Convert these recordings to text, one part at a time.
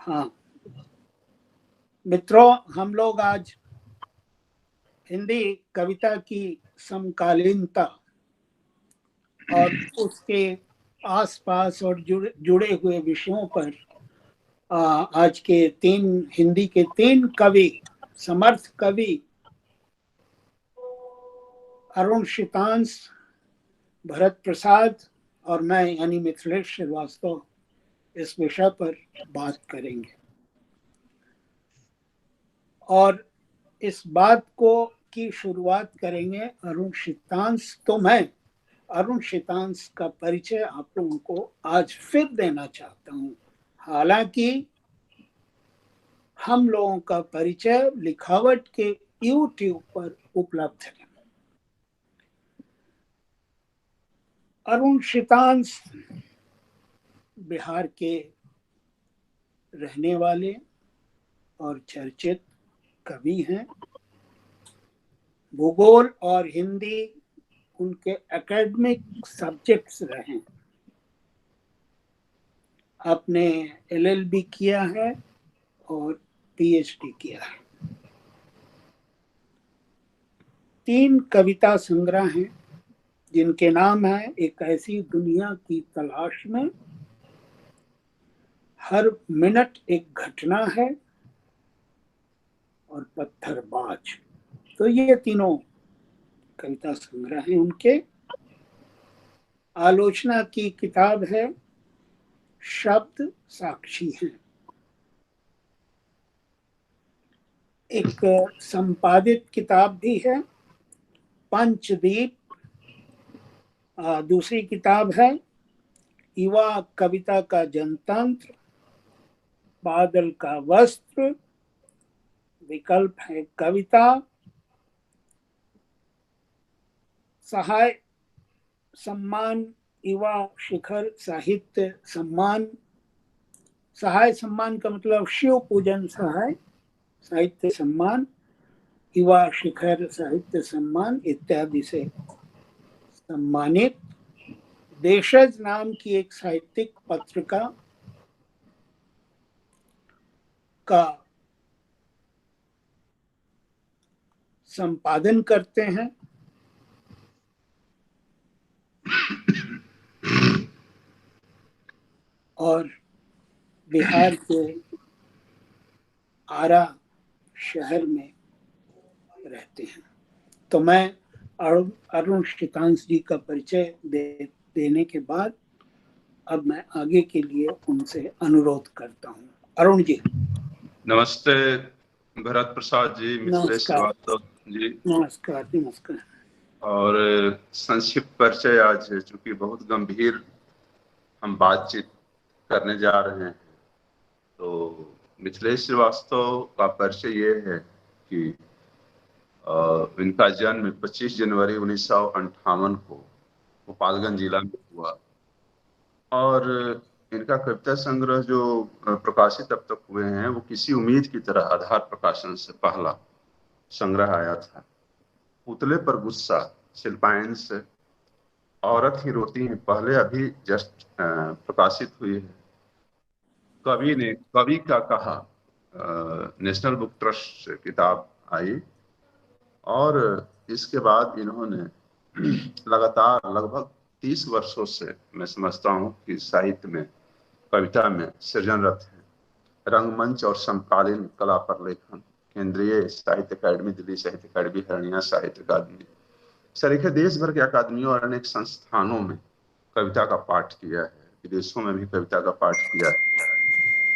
हाँ मित्रों, हम लोग आज हिंदी कविता की समकालीनता और उसके आसपास और जुड़े हुए विषयों पर आज के हिंदी के 3 कवि, समर्थ कवि अरुण शीतांश, भरत प्रसाद और मैं यानी मिथिलेश श्रीवास्तव इस विषय पर बात करेंगे। और इस बात की शुरुआत करेंगे अरुण शीतांश। तो मैं अरुण शीतांश का परिचय आप लोगों को आज फिर देना चाहता हूं। हालांकि हम लोगों का परिचय लिखावट के YouTube पर उपलब्ध है। अरुण शीतांश बिहार के रहने वाले और चर्चित कवि हैं। भूगोल और हिंदी उनके एकेडमिक सब्जेक्ट्स रहे। आपने LLB किया है और PhD किया है। 3 कविता संग्रह हैं जिनके नाम है एक ऐसी दुनिया की तलाश में, हर मिनट एक घटना है और पत्थरबाज। तो ये तीनों कविता संग्रह हैं उनके। आलोचना की किताब है शब्द साक्षी हैं। एक संपादित किताब भी है पंचदीप। दूसरी किताब है युवा कविता का जनतंत्र, बादल का वस्त्र, विकल्प है कविता, सहाय सम्मान, युवा शिखर साहित्य सम्मान। सहाय सम्मान का मतलब शिव पूजन सहाय साहित्य सम्मान, युवा शिखर साहित्य सम्मान इत्यादि से सम्मानित। देशज नाम की एक साहित्यिक पत्रिका का संपादन करते हैं। और बिहार के आरा शहर में रहते हैं। तो मैं अरुण शीतांश जी का परिचय देने के बाद अब मैं आगे के लिए उनसे अनुरोध करता हूँ। अरुण जी। नमस्ते भरत प्रसाद जी, मिथिलेश श्रीवास्तव जी। नमस्कार। नमस्कार। और संक्षिप्त परिचय आज चूंकि बहुत गंभीर हम बातचीत करने जा रहे हैं, तो मिथिलेश श्रीवास्तव का परिचय ये है कि इनका जन्म 25 जनवरी 1958 को गोपालगंज जिला में हुआ। और इनका कविता संग्रह जो प्रकाशित अब तक हुए हैं वो किसी उम्मीद की तरह आधार प्रकाशन से पहला संग्रह आया था। पुतले पर गुस्सा, शिल्पायन से औरत ही रोती है पहले अभी जस्ट प्रकाशित हुई है। कवि ने कवि का कहा नेशनल बुक ट्रस्ट से किताब आई। और इसके बाद इन्होंने लगातार लगभग 30 वर्षों से मैं समझता हूँ कि साहित्य में, कविता में सृजनरत है। रंगमंच और समकालीन कला पर लेखन, केंद्रीय साहित्य अकादमी दिल्ली, साहित्य अकादमी हरियाणा, साहित्य अकादमी सरीखे देश भर के अकादमियों और अनेक संस्थानों में कविता का पाठ किया है। विदेशों में भी कविता का पाठ किया है।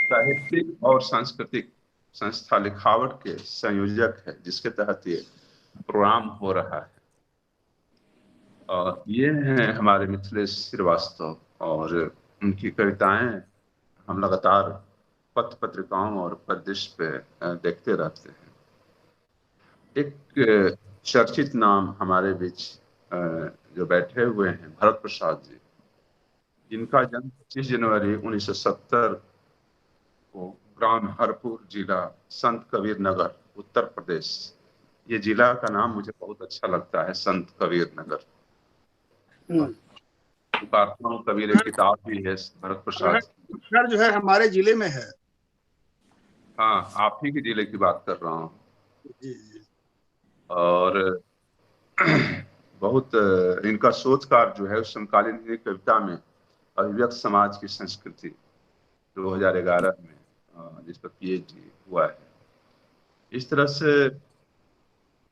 साहित्यिक और सांस्कृतिक संस्था लिखावट के संयोजक है, जिसके तहत ये प्रोग्राम हो रहा है। और ये हैं हमारे मिथिलेश श्रीवास्तव। और उनकी कविताएं हम लगातार पत्र पत्रिकाओं और परिदृश्य पे देखते रहते हैं। एक चर्चित नाम हमारे बीच जो बैठे हुए हैं, भरत प्रसाद जी, जिनका जन्म 25 जनवरी 1970 को ग्राम हरपुर, जिला संत कबीर नगर, उत्तर प्रदेश। ये जिला का नाम मुझे बहुत अच्छा लगता है, संत कबीर नगर। कबीर एक किताब भी है भरत प्रसाद। जो है हमारे जिले में है। हाँ, आप ही के जिले की बात कर रहा हूँ। जी जी। और बहुत इनका शोध कार्य जो है उस समकालीन कविता में अभिव्यक्त समाज की संस्कृति 2011 में जिस पर पीएचडी हुआ है। इस तरह से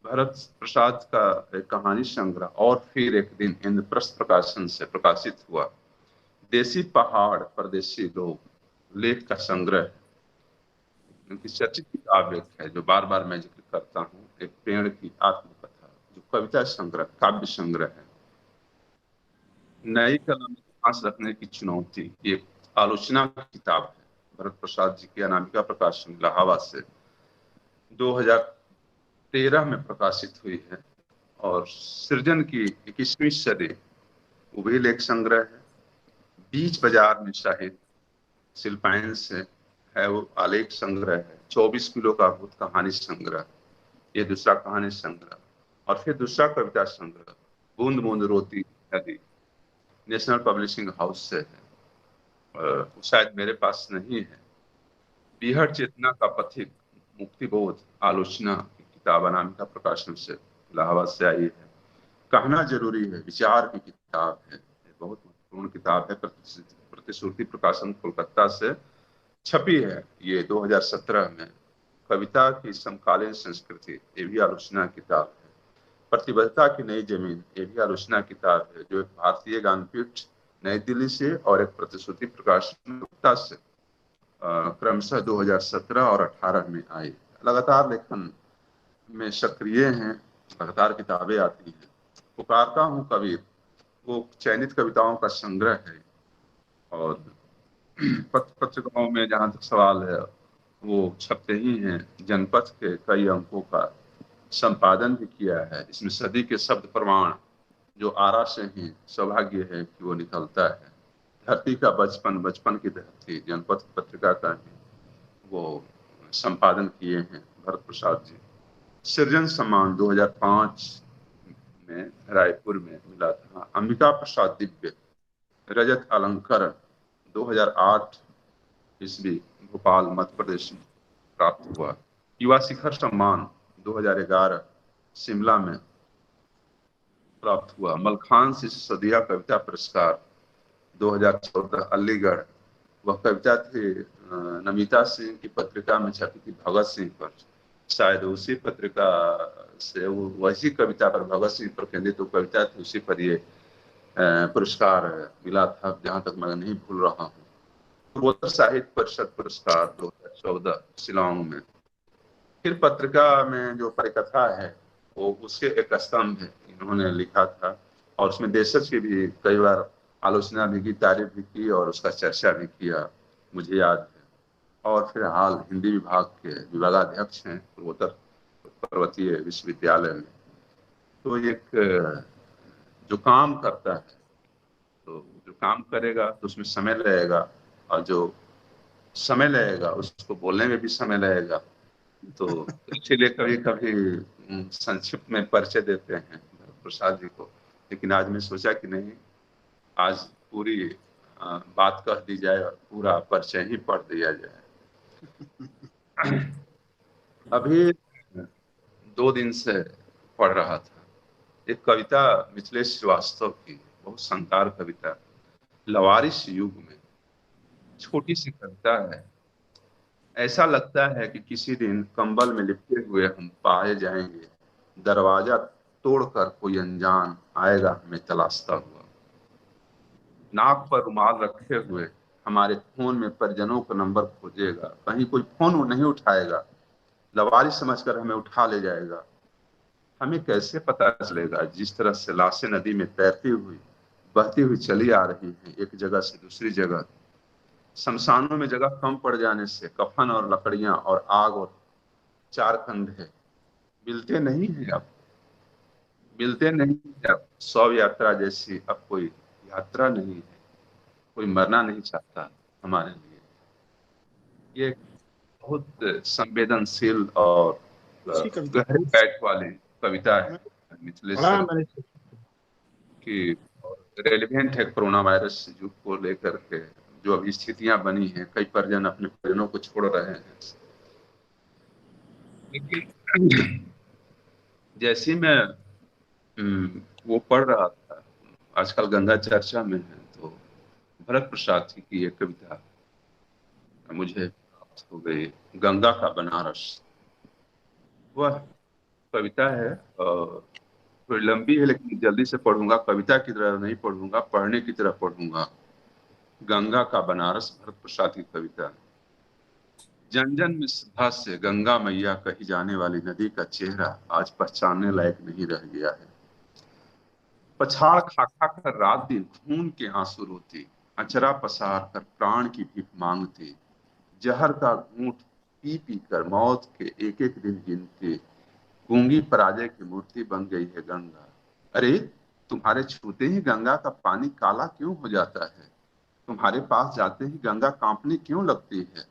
भरत प्रसाद का एक कहानी संग्रह और फिर एक दिन इंद्रप्रस्थ प्रकाशन से प्रकाशित हुआ देसी पहाड़ परदेसी लोग लेख का संग्रह। उनकी चर्चित किताब एक है जो बार बार मैं जिक्र करता हूँ, एक पेड़ की आत्मकथा, जो कविता संग्रह काव्य संग्रह है। नई कलम में सांस रखने की चुनौती, ये आलोचना की किताब है। भरत प्रसाद जी की अनामिका प्रकाशन इलाहाबाद से 2013 में प्रकाशित हुई है। और सृजन की 21वीं सदी वो भी लेख संग्रह है। बीच बाजार में साहित्य शिल्पायन से है, वो आलेख संग्रह है। 24 किलो का भूत कहानी संग्रह, ये दूसरा कहानी संग्रह। और फिर दूसरा कविता संग्रह बूंद बूंद रोती नदी, नेशनल पब्लिशिंग हाउस से है। वो शायद मेरे पास नहीं है। बीहड़ चेतना का पथिक मुक्तिबोध आलोचना की किताब अनामिका प्रकाशन से इलाहाबाद से आई है। कहना जरूरी है विचार की किताब है, बहुत महत्वपूर्ण किताब है। प्रतिश्रुति प्रकाशन कोलकाता से छपी है ये 2017 में। कविता की समकालीन संस्कृति, ये भी आलोचना किताब है। प्रतिबद्धता की नई जमीन, ये भी आलोचना किताब है जो एक भारतीय ज्ञानपीठ नई दिल्ली से और एक प्रतिश्रुति प्रकाशन कोलकाता से क्रमशः 2017 और 18 में आई। लगातार लेखन में सक्रिय हैं, लगातार किताबें आती हैं। पुकारता हूँ कबीर वो चयनित कविताओं का संग्रह है। और पत्रिकाओं में जहां तक सवाल है वो छपते ही हैं। जनपथ के कई अंकों का संपादन भी किया है। इसमें सदी के शब्द प्रमाण जो आरा से ही सौभाग्य है कि वो निकलता है। धरती का बचपन, बचपन की धरती, जनपथ पत्रिका का ही वो संपादन किए हैं भरत प्रसाद जी। सृजन सम्मान 2005 में रायपुर में मिला था। अंबिका प्रसाद दिव्य रजत अलंकरण 2008 ईस्वी भोपाल मध्य प्रदेश में प्राप्त हुआ। युवा शिखर सम्मान 2011 शिमला में प्राप्त हुआ। मलखान सिसोदिया कविता पुरस्कार 2014 अलीगढ़, वह कविता थी नमिता सिंह की पत्रिका में छपी थी भगत सिंह पर। शायद उसी पत्रिका से वही कविता पर, भगत सिंह पर केंद्रित वो कविता थी, उसी पर ये पुरस्कार मिला था जहां तक मैं नहीं भूल रहा हूँ। पूर्वोत्तर साहित्य परिषद पुरस्कार 2014 शिलांग में। फिर पत्रिका में जो परिकथा है वो उसके एक स्तंभ है इन्होंने लिखा था। और उसमें देशज की भी कई बार आलोचना भी की, तारीफ भी की और उसका चर्चा भी किया, मुझे याद है। और फिर हाल हिंदी विभाग के विभागाध्यक्ष हैं पूर्वोत्तर पर्वतीय विश्वविद्यालय में। तो एक जो काम करता है, तो जो काम करेगा तो उसमें समय लगेगा, और जो समय लगेगा उसको बोलने में भी समय लगेगा। तो इसीलिए कभी कभी संक्षिप्त में परिचय देते हैं प्रसाद जी को। लेकिन आज मैं सोचा कि नहीं, आज पूरी बात कह दी जाए और पूरा परिचय ही पढ़ दिया जाए। अभी 2 दिन से पढ़ रहा था एक कविता मिथिलेश श्रीवास्तव की, बहुत शानदार कविता, लवारिस युग में। छोटी सी कविता है। ऐसा लगता है कि किसी दिन कंबल में लिपटे हुए हम पाए जाएंगे, दरवाजा तोड़कर कोई अनजान आएगा हमें तलाशता हुआ। नाक पर रुमाल रखे हुए हमारे फोन में परिजनों का नंबर खोजेगा, कहीं कोई फोन नहीं उठाएगा, लवारिस समझकर हमें उठा ले जाएगा। हमें कैसे पता चलेगा जिस तरह से लाशें नदी में तैरती हुई बहती हुई चली आ रही हैं एक जगह से दूसरी जगह। शमशानों में जगह कम पड़ जाने से कफन और लकड़ियां और आग और 4 कंधे मिलते नहीं है अब, मिलते नहीं है अब। शव यात्रा जैसी अब कोई यात्रा नहीं है, कोई मरना नहीं चाहता हमारे लिए। ये बहुत संवेदनशील और गहरे बैठ वाली कविता है मिथिलेश की। रेलिवेंट है कोरोना वायरस युग को लेकर के, जो अभी स्थितियां बनी हैं। कई परिजन अपने परिजनों को छोड़ रहे हैं, लेकिन जैसे मैं वो पढ़ रहा था, आजकल गंगा चर्चा में है, तो भरत प्रसाद जी की एक कविता मुझे प्राप्त हो गई, गंगा का बनारस। वह कविता है, थोड़ी लंबी है लेकिन जल्दी से पढ़ूंगा, कविता की तरह नहीं पढ़ूंगा, पढ़ने की तरह पढ़ूंगा। गंगा का बनारस, भरत प्रसाद की कविता। जन जन में श्रद्धा से गंगा मैया कही जाने वाली नदी का चेहरा आज पहचानने लायक नहीं रह गया है। पछाड़ खा खा कर रात दिन खून के आंसू रोती, अचरा पसार कर प्राण की भीख मांगती, जहर का घूंट पी पी कर मौत के एक एक दिन गिनती, गूंगी पराजय की मूर्ति बन गई है गंगा। अरे तुम्हारे छूते ही गंगा का पानी काला क्यों हो जाता है? तुम्हारे पास जाते ही गंगा कांपने क्यों लगती है?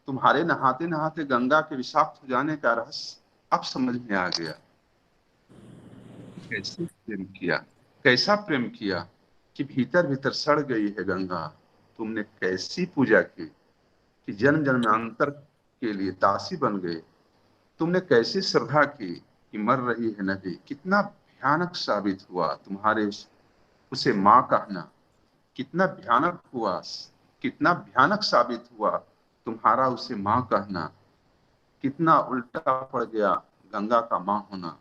तुम्हारे नहाते नहाते गंगा के विषाक्त हो जाने का रहस्य अब समझ में आ गया। कैसे प्रेम किया, कैसा प्रेम किया कि भीतर भीतर सड़ गई है गंगा। तुमने कैसी पूजा की कि जन्म जन्मांतर के लिए दासी बन गए। तुमने कैसी श्रद्धा की कि मर रही है नदी। कितना भयानक साबित हुआ तुम्हारे उसे माँ कहना। कितना भयानक हुआ, कितना भयानक साबित हुआ तुम्हारा उसे माँ कहना। कितना उल्टा पड़ गया गंगा का माँ होना।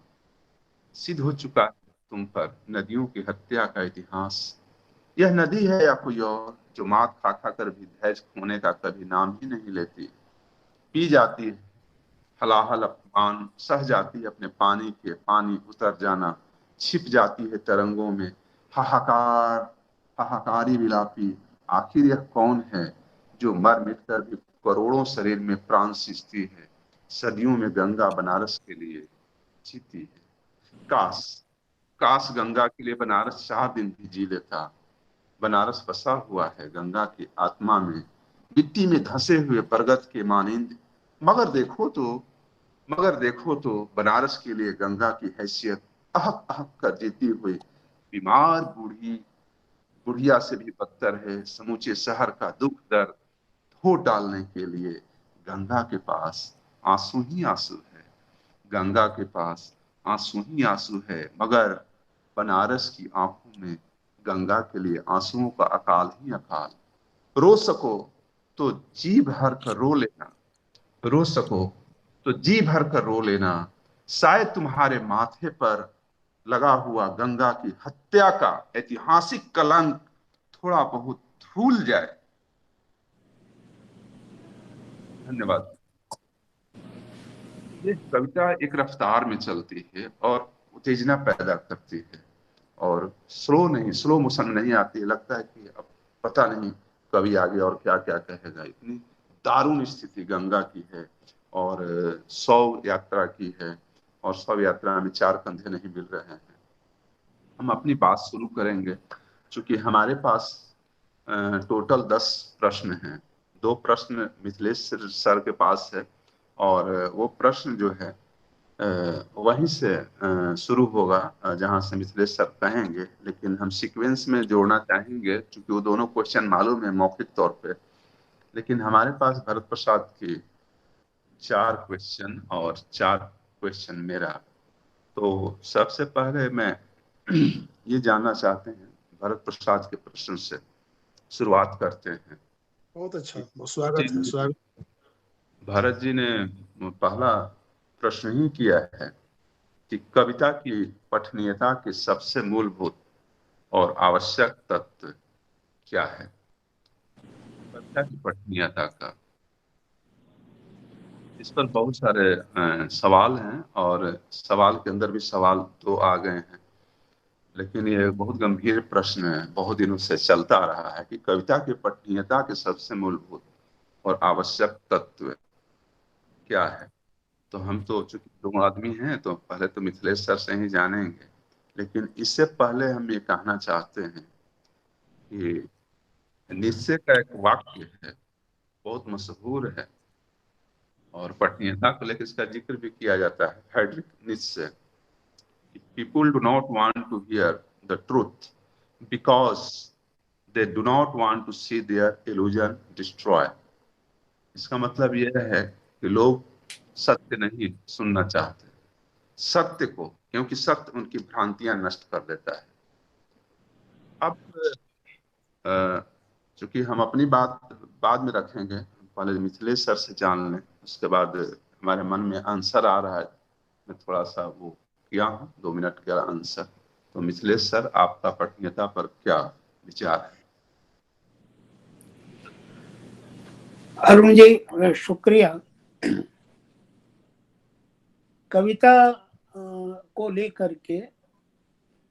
सिद्ध हो चुका है तुम पर नदियों की हत्या का इतिहास। यह नदी है या कोई और जो मात खा खा कर भी धैर्य खोने का कभी नाम ही नहीं लेती। पी जाती है हलाहल अपमान, सह जाती है अपने पानी के पानी उतर जाना, छिप जाती है तरंगों में। हाहाकार, हाहाकारी विलापी, आखिर यह कौन है जो मर मिट कर भी करोड़ों शरीर में प्राण सींचती है, सदियों में गंगा बनारस के लिए जीती है। काश, काश गंगा के लिए बनारस 4 दिन भी जी लेता। बनारस बसा हुआ है गंगा की आत्मा में, मिट्टी में धंसे हुए बरगद के मानिंद। मगर देखो तो, मगर देखो तो बनारस के लिए गंगा की हैसियत अहक अहक कर जीती हुई बीमार बूढ़ी, बुढ़िया से भी बदतर है। समूचे शहर का दुख दर्द धो डालने के लिए गंगा के पास आंसू ही आंसू है। गंगा के पास आंसू ही आंसू है, मगर बनारस की आंखों में गंगा के लिए आंसुओं का अकाल ही अकाल। रो सको तो जी भर कर रो लेना, रो सको तो जी भर कर रो लेना। शायद तुम्हारे माथे पर लगा हुआ गंगा की हत्या का ऐतिहासिक कलंक थोड़ा बहुत धुल जाए। धन्यवाद। ये कविता एक रफ्तार में चलती है और उत्तेजना पैदा करती है, और स्लो नहीं, स्लो मोशन नहीं आती है। लगता है कि अब पता नहीं कवि आगे और क्या क्या कहेगा। इतनी दारुण स्थिति गंगा की है, और 100 यात्रा की है, और 100 यात्रा में 4 कंधे नहीं मिल रहे हैं। हम अपनी बात शुरू करेंगे। चूंकि हमारे पास टोटल 10 प्रश्न हैं। 2 प्रश्न मिथिलेश सर के पास है, और वो प्रश्न जो है वहीं से शुरू होगा जहां से मिथिलेश सर कहेंगे। लेकिन हम सीक्वेंस में जोड़ना चाहेंगे क्योंकि वो दोनों क्वेश्चन मालूम है मौखिक तौर पे। लेकिन हमारे पास भरत प्रसाद की 4 क्वेश्चन और 4 क्वेश्चन मेरा। तो सबसे पहले मैं ये जानना चाहते हैं, भरत प्रसाद के प्रश्न से शुरुआत करते हैं। बहुत अच्छा, स्वागत है, स्वागत। भरत जी ने पहला प्रश्न ही किया है कि कविता की पठनीयता के सबसे मूलभूत और आवश्यक तत्व क्या है? कविता की पठनीयता का, इस पर बहुत सारे सवाल हैं, और सवाल के अंदर भी सवाल 2 आ गए हैं। लेकिन ये बहुत गंभीर प्रश्न है, बहुत दिनों से चलता आ रहा है कि कविता की पठनीयता के सबसे मूलभूत और आवश्यक तत्व क्या है। तो हम तो चूंकि 2 आदमी हैं तो पहले तो मिथिलेश सर से ही जानेंगे। लेकिन इससे पहले हम ये कहना चाहते हैं कि निश्चय का एक वाक्य है, बहुत मशहूर है, और पठनीयता को लेकर इसका जिक्र भी किया जाता है। Friedrich Nietzsche, people do not want to hear the truth because they do not want to see their illusion destroy. इसका मतलब यह है कि लोग सत्य नहीं सुनना चाहते, सत्य को, क्योंकि सत्य उनकी भ्रांतियां नष्ट कर देता है। अब चूंकि हम अपनी बात बाद में रखेंगे, पहले मिथिलेश सर से जान लें, उसके बाद हमारे मन में आंसर आ रहा है, मैं थोड़ा सा वो किया हूँ 2 मिनट का आंसर। तो मिथिलेश सर, आपका पठनीयता पर क्या विचार है? अरुण जी शुक्रिया। कविता को लेकर के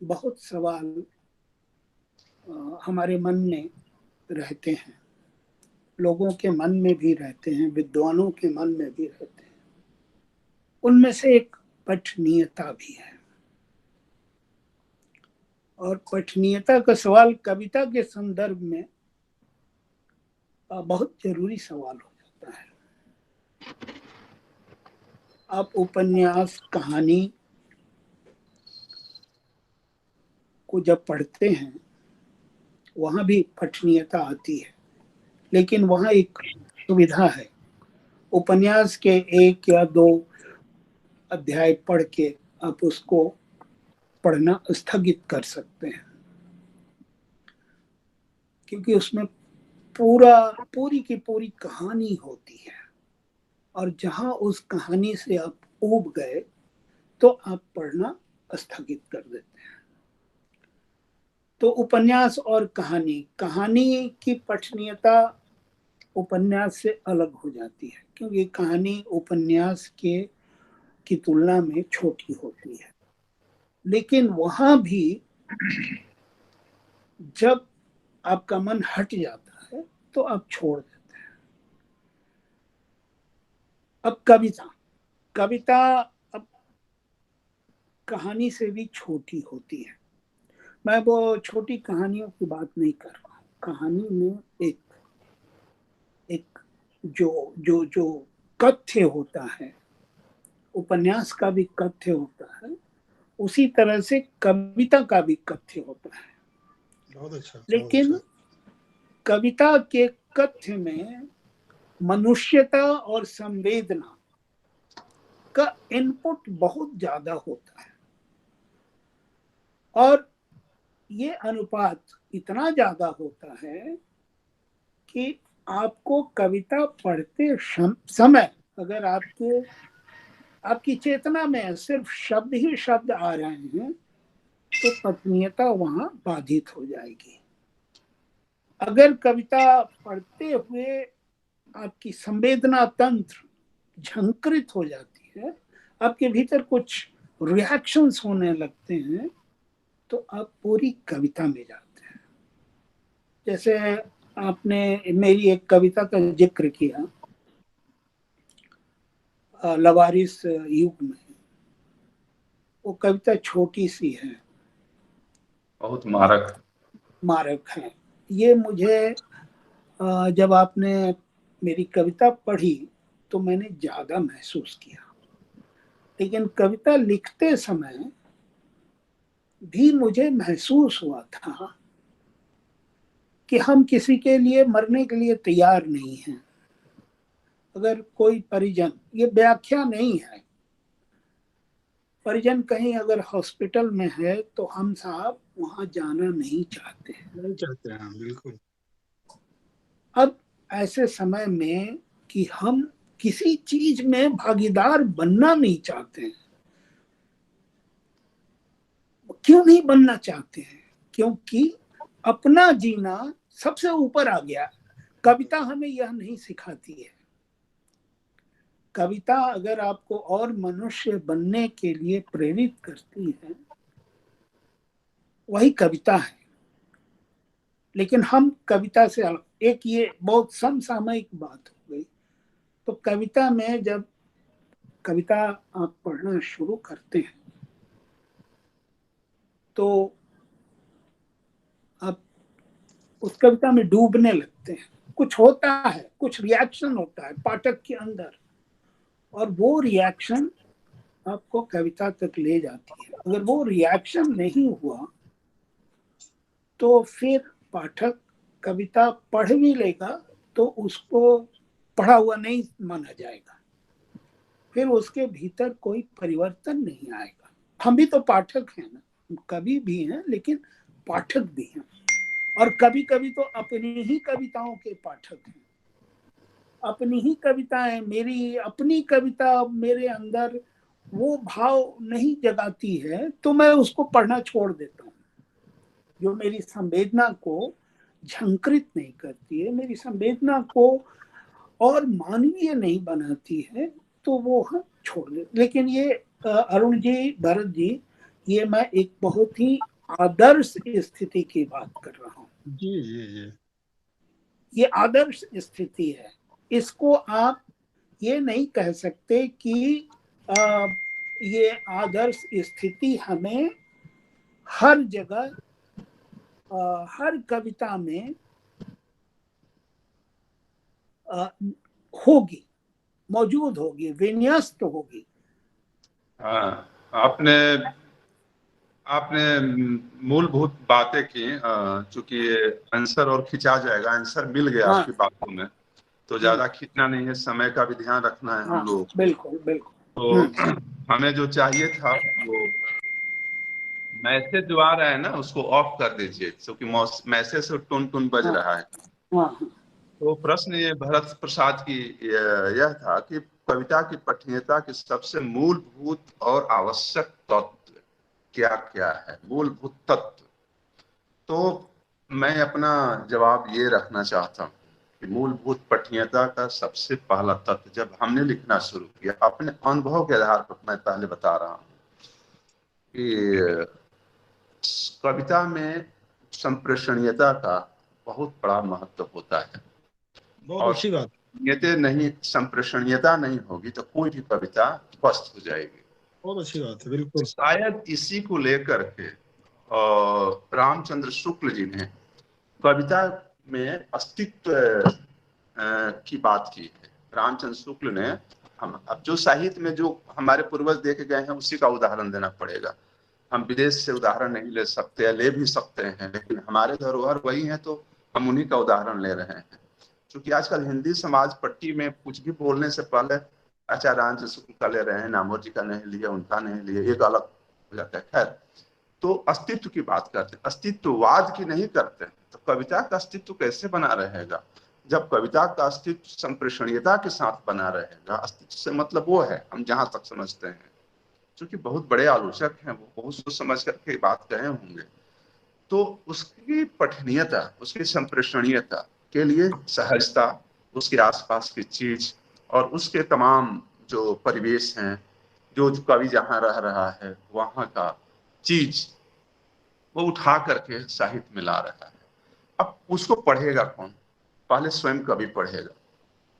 बहुत सवाल हमारे मन में रहते हैं, लोगों के मन में भी रहते हैं, विद्वानों के मन में भी रहते हैं। उनमें से एक पठनीयता भी है, और पठनीयता का सवाल कविता के संदर्भ में बहुत जरूरी सवाल हो जाता है। आप उपन्यास, कहानी को जब पढ़ते हैं वहां भी पठनीयता आती है, लेकिन वहां एक सुविधा है। उपन्यास के 1 या 2 अध्याय पढ़ के आप उसको पढ़ना स्थगित कर सकते हैं, क्योंकि उसमें पूरी की पूरी कहानी होती है, और जहां उस कहानी से आप ऊब गए तो आप पढ़ना स्थगित कर देते हैं। तो उपन्यास और कहानी की पठनीयता उपन्यास से अलग हो जाती है, क्योंकि कहानी उपन्यास की तुलना में छोटी होती है। लेकिन वहां भी जब आपका मन हट जाता है तो आप छोड़ देते हैं। अब कविता अब कहानी से भी छोटी होती है। मैं वो छोटी कहानियों की बात नहीं कर रहा हूँ। कहानी में एक जो कथ्य होता है, उपन्यास का भी कथ्य होता है, उसी तरह से कविता का भी कथ्य होता है। बहुत अच्छा। लेकिन कविता के कथ्य में मनुष्यता और संवेदना का इनपुट बहुत ज्यादा होता है, और ये अनुपात इतना ज्यादा होता है कि आपको कविता पढ़ते समय अगर आपकी चेतना में सिर्फ शब्द ही शब्द आ रहे हैं तो पठनीयता वहां बाधित हो जाएगी। अगर कविता पढ़ते हुए आपकी संवेदना तंत्र झंकृत हो जाती है, आपके भीतर कुछ रिएक्शंस होने लगते हैं, तो आप पूरी कविता में जाते हैं। जैसे आपने मेरी एक कविता का जिक्र किया, लवारिस युग में। वो कविता छोटी सी है, बहुत मारक है। ये मुझे जब आपने मेरी कविता पढ़ी तो मैंने ज्यादा महसूस किया। लेकिन कविता लिखते समय भी मुझे महसूस हुआ था कि हम किसी के लिए मरने के लिए तैयार नहीं हैं। अगर कोई परिजन, ये व्याख्या नहीं है, परिजन कहीं अगर हॉस्पिटल में है तो हम साहब वहां जाना नहीं चाहते हैं। बिल्कुल। अब ऐसे समय में कि हम किसी चीज में भागीदार बनना नहीं चाहते हैं। क्यों नहीं बनना चाहते हैं? क्योंकि अपना जीना सबसे ऊपर आ गया। कविता हमें यह नहीं सिखाती है। कविता अगर आपको और मनुष्य बनने के लिए प्रेरित करती है, वही कविता है। लेकिन हम कविता से अलग, एक ये बहुत समसामयिक बात हो गई। तो कविता में जब कविता आप पढ़ना शुरू करते हैं तो आप उस कविता में डूबने लगते हैं। कुछ होता है, कुछ रिएक्शन होता है पाठक के अंदर, और वो रिएक्शन आपको कविता तक ले जाती है। अगर वो रिएक्शन नहीं हुआ तो फिर पाठक कविता पढ़ भी लेगा तो उसको पढ़ा हुआ नहीं माना जाएगा। फिर उसके भीतर कोई परिवर्तन नहीं आएगा। हम भी तो पाठक हैं ना, कवि भी हैं लेकिन पाठक भी हैं, और कभी कभी तो अपनी ही कविताओं के पाठक हैं। अपनी ही कविताएं, मेरी अपनी कविता मेरे अंदर वो भाव नहीं जगाती है तो मैं उसको पढ़ना छोड़ देता हूँ। जो मेरी संवेदना को झंकृत नहीं करती है, मेरी संवेदना को और मानवीय नहीं बनाती है, तो वो हम छोड़ दे। लेकिन ये अरुण जी, भरत जी, ये मैं एक बहुत ही आदर्श स्थिति की बात कर रहा हूँ। जी जी जी। ये आदर्श स्थिति है। इसको आप ये नहीं कह सकते कि ये आदर्श स्थिति हमें हर जगह हर कविता में होगी, मौजूद होगी, विन्यस्त होगी। हाँ, आपने मूलभूत बातें की। चूंकि ये आंसर और खिंचा जाएगा, आंसर मिल गया हाँ, आपकी बातों में, तो ज्यादा खींचना नहीं है, समय का भी ध्यान रखना है हाँ, हम लोग। बिल्कुल बिल्कुल। तो हमें जो चाहिए था वो मैसेज जो आ रहा है ना उसको ऑफ कर दीजिए, क्योंकि मैसेज से टुन टुन बज हाँ, रहा है। हाँ, तो प्रश्न ये भरत प्रसाद की यह था कि कविता की पठनीयता के सबसे मूलभूत और आवश्यक तत्व क्या क्या है, मूलभूत तत्व। तो मैं अपना जवाब ये रखना चाहता हूँ कि मूलभूत पठनीयता का सबसे पहला तत्व, जब हमने लिखना शुरू किया, अपने अनुभव के आधार पर मैं पहले बता रहा हूँ कि कविता में संप्रेषणीयता का बहुत बड़ा महत्व होता है। बहुत और अच्छी बात। संप्रेषणीयता नहीं होगी तो कोई भी कविता ध्वस्त हो जाएगी। बहुत अच्छी बात है, बिल्कुल। शायद इसी को लेकर के रामचंद्र शुक्ल जी ने कविता में अस्तित्व की बात की है। रामचंद्र शुक्ल ने, हम अब जो साहित्य में जो हमारे पूर्वज देखे गए हैं उसी का उदाहरण देना पड़ेगा। हम विदेश से उदाहरण नहीं ले सकते, ले भी सकते हैं, लेकिन हमारे धरोहर वही है तो हम उन्हीं का उदाहरण ले रहे हैं। क्योंकि आजकल हिंदी समाज पट्टी में कुछ भी बोलने से पहले आचार्य रामचंद्र शुक्ल का ले रहे हैं, नामवर जी का नहीं लिए, उनका नहीं लिए, एक अलग हो जाता है। खैर, तो अस्तित्व की बात करते हैं, अस्तित्ववाद की नहीं करते। तो कविता का अस्तित्व कैसे बना रहेगा जब कविता का अस्तित्व संप्रेषणीयता के साथ बना रहेगा। अस्तित्व से मतलब वो है, हम जहां तक समझते हैं, क्योंकि बहुत बड़े आलोचक हैं, वो बहुत सोच समझ करके बात कहे होंगे, तो उसकी पठनीयता, उसकी संप्रेषणीयता के लिए सहजता, उसके आसपास की चीज और उसके तमाम जो परिवेश हैं, जो कवि जहां रह रहा है वहां का चीज वो उठा करके साहित्य में ला रहा है। अब उसको पढ़ेगा कौन? पहले स्वयं कवि पढ़ेगा।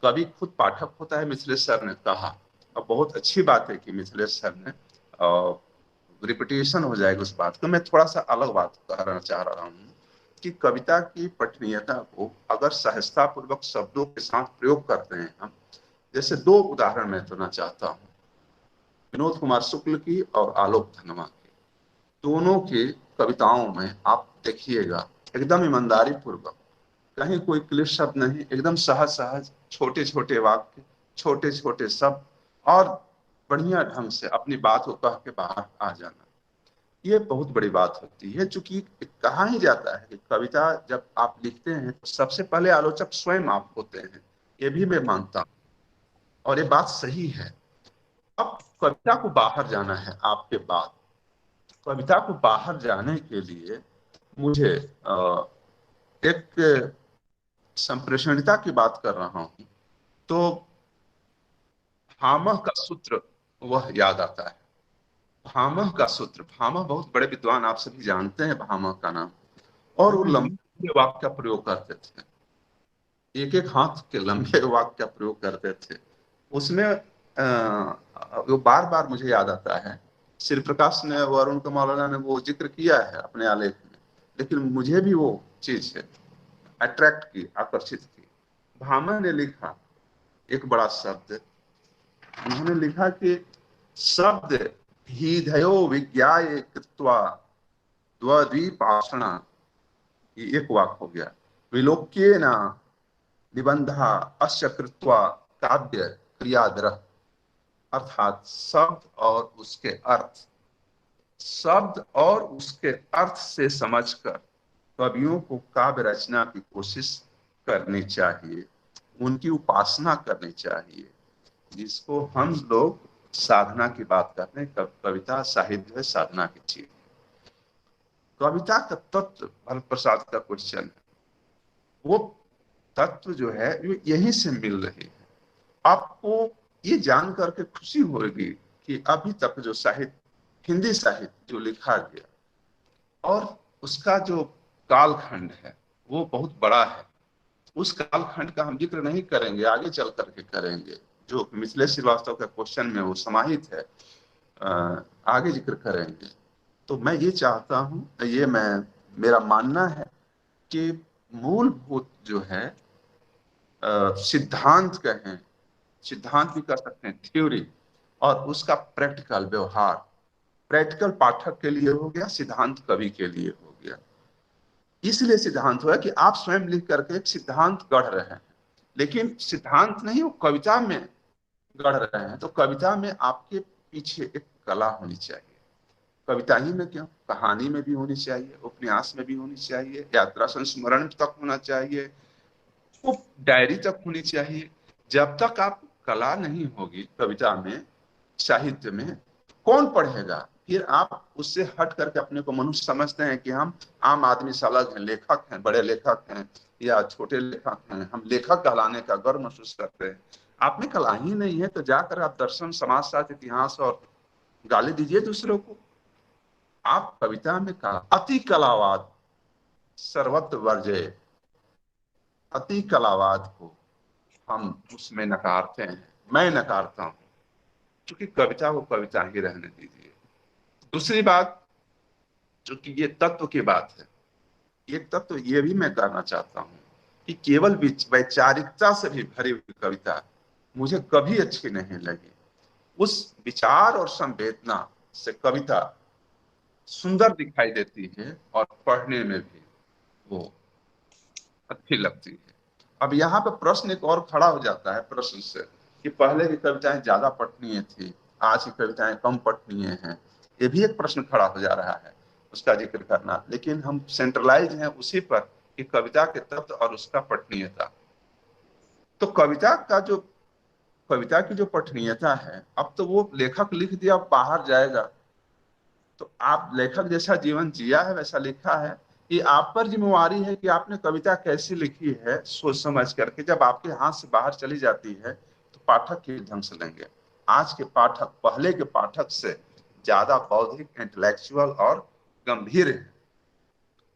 कवि खुद पाठक होता है, मिथिलेश सर ने कहा, और बहुत अच्छी बात है कि मिथिलेश सर ने, रिपीटेशन हो जाएगा उस बात को, मैं थोड़ा सा अलग बात कहना चाह रहा हूँ कि कविता की पठनीयता को अगर सहजता पूर्वक शब्दों के साथ प्रयोग करते हैं हम, जैसे दो उदाहरण मैं देना चाहता हूँ, विनोद कुमार शुक्ल की और आलोक धनवा की। दोनों की कविताओं में आप देखिएगा एकदम ईमानदारी पूर्वक, कहीं कोई क्लिष्ट शब्द नहीं, एकदम सहज सहज, छोटे छोटे वाक्य, छोटे छोटे शब्द, और बढ़िया ढंग से अपनी बात को कह के बाहर आ जाना। ये बहुत बड़ी बात होती है। चूंकि कहा ही जाता है कि कविता जब आप लिखते हैं तो सबसे पहले आलोचक स्वयं आप होते हैं, ये भी मैं मानता हूं और ये बात सही है। अब कविता को बाहर जाना है आपके बाद, कविता को बाहर जाने के लिए मुझे एक संप्रेषणीयता की बात कर रहा हूं तो भामह का सूत्र वह याद आता है। भामह का सूत्र, भामह बहुत बड़े विद्वान, आप सभी जानते हैं भामह का नाम, और वो लंबे वाक्य का प्रयोग करते थे, एक एक हाथ के लंबे वाक्य का प्रयोग करते थे। उसमें वो बार बार मुझे याद आता है, श्री प्रकाश ने, वरुण का मौलाना ने वो जिक्र किया है अपने आलेख में, लेकिन मुझे भी वो चीज है अट्रैक्ट की, आकर्षित की। भामह ने लिखा एक बड़ा शब्द, उन्होंने लिखा कि शब्द हीधयो विज्ञाय कृत्वा द्वद्वीपाषणा, ये एक वाक्य हो गया, विलोक्येन निबंधा अस्य कृत्वा काव्य क्रियादरः। अर्थात शब्द और उसके अर्थ से समझकर कवियों को काव्य रचना की कोशिश करनी चाहिए, उनकी उपासना करनी चाहिए, जिसको हम लोग साधना की बात करते हैं। कविता साहित्य है, साधना की चीज। कविता का तत्व, भरत प्रसाद का क्वेश्चन है, वो तत्व जो है वो यहीं से मिल रही है। आपको ये जान करके खुशी होगी कि अभी तक जो साहित्य, हिंदी साहित्य जो लिखा गया और उसका जो कालखंड है वो बहुत बड़ा है। उस कालखंड का हम जिक्र नहीं करेंगे, आगे चल करके करेंगे। जो मिथिलेश श्रीवास्तव का क्वेश्चन में वो समाहित है, आगे जिक्र करेंगे। तो मैं ये चाहता हूँ, मेरा मानना है कि मूलभूत जो है सिद्धांत कहें, सिद्धांत भी कर सकते हैं, थ्योरी, और उसका प्रैक्टिकल व्यवहार। प्रैक्टिकल पाठक के लिए हो गया, सिद्धांत कवि के लिए हो गया। इसलिए सिद्धांत हुआ कि आप स्वयं लिख करके एक सिद्धांत गढ़ रहे हैं, लेकिन सिद्धांत नहीं, वो कविता में गढ़ रहे हैं। तो कविता में आपके पीछे एक कला होनी चाहिए। कविता ही में क्यों, कहानी में भी होनी चाहिए, उपन्यास में भी होनी चाहिए, यात्रा संस्मरण तक होना चाहिए, वो डायरी तक होनी चाहिए। जब तक आप कला नहीं होगी कविता में, साहित्य में, कौन पढ़ेगा? फिर आप उससे हट करके अपने को मनुष्य समझते हैं कि हम आम आदमी से अलग हैं, लेखक हैं, बड़े लेखक हैं या छोटे लेखक हैं, हम लेखक कहलाने का गर्व महसूस करते हैं। आप में कला ही नहीं है तो जाकर आप दर्शन, समाजशास्त्र, इतिहास और गाली दीजिए दूसरों को। आप कविता में कला, अति कलावाद सर्वत्र वर्जय, अति कलावाद को हम उसमें नकारते हैं, मैं नकारता हूं, क्योंकि कविता को कविता ही रहने दीजिए। दूसरी बात, जो कि ये तत्व की बात है, एक तत्व ये भी मैं कहना चाहता हूं कि केवल वैचारिकता से भी भरी हुई कविता मुझे कभी अच्छी नहीं लगी। उस विचार और संवेदना से कविता सुंदर दिखाई देती है और पढ़ने में भी वो अच्छी लगती है। अब यहाँ पे प्रश्न एक और खड़ा हो जाता है प्रश्न से कि पहले की कविताएं ज्यादा पठनीय थी, आज की कविताएं कम पठनीय हैं। ये भी एक प्रश्न खड़ा हो जा रहा है, उसका जिक्र करना। लेकिन हम सेंट्रलाइज हैं उसी पर कि कविता के तत्व और उसका पठनीयता। तो कविता की जो पठनीयता है, अब तो वो लेखक लिख दिया, बाहर जाएगा। तो आप लेखक जैसा जीवन जिया है, वैसा लिखा है, ये आप पर जिम्मेवारी है कि आपने कविता कैसी लिखी है, सोच समझ करके। जब आपके हाथ से बाहर चली जाती है तो पाठक किस ढंग से लेंगे? आज के पाठक पहले के पाठक से ज्यादा बौद्धिक, इंटेलेक्चुअल और गंभीर है।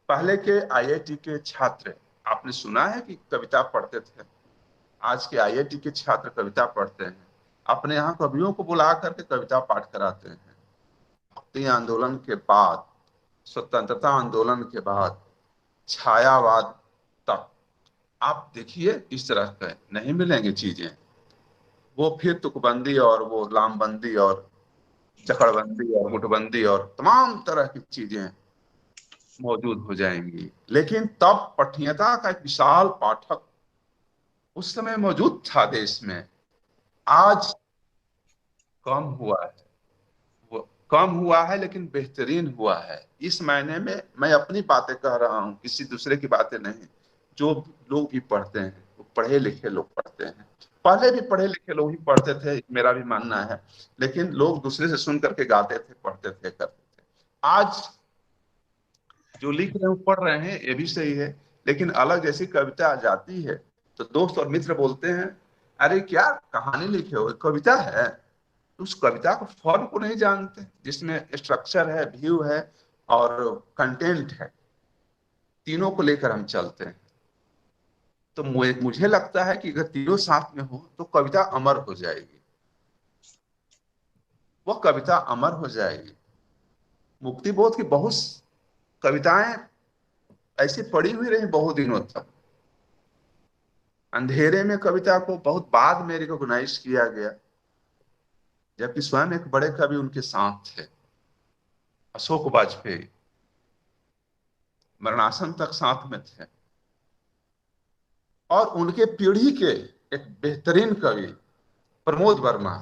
पहले के आईआईटी के छात्र, आपने सुना है कि कविता पढ़ते थे? आज के आईआईटी के छात्र कविता पढ़ते हैं, अपने यहाँ कवियों को बुला करके कविता पाठ कराते हैं। भक्ति आंदोलन के बाद, स्वतंत्रता आंदोलन के बाद, छायावाद तक आप देखिए इस तरह के नहीं मिलेंगे चीजें। वो फिर तुकबंदी और वो लामबंदी और चकड़बंदी और गुटबंदी और तमाम तरह की चीजें मौजूद हो जाएंगी। लेकिन तब पठनीयता का एक विशाल पाठक उस समय मौजूद था देश में। आज कम हुआ है, वो कम हुआ है, लेकिन बेहतरीन हुआ है। इस मायने में मैं अपनी बातें कह रहा हूँ, किसी दूसरे की बातें नहीं। जो लोग भी पढ़ते हैं वो पढ़े लिखे लोग पढ़ते हैं, पहले भी पढ़े लिखे लोग ही पढ़ते थे, मेरा भी मानना है। लेकिन लोग दूसरे से सुन करके गाते थे, पढ़ते थे, करते थे। आज जो लिख रहे हैं पढ़ रहे हैं, ये भी सही है। लेकिन अलग जैसी कविता आ जाती है तो दोस्त और मित्र बोलते हैं, अरे क्या कहानी लिखे हो, कविता है। उस कविता को, फॉर्म को नहीं जानते, जिसमें स्ट्रक्चर है, व्यू है और कंटेंट है, तीनों को लेकर हम चलते हैं। तो मुझे लगता है कि अगर तीनों साथ में हो तो कविता अमर हो जाएगी, वो कविता अमर हो जाएगी। मुक्ति बोध की बहुत कविताएं ऐसी पड़ी हुई रही बहुत दिनों तक। अंधेरे में कविता को बहुत बाद में रिकॉग्नाइज किया गया, जबकि स्वयं एक बड़े कवि उनके साथ थे, अशोक वाजपेयी, मरणासन तक साथ में थे। और उनके पीढ़ी के एक बेहतरीन कवि प्रमोद वर्मा,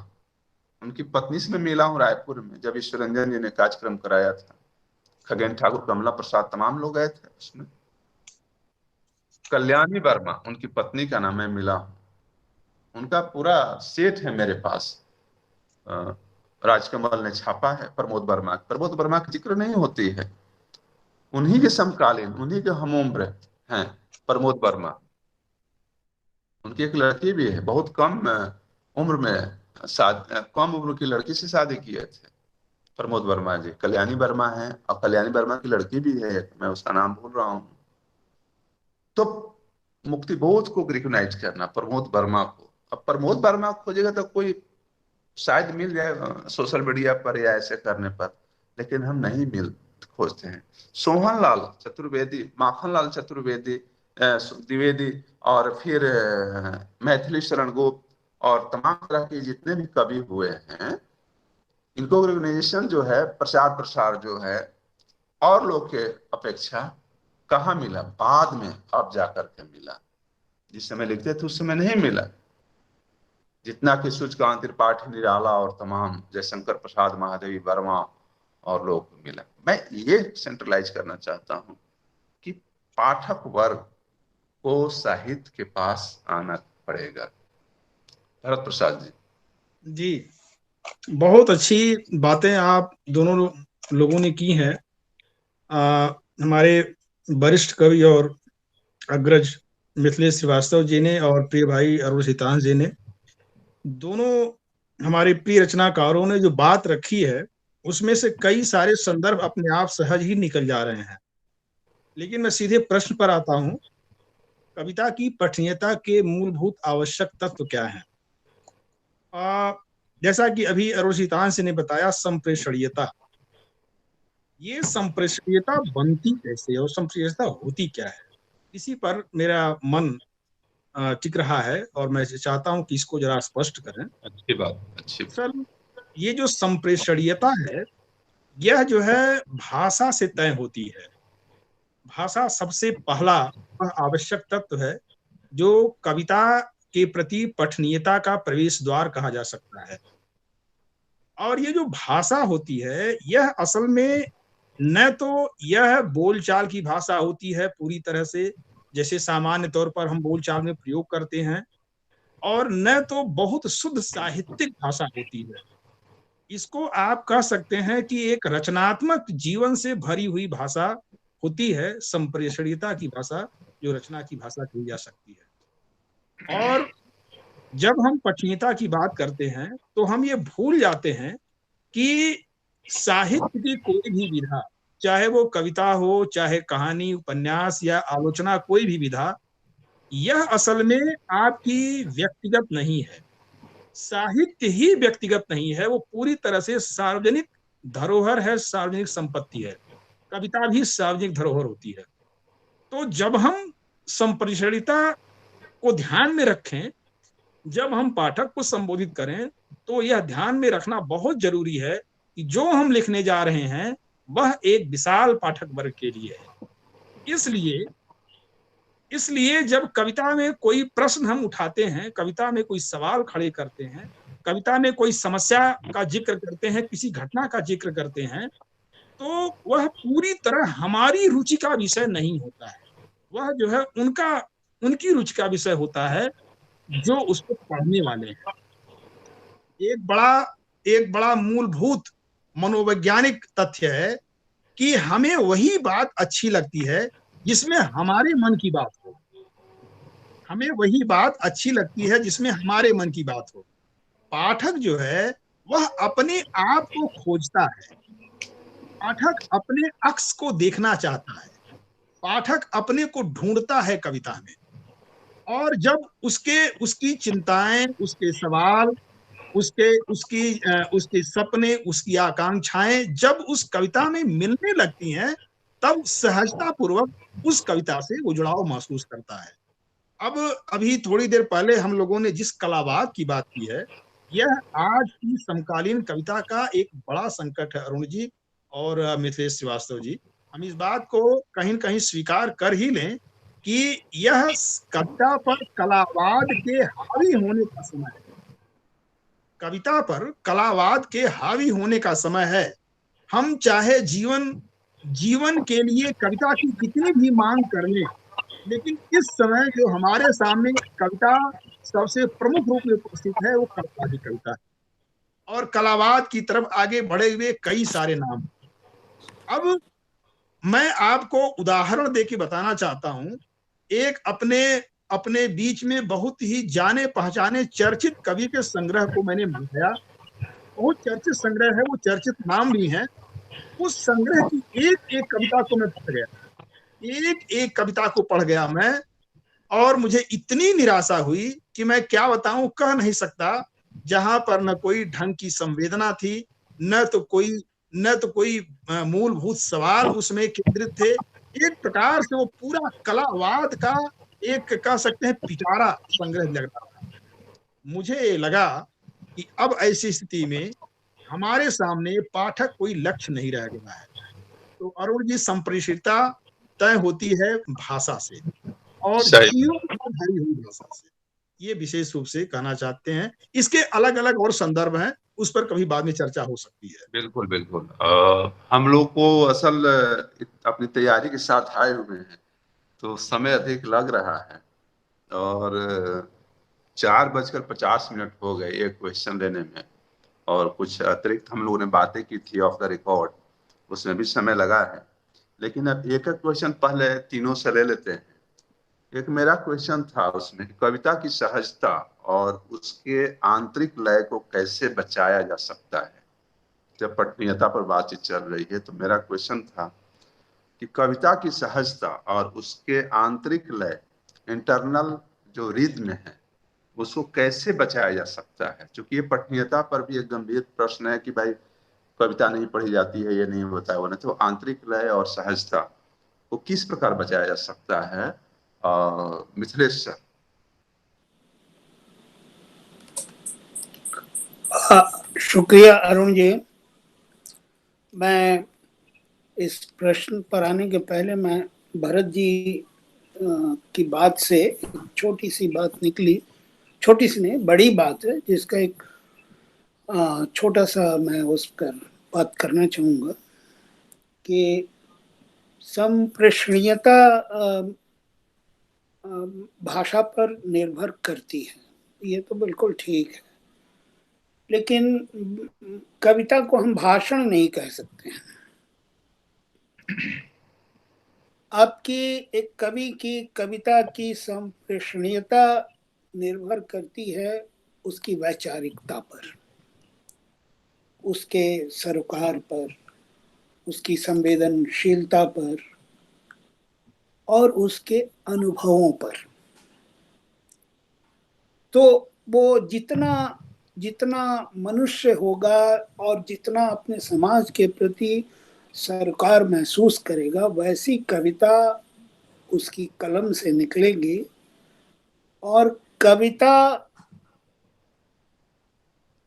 उनकी पत्नी से मैं मिला हूँ रायपुर में, जब ईश्वर रंजन जी ने कार्यक्रम कराया था। खगेन ठाकुर, कमला प्रसाद, तमाम लोग गए थे उसमें। कल्याणी वर्मा उनकी पत्नी का नाम है, मिला हूं। उनका पूरा सेट है मेरे पास। अ, राजकमल ने छापा है प्रमोद वर्मा। प्रमोद वर्मा की जिक्र नहीं होती है। उन्हीं के समकालीन, उन्हीं के हम उम्र हैं प्रमोद वर्मा। उनकी एक लड़की भी है, बहुत कम उम्र में कम उम्र की लड़की से शादी किए थे प्रमोद वर्मा जी। कल्याणी वर्मा है, और कल्याणी वर्मा की लड़की भी है, मैं उसका नाम भूल रहा हूँ। तो मुक्ति बोध को रिकॉग्नाइज करना, प्रमोद वर्मा को। अब प्रमोद वर्मा खोजेगा तो कोई शायद मिल जाए सोशल मीडिया पर या ऐसे करने पर, लेकिन हम नहीं मिल खोजते हैं। सोहन लाल चतुर्वेदी, माखन लाल चतुर्वेदी, द्विवेदी, और फिर मैथिली शरण गुप्त, और तमाम तरह के जितने भी कवि हुए हैं, इनको रिकॉग्नाइजेशन जो है, प्रचार प्रसार जो है, और लोग के अपेक्षा कहाँ मिला? बाद में अब जाकर के मिला। जिस समय लिखते थे उस समय नहीं मिला। जितना कि सूर्यकांत त्रिपाठी निराला और तमाम जयशंकर प्रसाद, महादेवी वर्मा और लोग मिला। मैं ये सेंट्रलाइज करना चाहता हूं कि पाठक वर्ग को साहित्य के पास आना पड़ेगा। भरत प्रसाद जी। जी, बहुत अच्छी बातें आप दोनों लोगों ने की हैं। हमारे वरिष्ठ कवि और अग्रज मिथिलेश श्रीवास्तव जी ने और प्रिय भाई अरुण सीतांश जी ने, दोनों हमारे प्रिय रचनाकारों ने जो बात रखी है, उसमें से कई सारे संदर्भ अपने आप सहज ही निकल जा रहे हैं। लेकिन मैं सीधे प्रश्न पर आता हूं, कविता की पठनीयता के मूलभूत आवश्यक तत्व क्या हैं? जैसा कि अभी अरुण सीतांश ने बताया, संप्रेषणीयता। ये संप्रेषणीयता बनती कैसे और संप्रेषणीयता होती क्या है, इसी पर मेरा मन टिक रहा है, और मैं चाहता हूं कि इसको जरा स्पष्ट करें। अच्छी बात, अच्छी बात। सर, ये जो संप्रेषणीयता है, यह जो है भाषा से तय होती है। भाषा सबसे पहला आवश्यक तत्व है, जो कविता के प्रति पठनीयता का प्रवेश द्वार कहा जा सकता है। और ये जो भाषा होती है, यह असल में न तो यह बोलचाल की भाषा होती है पूरी तरह से, जैसे सामान्य तौर पर हम बोलचाल में प्रयोग करते हैं, और न तो बहुत शुद्ध साहित्यिक भाषा होती है। इसको आप कह सकते हैं कि एक रचनात्मक जीवन से भरी हुई भाषा होती है, संप्रेषणीयता की भाषा, जो रचना की भाषा कही जा सकती है। और जब हम पठनीयता की बात करते हैं, तो हम ये भूल जाते हैं कि साहित्य की कोई भी विधा, चाहे वो कविता हो, चाहे कहानी, उपन्यास या आलोचना, कोई भी विधा, यह असल में आपकी व्यक्तिगत नहीं है। साहित्य ही व्यक्तिगत नहीं है, वो पूरी तरह से सार्वजनिक धरोहर है, सार्वजनिक संपत्ति है। कविता भी सार्वजनिक धरोहर होती है। तो जब हम संप्रेषणीयता को ध्यान में रखें, जब हम पाठक को संबोधित करें, तो यह ध्यान में रखना बहुत जरूरी है कि जो हम लिखने जा रहे हैं, वह एक विशाल पाठक वर्ग के लिए है। इसलिए इसलिए जब कविता में कोई प्रश्न हम उठाते हैं, कविता में कोई सवाल खड़े करते हैं, कविता में कोई समस्या का जिक्र करते हैं, किसी घटना का जिक्र करते हैं, तो वह पूरी तरह हमारी रुचि का विषय नहीं होता है। वह जो है उनकी रुचि का विषय होता है, जो उसको पढ़ने वाले हैं। एक बड़ा मूलभूत मनोवैज्ञानिक तथ्य है कि हमें वही बात अच्छी लगती है जिसमें हमारे मन की बात हो। हमें वही बात अच्छी लगती है जिसमें हमारे मन की बात हो। पाठक जो है, वह अपने आप को खोजता है। पाठक अपने अक्स को देखना चाहता है। पाठक अपने को ढूंढता है कविता में। और जब उसकी चिंताएं, उसके सवाल, उसके सपने, उसकी आकांक्षाएं जब उस कविता में मिलने लगती हैं, तब सहजता पूर्वक उस कविता से वो जुड़ाव महसूस करता है। अब अभी थोड़ी देर पहले हम लोगों ने जिस कलावाद की बात की है, यह आज की समकालीन कविता का एक बड़ा संकट है, अरुण जी और मिथिलेश श्रीवास्तव जी। हम इस बात को कहीं न कहीं स्वीकार कर ही लें कि यह कविता पर कलावाद के हावी होने का समय है। कविता पर कलावाद के हावी होने का समय है। हम चाहे जीवन के लिए कविता की कितनी भी मांग कर लें, लेकिन इस समय जो हमारे सामने कविता सबसे प्रमुख रूप में उपस्थित है वो कलावादी कविता है, और कलावाद की तरफ आगे बढ़े हुए कई सारे नाम। अब मैं आपको उदाहरण देके बताना चाहता हूं। एक अपने अपने बीच में बहुत ही जाने पहचाने चर्चित कवि के संग्रह को मैंने मंगाया। बहुत चर्चित संग्रह है, वो चर्चित नाम भी हैं। उस संग्रह की एक एक कविता को मैं पढ़ गया, एक एक कविता को पढ़ गया मैं, और मुझे इतनी निराशा हुई कि मैं क्या बताऊं, कह नहीं सकता। जहां पर न कोई ढंग की संवेदना थी, न तो कोई मूलभूत सवाल उसमें केंद्रित थे। एक प्रकार से वो पूरा कलावाद का एक कह सकते हैं पिटारा संग्रह लग रहा था। मुझे लगा कि अब ऐसी स्थिति में हमारे सामने पाठक कोई लक्ष्य नहीं रह गया है। तो अरुण जी, संप्रेषणीयता तय होती है भाषा से, और सही। जीवन में भरी हुई भाषा से, ये विशेष रूप से कहना चाहते हैं। इसके अलग अलग और संदर्भ हैं, उस पर कभी बाद में चर्चा हो सकती है। बिल्कुल बिल्कुल। हम लोग को असल अपनी तैयारी के साथ आए हुए हैं, तो समय अधिक लग रहा है, और 4:50 हो गए एक क्वेश्चन लेने में, और कुछ अतिरिक्त हम लोगों ने बातें की थी ऑफ द रिकॉर्ड, उसमें भी समय लगा है। लेकिन अब एक एक क्वेश्चन पहले तीनों से ले लेते हैं। एक मेरा क्वेश्चन था उसमें, कविता की सहजता और उसके आंतरिक लय को कैसे बचाया जा सकता है। जब पठनीयता पर बातचीत चल रही है, तो मेरा क्वेश्चन था कि कविता की सहजता और उसके आंतरिक लय, इंटरनल जो रिद्म है, उसको कैसे बचाया जा सकता है। क्योंकि ये पठनीयता पर भी एक गंभीर प्रश्न है कि भाई कविता नहीं पढ़ी जाती है, ये नहीं होता है, वो नहीं। तो आंतरिक लय और सहजता को किस प्रकार बचाया जा सकता है, मिथिलेश सर। शुक्रिया अरुण जी। मैं इस प्रश्न पर आने के पहले मैं भरत जी की बात से एक छोटी सी बात निकली, छोटी सी नहीं बड़ी बात है, जिसका एक छोटा सा मैं उस पर बात करना चाहूँगा कि संप्रेषणीयता भाषा पर निर्भर करती है, ये तो बिल्कुल ठीक है, लेकिन कविता को हम भाषण नहीं कह सकते हैं। आपकी एक कवि की कविता की संप्रेषणीयता निर्भर करती है उसकी वैचारिकता पर, उसके सरोकार पर, उसकी संवेदनशीलता पर और उसके अनुभवों पर। तो वो जितना जितना मनुष्य होगा और जितना अपने समाज के प्रति सरोकार महसूस करेगा, वैसी कविता उसकी कलम से निकलेगी। और कविता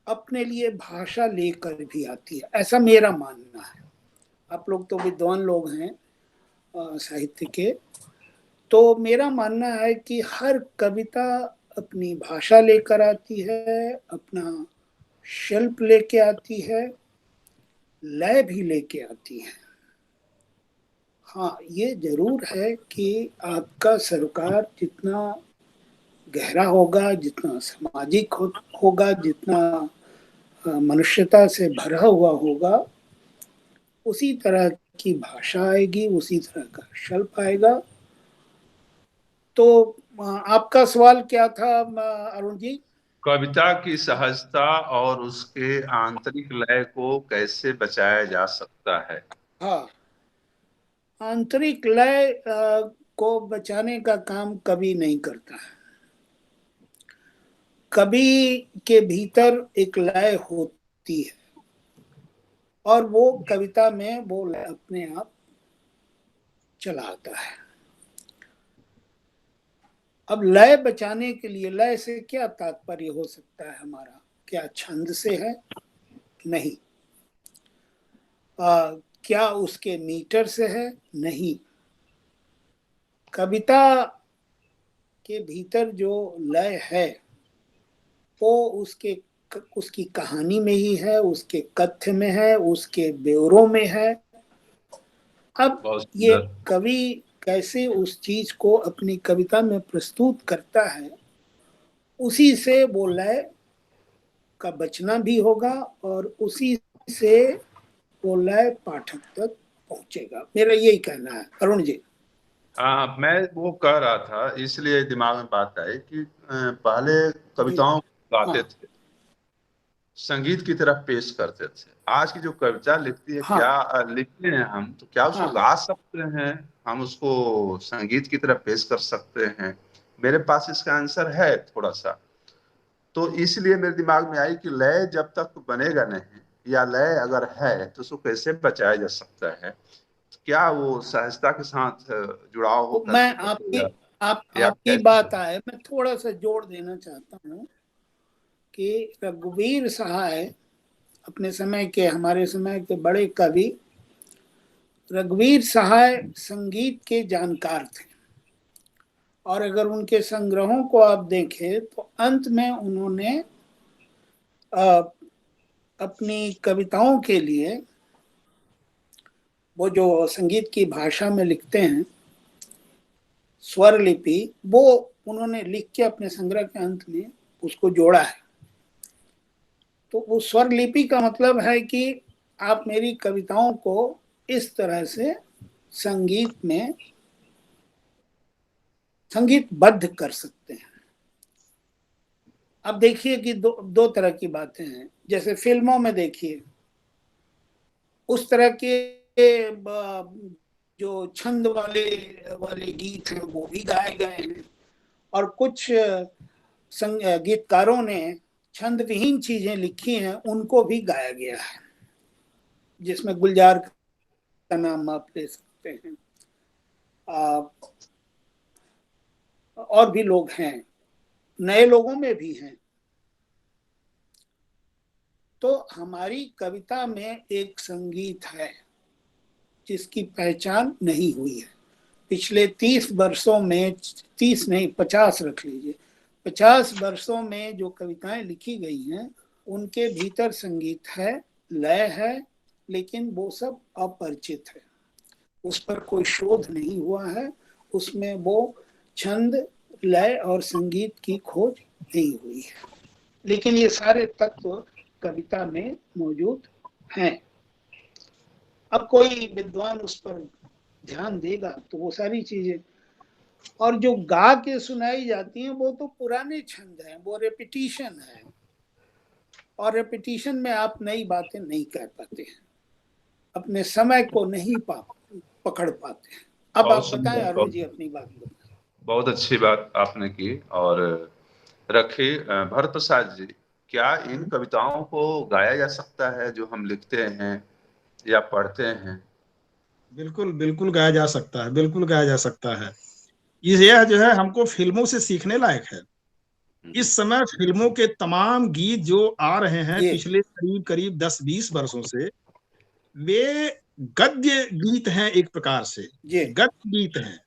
अपने लिए भाषा लेकर भी आती है, ऐसा मेरा मानना है। आप लोग तो विद्वान लोग हैं साहित्य के, तो मेरा मानना है कि हर कविता अपनी भाषा लेकर आती है, अपना शिल्प लेके आती है, लय भी लेके आती है। हाँ, ये जरूर है कि आपका सरोकार जितना गहरा होगा, जितना सामाजिक होगा, जितना मनुष्यता से भरा हुआ होगा, उसी तरह की भाषा आएगी, उसी तरह का शिल्प आएगा। तो आपका सवाल क्या था अरुण जी? कविता की सहजता और उसके आंतरिक लय को कैसे बचाया जा सकता है। हाँ, आंतरिक लय को बचाने का काम कवि नहीं करता है। कवि के भीतर एक लय होती है और वो कविता में वो लय अपने आप चला आता है। अब लय बचाने के लिए, लय से क्या तात्पर्य हो सकता है हमारा? क्या छंद से है? नहीं। क्या उसके मीटर से है? नहीं। कविता के भीतर जो लय है वो उसके उसकी कहानी में ही है, उसके कथ्य में है, उसके ब्यौरों में है। अब ये कवि कैसे उस चीज को अपनी कविता में प्रस्तुत करता है, उसी से वो लय का बचना भी होगा और उसी से वो लय पाठक तक पहुंचेगा। मेरा यही कहना है। अरुण जी। मैं वो कह रहा था, इसलिए दिमाग में बात आई कि पहले कविताओं गाते थे, संगीत की तरफ पेश करते थे। आज की जो कविता लिखती है, क्या लिखते हैं हम, तो क्या उसको गा सकते हैं हम, उसको संगीत की तरफ पेश कर सकते हैं? मेरे पास इसका आंसर है थोड़ा सा। तो इसलिए मेरे दिमाग में आई कि लय जब तक बनेगा नहीं, या लय अगर है तो उसको कैसे बचाया जा सकता है? क्या वो सहजता के साथ जुड़ाव होकर मैं आपकी बात आए, मैं थोड़ा सा जोड़ देना चाहता हूँ कि रघुवीर सहाय अपने समय के, हमारे समय के बड़े कवि रघुवीर सहाय संगीत के जानकार थे। और अगर उनके संग्रहों को आप देखें तो अंत में उन्होंने अपनी कविताओं के लिए वो जो संगीत की भाषा में लिखते हैं स्वर लिपि, वो उन्होंने लिख के अपने संग्रह के अंत में उसको जोड़ा है। तो वो स्वर लिपि का मतलब है कि आप मेरी कविताओं को इस तरह से संगीत में संगीतबद्ध कर सकते हैं। अब देखिए कि दो तरह की बातें हैं। जैसे फिल्मों में देखिए, उस तरह के जो छंद वाले गीत हैं वो भी गाए गए हैं, और कुछ गीतकारों ने छंद विहीन चीजें लिखी हैं, उनको भी गाया गया है, जिसमें गुलजार का नाम आप ले सकते हैं, और भी लोग हैं, नए लोगों में भी हैं। तो हमारी कविता में एक संगीत है जिसकी पहचान नहीं हुई है। पिछले 30 वर्षों में, 30 नहीं 50 रख लीजिए, 50 वर्षों में जो कविताएं लिखी गई हैं उनके भीतर संगीत है, लय है, लेकिन वो सब अपरिचित है, उस पर कोई शोध नहीं हुआ है, उसमें वो छंद, लय और संगीत की खोज नहीं हुई है। लेकिन ये सारे तत्व कविता में मौजूद हैं। अब कोई विद्वान उस पर ध्यान देगा तो वो सारी चीजें, और जो गा के सुनाई जाती हैं वो तो पुराने छंद हैं, वो रेपिटिशन है, और रेपिटिशन में आप नई बातें नहीं कह पाते हैं, अपने समय को नहीं पकड़ पाते हैं। अब आप बताएं अरुण जी अपनी बात बताएं। बहुत अच्छी बात आपने की और रखी। भरत प्रसाद जी, क्या इन कविताओं को गाया जा सकता है जो हम लिखते हैं या पढ़ते हैं? बिल्कुल बिल्कुल गाया जा सकता है, बिल्कुल गाया जा सकता है। यह जो है हमको फिल्मों से सीखने लायक है। इस समय फिल्मों के तमाम गीत जो आ रहे हैं पिछले करीब 10-20 वर्षों से, वे गद्य गीत हैं, एक प्रकार से गद्य गीत हैं,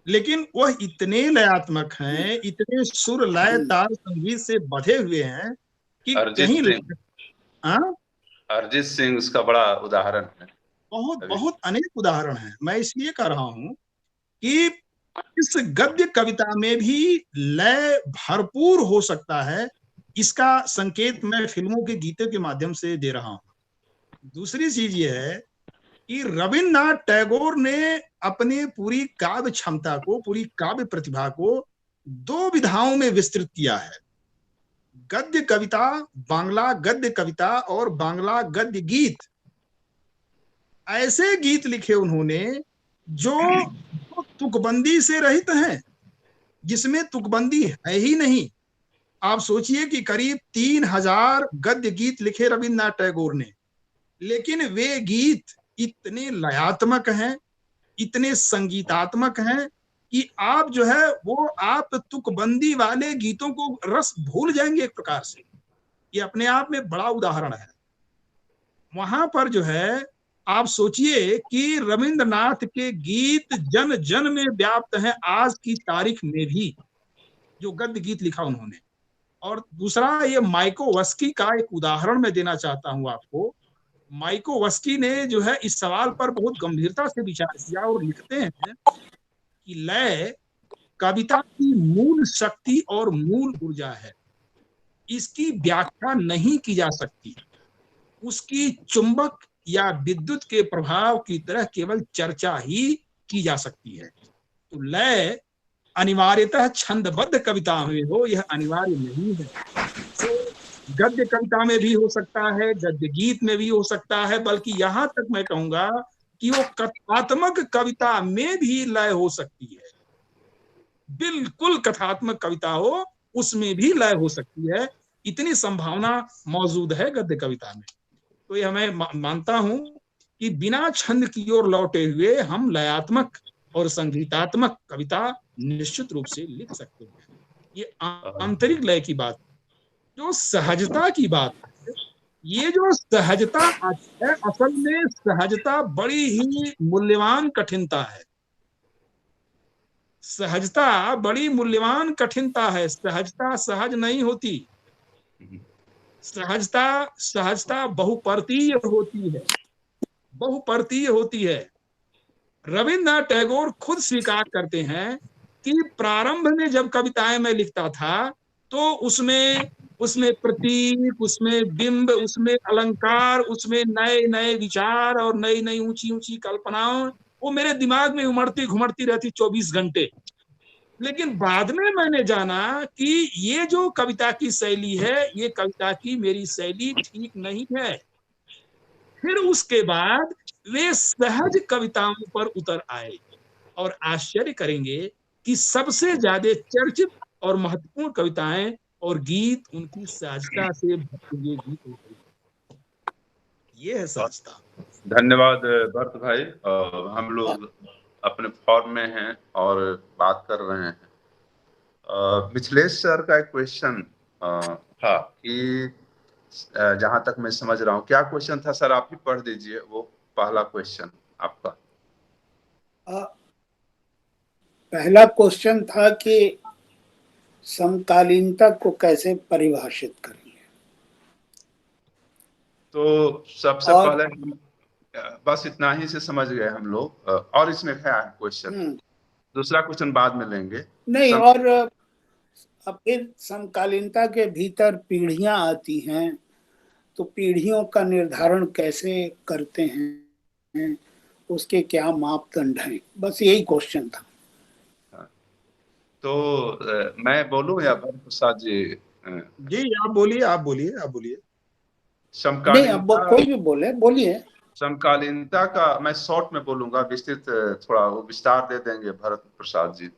लेकिन वह इतने लयात्मक हैं, इतने सुर लय ताल संगीत से बधे हुए हैं कि कहीं अरिजीत सिंह उसका बड़ा उदाहरण है। बहुत अनेक उदाहरण हैं। मैं इसलिए कह रहा हूं कि इस गद्य कविता में भी लय भरपूर हो सकता है, इसका संकेत मैं फिल्मों के गीतों के माध्यम से दे रहा हूं। दूसरी चीज यह है कि रविन्द्रनाथ टैगोर ने अपने पूरी काव्य क्षमता को, पूरी काव्य प्रतिभा को 2 विधाओं में विस्तृत किया है। गद्य कविता, बांग्ला गद्य कविता और बांग्ला गद्य गीत। ऐसे गीत लिखे उन्होंने जो तुकबंदी से रहित हैं, जिसमें तुकबंदी है ही नहीं। आप सोचिए कि करीब 3000 गद्य गीत लिखे रविन्द्रनाथ टैगोर ने, लेकिन वे गीत इतने लयात्मक हैं, इतने संगीतात्मक हैं कि आप जो है वो आप तुकबंदी वाले गीतों को रस भूल जाएंगे एक प्रकार से। ये अपने आप में बड़ा उदाहरण है। वहां पर जो है आप सोचिए कि रविन्द्रनाथ के गीत जन जन में व्याप्त हैं, आज की तारीख में भी जो गद्य गीत लिखा उन्होंने। और दूसरा, ये माइकोवस्की का एक उदाहरण मैं देना चाहता हूं आपको। माइकोवस्की ने जो है इस सवाल पर बहुत गंभीरता से विचार किया और लिखते हैं कि लय कविता की मूल शक्ति और मूल ऊर्जा है, इसकी व्याख्या नहीं की जा सकती, उसकी चुंबक या विद्युत के प्रभाव की तरह केवल चर्चा ही की जा सकती है। तो लय अनिवार्यतः छंदबद्ध कविता में हो, यह अनिवार्य नहीं है। तो गद्य कविता में भी हो सकता है, गद्य गीत में भी हो सकता है, बल्कि यहां तक मैं कहूंगा कि वो कथात्मक कविता में भी लय हो सकती है। बिल्कुल कथात्मक कविता हो उसमें भी लय हो सकती है, इतनी संभावना मौजूद है गद्य कविता में। तो यह मैं मानता हूं कि बिना छंद की ओर लौटे हुए हम लयात्मक और संगीतात्मक कविता निश्चित रूप से लिख सकते हैं। ये आंतरिक लय की बात। जो सहजता की बात है, ये जो सहजता है, असल में सहजता बड़ी ही मूल्यवान कठिनता है। सहजता बड़ी मूल्यवान कठिनता है। सहजता सहज नहीं होती। सहजता बहुपर्तीय होती है, बहुपर्तीय होती है। रविन्द्रनाथ टैगोर खुद स्वीकार करते हैं कि प्रारंभ में जब कविताएं मैं लिखता था तो उसमें प्रतीक, उसमें बिंब, उसमें अलंकार, उसमें नए नए विचार और नई नई ऊंची ऊंची कल्पनाओं वो मेरे दिमाग में उमड़ती घुमड़ती रहती 24 घंटे। लेकिन बाद में मैंने जाना कि ये जो कविता की शैली है, ये कविता की मेरी शैली ठीक नहीं है। फिर उसके बाद वे सहज कविताओं पर उतर आए और आश्चर्य करेंगे कि सबसे ज्यादा चर्चित और महत्वपूर्ण कविताएं और गीत उनकी सहजता से भरे हुए गीत होते हैं। ये है सहजता। धन्यवाद भरत भाई। हम लोग अपने फॉर्म में हैं और बात कर रहे हैं। मिथिलेश सर का एक क्वेश्चन था कि जहां तक मैं समझ रहा हूँ, क्या क्वेश्चन था सर, आप ही पढ़ दीजिए वो पहला क्वेश्चन आपका। पहला क्वेश्चन था कि समकालीनता को कैसे परिभाषित करेंगे। तो सबसे पहले बस इतना ही से समझ गए हम लोग, और इसमें है क्वेश्चन, दूसरा क्वेश्चन बाद में लेंगे। नहीं, और फिर समकालीनता के भीतर पीढ़ियां आती हैं, तो पीढ़ियों का निर्धारण कैसे करते हैं, उसके क्या मापदंड हैं, बस यही क्वेश्चन था। तो मैं बोलूं या भरत प्रसाद जी? जी आप बोलिए, आप बोलिए, आप बोलिए। नहीं, अब कोई भी बोलिए। समकालीनता का मैं शॉर्ट में बोलूंगा, विस्तृत थोड़ा वो विस्तार दे देंगे भरत प्रसाद जी।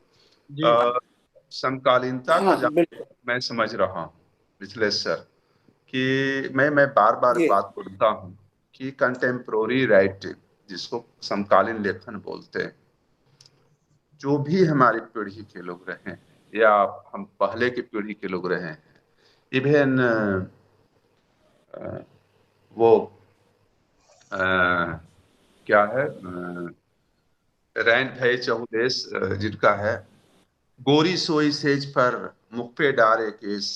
समकालीनता का जब मैं समझ रहा हूँ मिथिलेश सर, कि मैं बार बार बात बोलता हूँ कि कंटेम्प्रोरी राइटिंग, जिसको समकालीन लेखन बोलते हैं, जो भी हमारी पीढ़ी के लोग रहे हैं या हम पहले की पीढ़ी के लोग रहे हैं, इवन वो क्या है, रैन भय चहुदेश जिनका है, गोरी सोई सेज पर मुख पे डारे केस,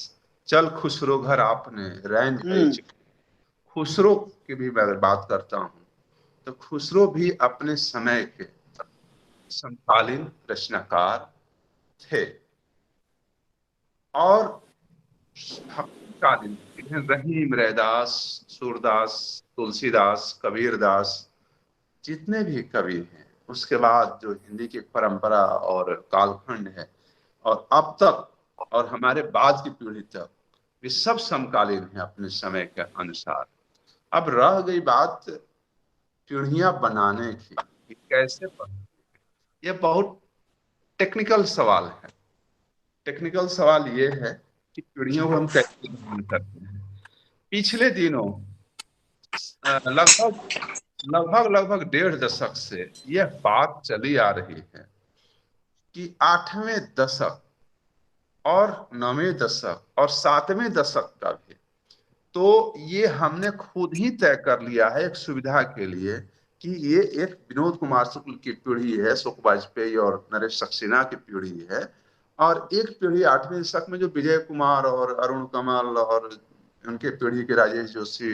चल खुसरो घर आपने रैन भय। खुसरो की भी मैं बात करता हूँ तो खुसरो भी अपने समय के समकालीन रचनाकार थे, और कालीन रहीम, रैदास, सूरदास, तुलसीदास, कबीरदास, जितने भी कवि हैं, उसके बाद जो हिंदी की परंपरा और कालखंड है और अब तक और हमारे बाद की पीढ़ी तक, वे सब समकालीन हैं अपने समय के अनुसार। अब रह गई बात पीढ़ियां बनाने की कि कैसे बने, ये बहुत टेक्निकल सवाल है। टेक्निकल सवाल ये है कि पीढ़ियों को हम कैसे बना सकते हैं। पिछले दिनों लगभग 1.5 दशक से यह बात चली आ रही है कि 8वें दशक और 9वें दशक और 7वें दशक का भी, तो ये हमने खुद ही तय कर लिया है एक सुविधा के लिए कि ये एक विनोद कुमार शुक्ल की पीढ़ी है, सुख वाजपेयी और नरेश सक्सेना की पीढ़ी है, और एक पीढ़ी 8वीं दशक में जो विजय कुमार और अरुण कमल और उनके पीढ़ी के राजेश जोशी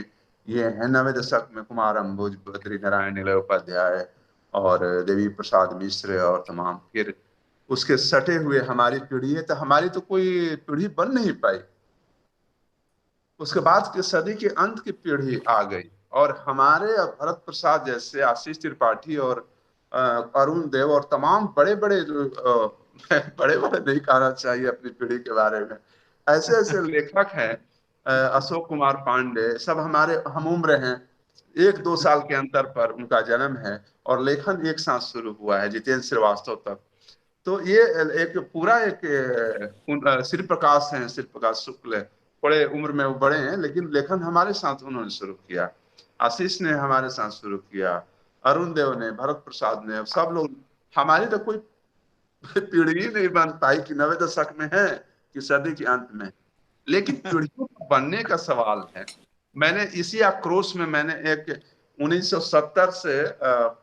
ये हैं, 9वें दशक में कुमार अंबुज, बद्री नारायण निलय उपाध्याय और देवी प्रसाद मिश्र और तमाम, फिर उसके सटे हुए हमारी पीढ़ी है। तो हमारी तो कोई पीढ़ी बन नहीं पाई। उसके बाद के सदी के अंत की पीढ़ी आ गई और हमारे भरत प्रसाद जैसे, आशीष त्रिपाठी और अरुण देव और तमाम बड़े बड़े बड़े बड़े नहीं कहना चाहिए अपनी पीढ़ी के बारे में, ऐसे ऐसे लेखक हैं, अशोक कुमार पांडे, सब हमारे हम उम्र हैं, 1-2 साल के अंतर पर उनका जन्म है और लेखन एक साथ शुरू हुआ है जितेंद्र श्रीवास्तव तक। तो ये एक पूरा एक श्री प्रकाश है, श्री प्रकाश शुक्ल, बड़े उम्र में वो बड़े हैं, लेकिन लेखन हमारे साथ उन्होंने शुरू किया। आशीष ने हमारे साथ शुरू किया, अरुण देव ने, भरत प्रसाद ने, सब लोग। हमारी तो कोई पीढ़ी ही नहीं बन पाई कि 9वें दशक में है कि सदी के अंत में, लेकिन पीढ़ियों को बनने का सवाल है। मैंने इसी आक्रोश में मैंने एक 1970 से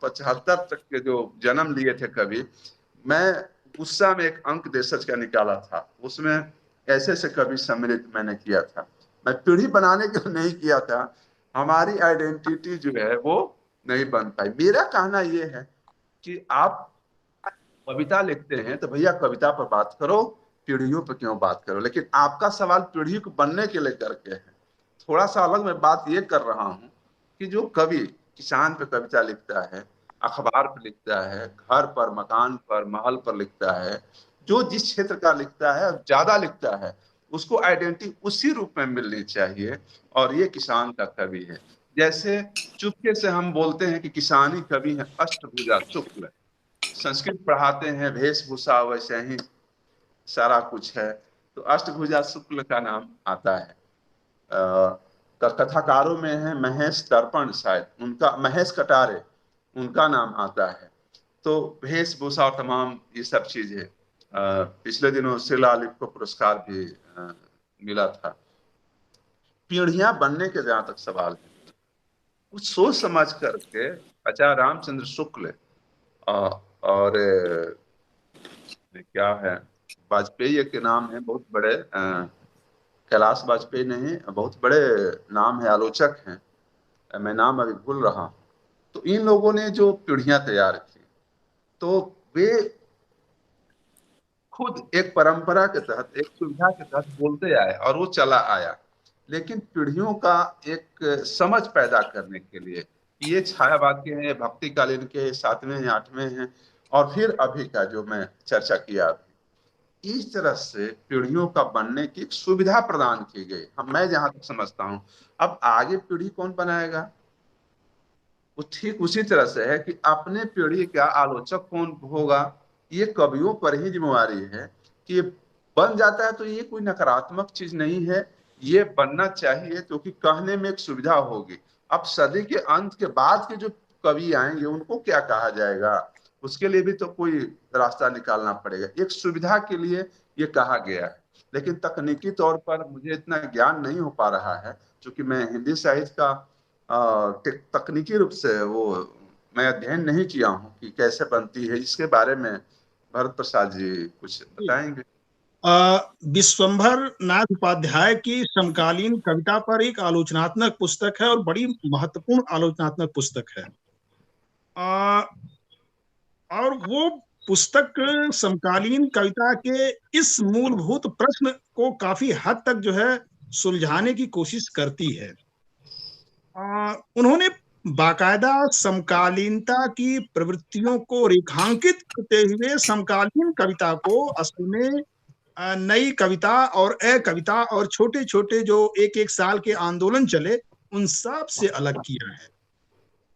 75 तक के जो जन्म लिए थे कवि, मैं गुस्सा में एक अंक देशज का निकाला था, उसमें ऐसे ऐसे कवि सम्मिलित मैंने किया था। मैं पीढ़ी बनाने के लिए नहीं किया था, हमारी आइडेंटिटी जो है वो नहीं बन पाई। मेरा कहना यह है कि आप कविता लिखते हैं तो भैया कविता पर बात करो, पीढ़ियों पर क्यों बात करो। लेकिन आपका सवाल पीढ़ी को बनने के लिए करके है। थोड़ा सा अलग मैं बात ये कर रहा हूं कि जो कवि किसान पे कविता लिखता है, अखबार पर लिखता है, घर पर, मकान पर, महल पर लिखता है, जो जिस क्षेत्र का लिखता है ज्यादा लिखता है, उसको आइडेंटिटी उसी रूप में मिलनी चाहिए, और ये किसान का कवि है। जैसे चुपके से हम बोलते हैं कि किसानी कवि है अष्टभुजा शुक्ल, संस्कृत पढ़ाते हैं, वेशभूषा वैसे ही सारा कुछ है, तो अष्टभुजा शुक्ल का नाम आता है। कथाकारों में है महेश दर्पण, शायद उनका, महेश कटारे उनका नाम आता है। तो वेशभूषा और तमाम ये सब चीजें, पिछले दिनों शिलालिप को पुरस्कार भी मिला था। पीढ़ियां बनने के जहां तक सवाल है, कुछ सोच समझ करके आचार्य रामचंद्र शुक्ल और क्या है, वाजपेयी के नाम है, बहुत बड़े, कैलाश वाजपेयी नहीं, बहुत बड़े नाम है, आलोचक हैं, मैं नाम अभी भूल रहा हूं। तो इन लोगों ने जो पीढ़ियां तैयार की, तो वे खुद एक परंपरा के तहत, एक सुविधा के तहत बोलते आए और वो चला आया। लेकिन पीढ़ियों का एक समझ पैदा करने के लिए, ये छायावाद के हैं, भक्तिकालीन के 7वें या 8वें हैं, और फिर अभी का जो मैं चर्चा किया, इस तरह से पीढ़ियों का बनने की सुविधा प्रदान की गई। मैं जहां तक समझता हूं, अब आगे पीढ़ी कौन बनाएगा, वो ठीक उसी तरह से है कि अपने पीढ़ी का आलोचक कौन होगा, ये कवियों पर ही जिम्मेवारी है कि ये बन जाता है तो ये कोई नकारात्मक चीज नहीं है, ये बनना चाहिए, क्योंकि कहने में एक सुविधा होगी। अब सदी के अंत के बाद के जो कवि आएंगे उनको क्या कहा जाएगा, उसके लिए भी तो कोई रास्ता निकालना पड़ेगा। एक सुविधा के लिए ये कहा गया है, लेकिन तकनीकी तौर पर मुझे इतना ज्ञान नहीं हो पा रहा है, क्योंकि मैं हिंदी साहित्य का तकनीकी रूप से वो मैं अध्ययन नहीं किया हूँ कि कैसे बनती है। इसके बारे में भरत प्रसाद जी कुछ बताएंगे। विश्वंभर नाथ उपाध्याय की समकालीन कविता पर एक आलोचनात्मक पुस्तक है और बड़ी महत्वपूर्ण आलोचनात्मक पुस्तक है, और वो पुस्तक समकालीन कविता के इस मूलभूत प्रश्न को काफी हद तक जो है सुलझाने की कोशिश करती है। उन्होंने बाकायदा समकालीनता की प्रवृत्तियों को रेखांकित करते हुए समकालीन कविता को असल में नई कविता और अकविता और छोटे छोटे जो एक एक साल के आंदोलन चले उन सब से अलग किया है,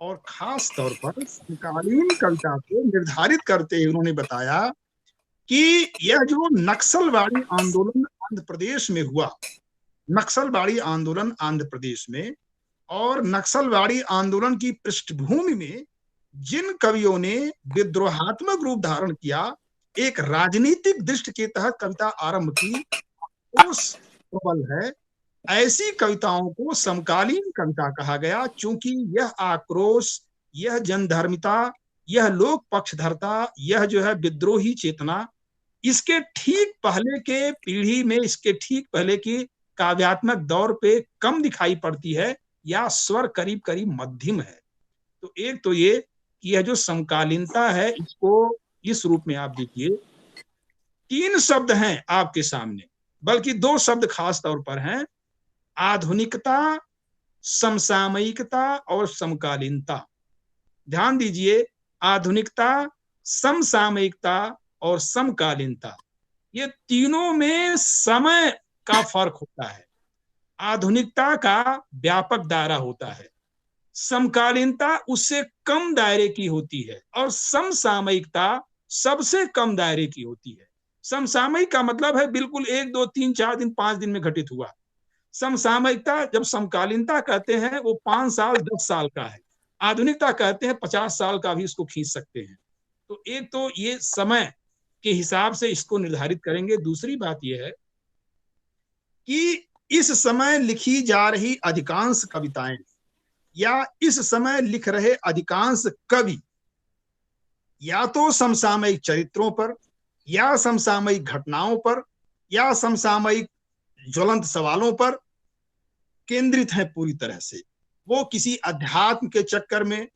और खास तौर पर समकालीन कविता को निर्धारित करते हुए उन्होंने बताया कि यह जो नक्सलवाड़ी आंदोलन आंध्र प्रदेश में हुआ, नक्सलवाड़ी आंदोलन आंध्र प्रदेश में, और नक्सलवाड़ी आंदोलन की पृष्ठभूमि में जिन कवियों ने विद्रोहात्मक रूप धारण किया, एक राजनीतिक दृष्टि के तहत कविता आरंभ की, उस प्रबल है। ऐसी कविताओं को समकालीन कविता कहा गया, चूंकि यह आक्रोश, यह जनधर्मिता, यह लोक पक्षधरता, यह जो है विद्रोही चेतना इसके ठीक पहले के पीढ़ी में, इसके ठीक पहले की काव्यात्मक दौर पे कम दिखाई पड़ती है या स्वर करीब करीब मध्यम है। तो एक तो ये कि यह जो समकालीनता है, इसको इस रूप में आप देखिए, 3 शब्द हैं आपके सामने, बल्कि 2 शब्द खास तौर पर हैं, आधुनिकता, समसामयिकता और समकालीनता। ध्यान दीजिए, आधुनिकता, समसामयिकता और समकालीनता, ये तीनों में समय का फर्क होता है। आधुनिकता का व्यापक दायरा होता है, समकालीनता उससे कम दायरे की होती है, और समसामयिकता सबसे कम दायरे की होती है। समसामयिक का मतलब है बिल्कुल 1, 2, 3, 4 दिन, 5 दिन में घटित हुआ। समसामयिकता, जब समकालीनता कहते हैं, वो 5 साल 10 साल का है। आधुनिकता कहते हैं 50 साल का भी इसको खींच सकते हैं। तो एक तो ये समय के हिसाब से इसको निर्धारित करेंगे। दूसरी बात यह है कि इस समय लिखी जा रही अधिकांश कविताएं या इस समय लिख रहे अधिकांश कवि या तो समसामयिक चरित्रों पर, या समसामयिक घटनाओं पर, या समसामयिक ज्वलंत सवालों पर केंद्रित है पूरी तरह से। वो किसी अध्यात्म के चक्कर में,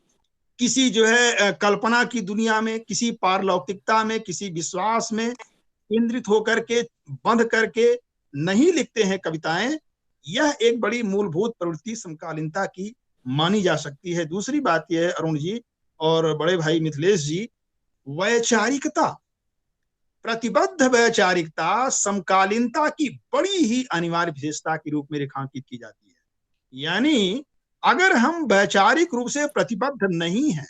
किसी जो है कल्पना की दुनिया में, किसी पारलौकिकता में, किसी विश्वास में केंद्रित होकर के, बंध करके नहीं लिखते हैं कविताएं। यह एक बड़ी मूलभूत प्रवृत्ति समकालीनता की मानी जा सकती है। दूसरी बात यह है अरुण जी और बड़े भाई मिथिलेश जी, वैचारिकता, प्रतिबद्ध वैचारिकता समकालीनता की बड़ी ही अनिवार्य विशेषता के रूप में रेखांकित की जाती है। यानी अगर हम वैचारिक रूप से प्रतिबद्ध नहीं हैं,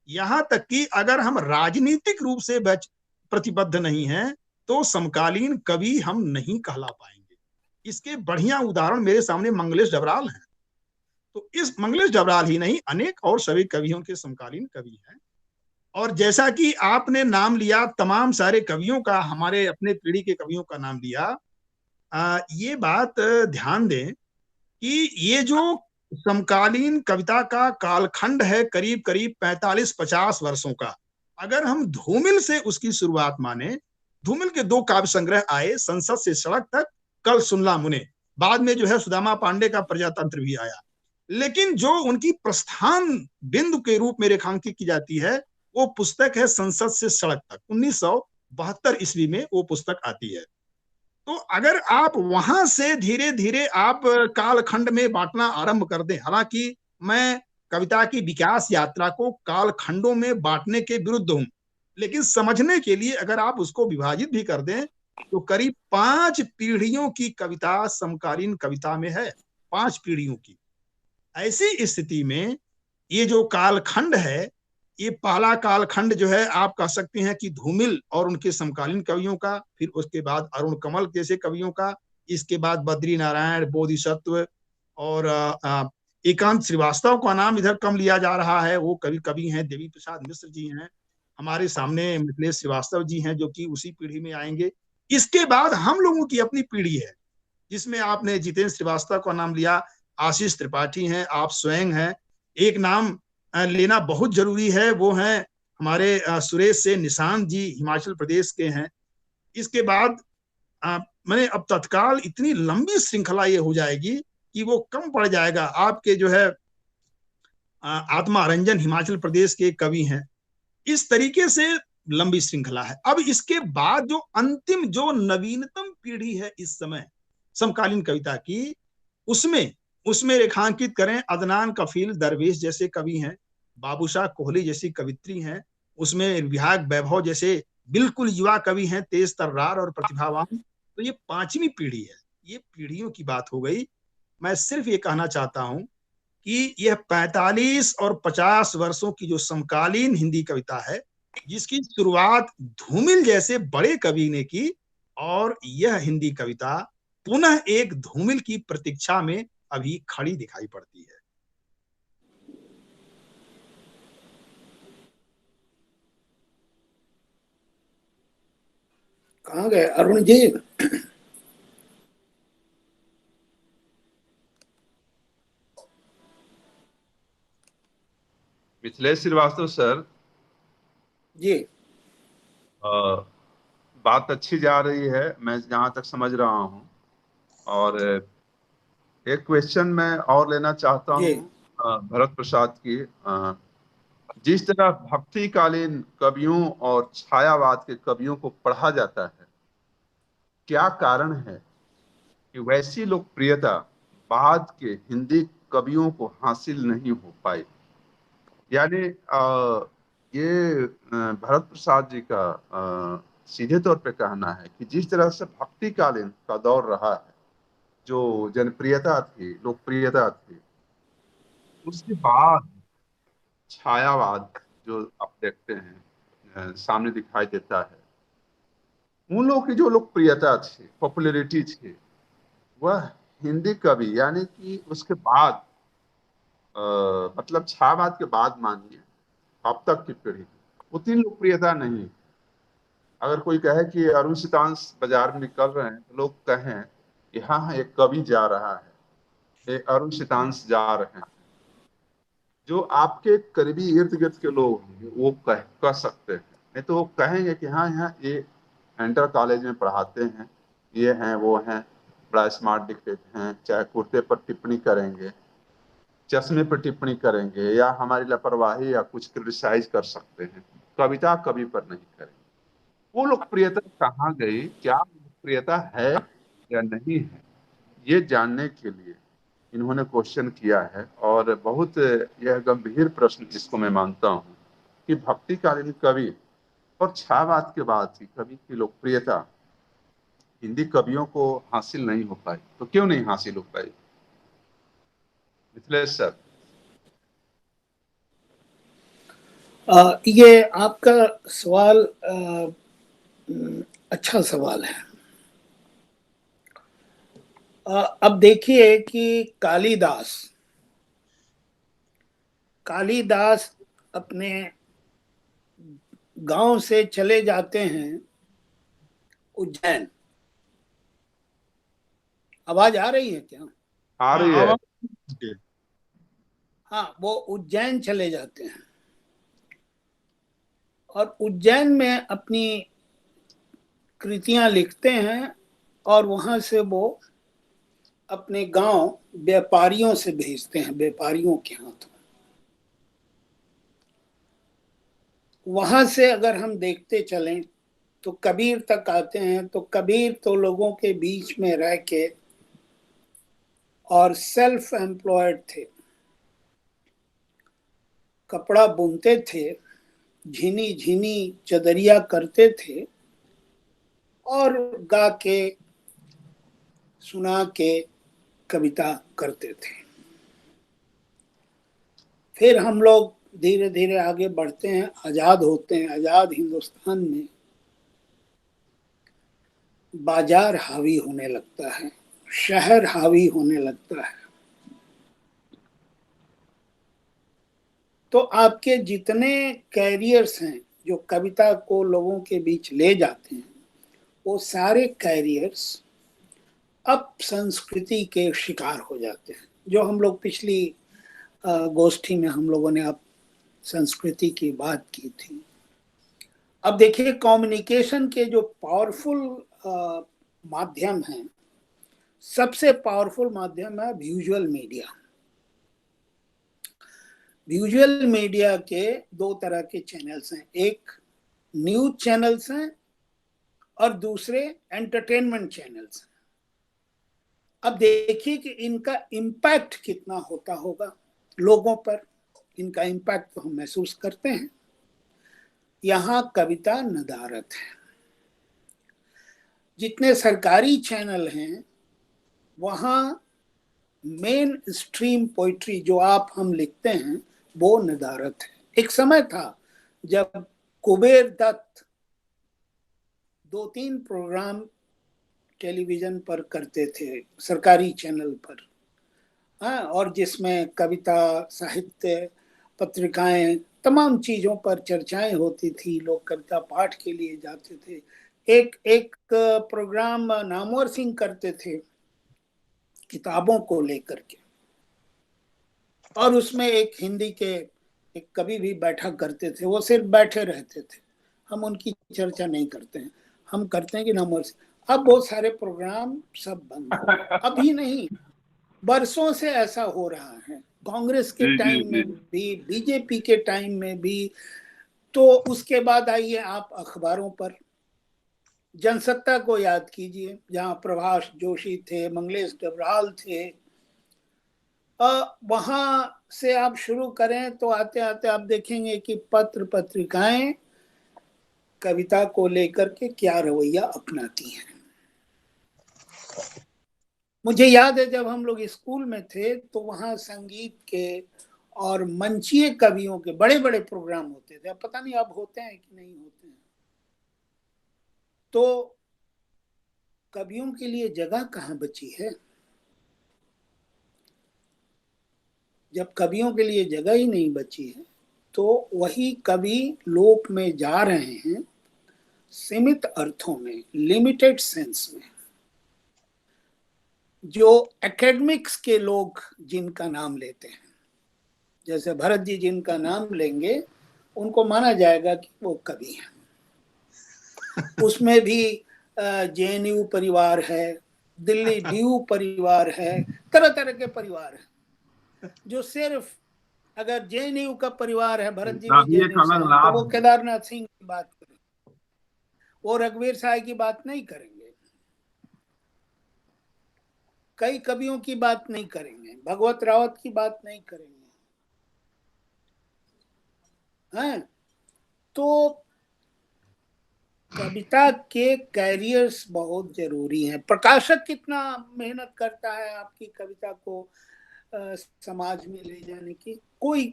यहां तक कि अगर हम राजनीतिक रूप से प्रतिबद्ध नहीं हैं, तो समकालीन कवि हम नहीं कहला पाएंगे। इसके बढ़िया उदाहरण मेरे सामने मंगलेश डबराल हैं। तो इस मंगलेश डबराल ही नहीं, अनेक और सभी कवियों के समकालीन कवि हैं। और जैसा कि आपने नाम लिया तमाम सारे कवियों का, हमारे अपने पीढ़ी के कवियों का नाम लिया, ये बात ध्यान दें कि ये जो समकालीन कविता का कालखंड है करीब करीब 45-50 वर्षों का, अगर हम धूमिल से उसकी शुरुआत माने, धूमिल के 2 काव्य संग्रह आए, संसद से सड़क तक, कल सुनला मुने, बाद में जो है सुदामा पांडे का प्रजातंत्र भी आया। लेकिन जो उनकी प्रस्थान बिंदु के रूप में रेखांकित की जाती है, वो पुस्तक है संसद से सड़क तक, 1972 ईस्वी में वो पुस्तक आती है। तो अगर आप वहां से धीरे धीरे आप कालखंड में बांटना आरंभ कर दें, हालांकि मैं कविता की विकास यात्रा को कालखंडों में बांटने के विरुद्ध हूं, लेकिन समझने के लिए अगर आप उसको विभाजित भी कर दें, तो करीब 5 पीढ़ियों की कविता समकालीन कविता में है, 5 पीढ़ियों की। ऐसी स्थिति में ये जो कालखंड है, ये पहला कालखंड जो है आप कह सकते हैं कि धूमिल और उनके समकालीन कवियों का, फिर उसके बाद अरुण कमल जैसे कवियों का, इसके बाद बद्री नारायण, बोधिसत्व और एकांत श्रीवास्तव का नाम इधर कम लिया जा रहा है, वो कवि हैं, देवी प्रसाद मिश्र जी हैं, हमारे सामने मिथिलेश श्रीवास्तव जी हैं जो कि उसी पीढ़ी में आएंगे। इसके बाद हम लोगों की अपनी पीढ़ी है, जिसमें आपने जितेंद्र श्रीवास्तव का नाम लिया, आशीष त्रिपाठी हैं, आप स्वयं हैं। एक नाम लेना बहुत जरूरी है, वो हैं हमारे सुरेश से निशांत जी, हिमाचल प्रदेश के हैं। इसके बाद मैंने अब तत्काल इतनी लंबी श्रृंखला ये हो जाएगी कि वो कम पड़ जाएगा। आपके जो है आत्मा रंजन हिमाचल प्रदेश के कवि हैं। इस तरीके से लंबी श्रृंखला है। अब इसके बाद जो अंतिम, जो नवीनतम पीढ़ी है इस समय समकालीन कविता की, उसमें रेखांकित करें अदनान कफील दरवेश जैसे कवि हैं, बाबूशाह कोहली जैसी कवित्री हैं, उसमें विहाग वैभव जैसे बिल्कुल युवा कवि हैं, तेज तर्रार और प्रतिभावान। तो ये 5वीं पीढ़ी है। ये पीढ़ियों की बात हो गई। मैं सिर्फ ये कहना चाहता हूं कि यह 45 और 50 वर्षों की जो समकालीन हिंदी कविता है, जिसकी शुरुआत धूमिल जैसे बड़े कवि ने की, और यह हिंदी कविता पुनः एक धूमिल की प्रतीक्षा में अभी खड़ी दिखाई पड़ती है। कहाँ गए अरुण जी? मिथिलेश श्रीवास्तव सर जी, बात अच्छी जा रही है, मैं जहाँ तक समझ रहा हूँ। और एक क्वेश्चन मैं और लेना चाहता जी। हूँ भरत प्रसाद की। जिस तरह भक्तिकालीन कवियों और छायावाद के कवियों को पढ़ा जाता है, क्या कारण है कि वैसी लोकप्रियता बाद के हिंदी कवियों को हासिल नहीं हो पाई? यानी ये भरत प्रसाद जी का सीधे तौर पे कहना है कि जिस तरह से भक्तिकालीन का दौर रहा है, जो जनप्रियता थी, लोकप्रियता थी, उसके बाद छायावाद जो आप देखते हैं सामने दिखाई देता है, उन लोगों की जो लोकप्रियता थी, पॉपुलैरिटी थी, वह हिंदी कवि यानी कि उसके बाद मतलब छायावाद के बाद मानिए अब तक की पीढ़ी उतनी लोकप्रियता नहीं। अगर कोई कहे कि अरुण सितांश बाजार में निकल रहे हैं, तो लोग कहें कि हाँ एक कवि जा रहा है, एक अरुण सितांश जा रहे हैं। जो आपके करीबी इर्द गिर्द के लोग होंगे वो कह सकते हैं, नहीं तो वो कहेंगे कि हाँ यहाँ ये इंटर कॉलेज में पढ़ाते हैं, ये हैं वो हैं, बड़ा स्मार्ट दिखते हैं, चाहे कुर्ते पर टिप्पणी करेंगे, चश्मे पर टिप्पणी करेंगे, या हमारी लापरवाही या कुछ क्रिटिसाइज कर सकते हैं, कविता कवि पर नहीं करेंगे। वो लोकप्रियता कहाँ गई, क्या लोकप्रियता है या नहीं है, ये जानने के लिए इन्होंने क्वेश्चन किया है। और बहुत यह गंभीर प्रश्न जिसको मैं मानता हूँ कि भक्तिकालीन कवि और छायावाद के बाद ही कवि की लोकप्रियता हिंदी कवियों को हासिल नहीं हो पाई। तो क्यों नहीं हासिल हो पाई, मिथिलेश सर? ये आपका सवाल अच्छा सवाल है। अब देखिए कि कालिदास अपने गांव से चले जाते हैं उज्जैन। आवाज आ रही है क्या? आ हाँ रही है। आवाज। हाँ, वो उज्जैन चले जाते हैं और उज्जैन में अपनी कृतियां लिखते हैं और वहां से वो अपने गांव व्यापारियों से भेजते हैं, व्यापारियों के हाथों। वहां से अगर हम देखते चलें तो कबीर तक आते हैं, तो कबीर तो लोगों के बीच में रह के और सेल्फ एम्प्लॉयड थे, कपड़ा बुनते थे, झिनी झिनी चदरिया करते थे और गा के सुना के कविता करते थे। फिर हम लोग धीरे धीरे आगे बढ़ते हैं, आजाद होते हैं। आजाद हिंदुस्तान में बाजार हावी होने लगता है, शहर हावी होने लगता है। तो आपके जितने कैरियर्स हैं जो कविता को लोगों के बीच ले जाते हैं, वो सारे कैरियर्स अब संस्कृति के शिकार हो जाते हैं। जो हम लोग पिछली गोष्ठी में हम लोगों ने अब संस्कृति की बात की थी। अब देखिए, कम्युनिकेशन के जो पावरफुल माध्यम हैं, सबसे पावरफुल माध्यम है विजुअल मीडिया। विजुअल मीडिया के दो तरह के चैनल्स हैं, एक न्यूज चैनल्स हैं और दूसरे एंटरटेनमेंट चैनल्स हैं। अब देखिए कि इनका इम्पैक्ट कितना होता होगा लोगों पर। इनका इम्पैक्ट तो हम महसूस करते हैं। यहाँ कविता नदारत है। जितने सरकारी चैनल हैं वहाँ मेन स्ट्रीम पोइट्री जो आप हम लिखते हैं वो नदारत है। एक समय था जब कुबेर दत्त 2-3 प्रोग्राम टेलीविजन पर करते थे, सरकारी चैनल पर, हाँ, और जिसमें कविता, साहित्य, पत्रिकाएं, तमाम चीजों पर चर्चाएं होती थी। लोग कविता पाठ के लिए जाते थे। एक एक प्रोग्राम नामवर सिंह करते थे किताबों को लेकर के, और उसमें एक हिंदी के एक कवि भी बैठा करते थे। वो सिर्फ बैठे रहते थे, हम उनकी चर्चा नहीं करते हैं। हम करते हैं कि नो मर्सी। अब बहुत सारे प्रोग्राम सब बंद हो गए, अभी नहीं, बरसों से ऐसा हो रहा है, कांग्रेस के टाइम में भी, बीजेपी के टाइम में भी। तो उसके बाद आइए आप अखबारों पर, जनसत्ता को याद कीजिए, जहां प्रभाष जोशी थे, मंगलेश डबराल थे, वहां से आप शुरू करें तो आते आते आप देखेंगे कि पत्र पत्रिकाएं कविता को लेकर के क्या रवैया अपनाती हैं। मुझे याद है जब हम लोग स्कूल में थे तो वहां संगीत के और मंचीय कवियों के बड़े बड़े प्रोग्राम होते थे। अब पता नहीं अब होते हैं कि नहीं होते हैं। तो कवियों के लिए जगह कहाँ बची है? जब कवियों के लिए जगह ही नहीं बची है तो वही कवि लोक में जा रहे हैं, सीमित अर्थों में, लिमिटेड सेंस में। जो एकेडमिक्स के लोग जिनका नाम लेते हैं, जैसे भरत जी जिनका नाम लेंगे, उनको माना जाएगा कि वो कवि हैं। उसमें भी जेएनयू परिवार है, दिल्ली डीयू परिवार है, तरह तरह के परिवार हैं। जो सिर्फ अगर जेएनयू का परिवार है, भरत जी भी जेएनयू से हैं, तो वो केदारनाथ सिंह की बात करें, वो रघुवीर साय की बात नहीं करेंगे, कई कवियों की बात नहीं करेंगे, भगवत रावत की बात नहीं करेंगे, हैं? तो कविता के कैरियर्स बहुत जरूरी हैं। प्रकाशक कितना मेहनत करता है आपकी कविता को समाज में ले जाने की, कोई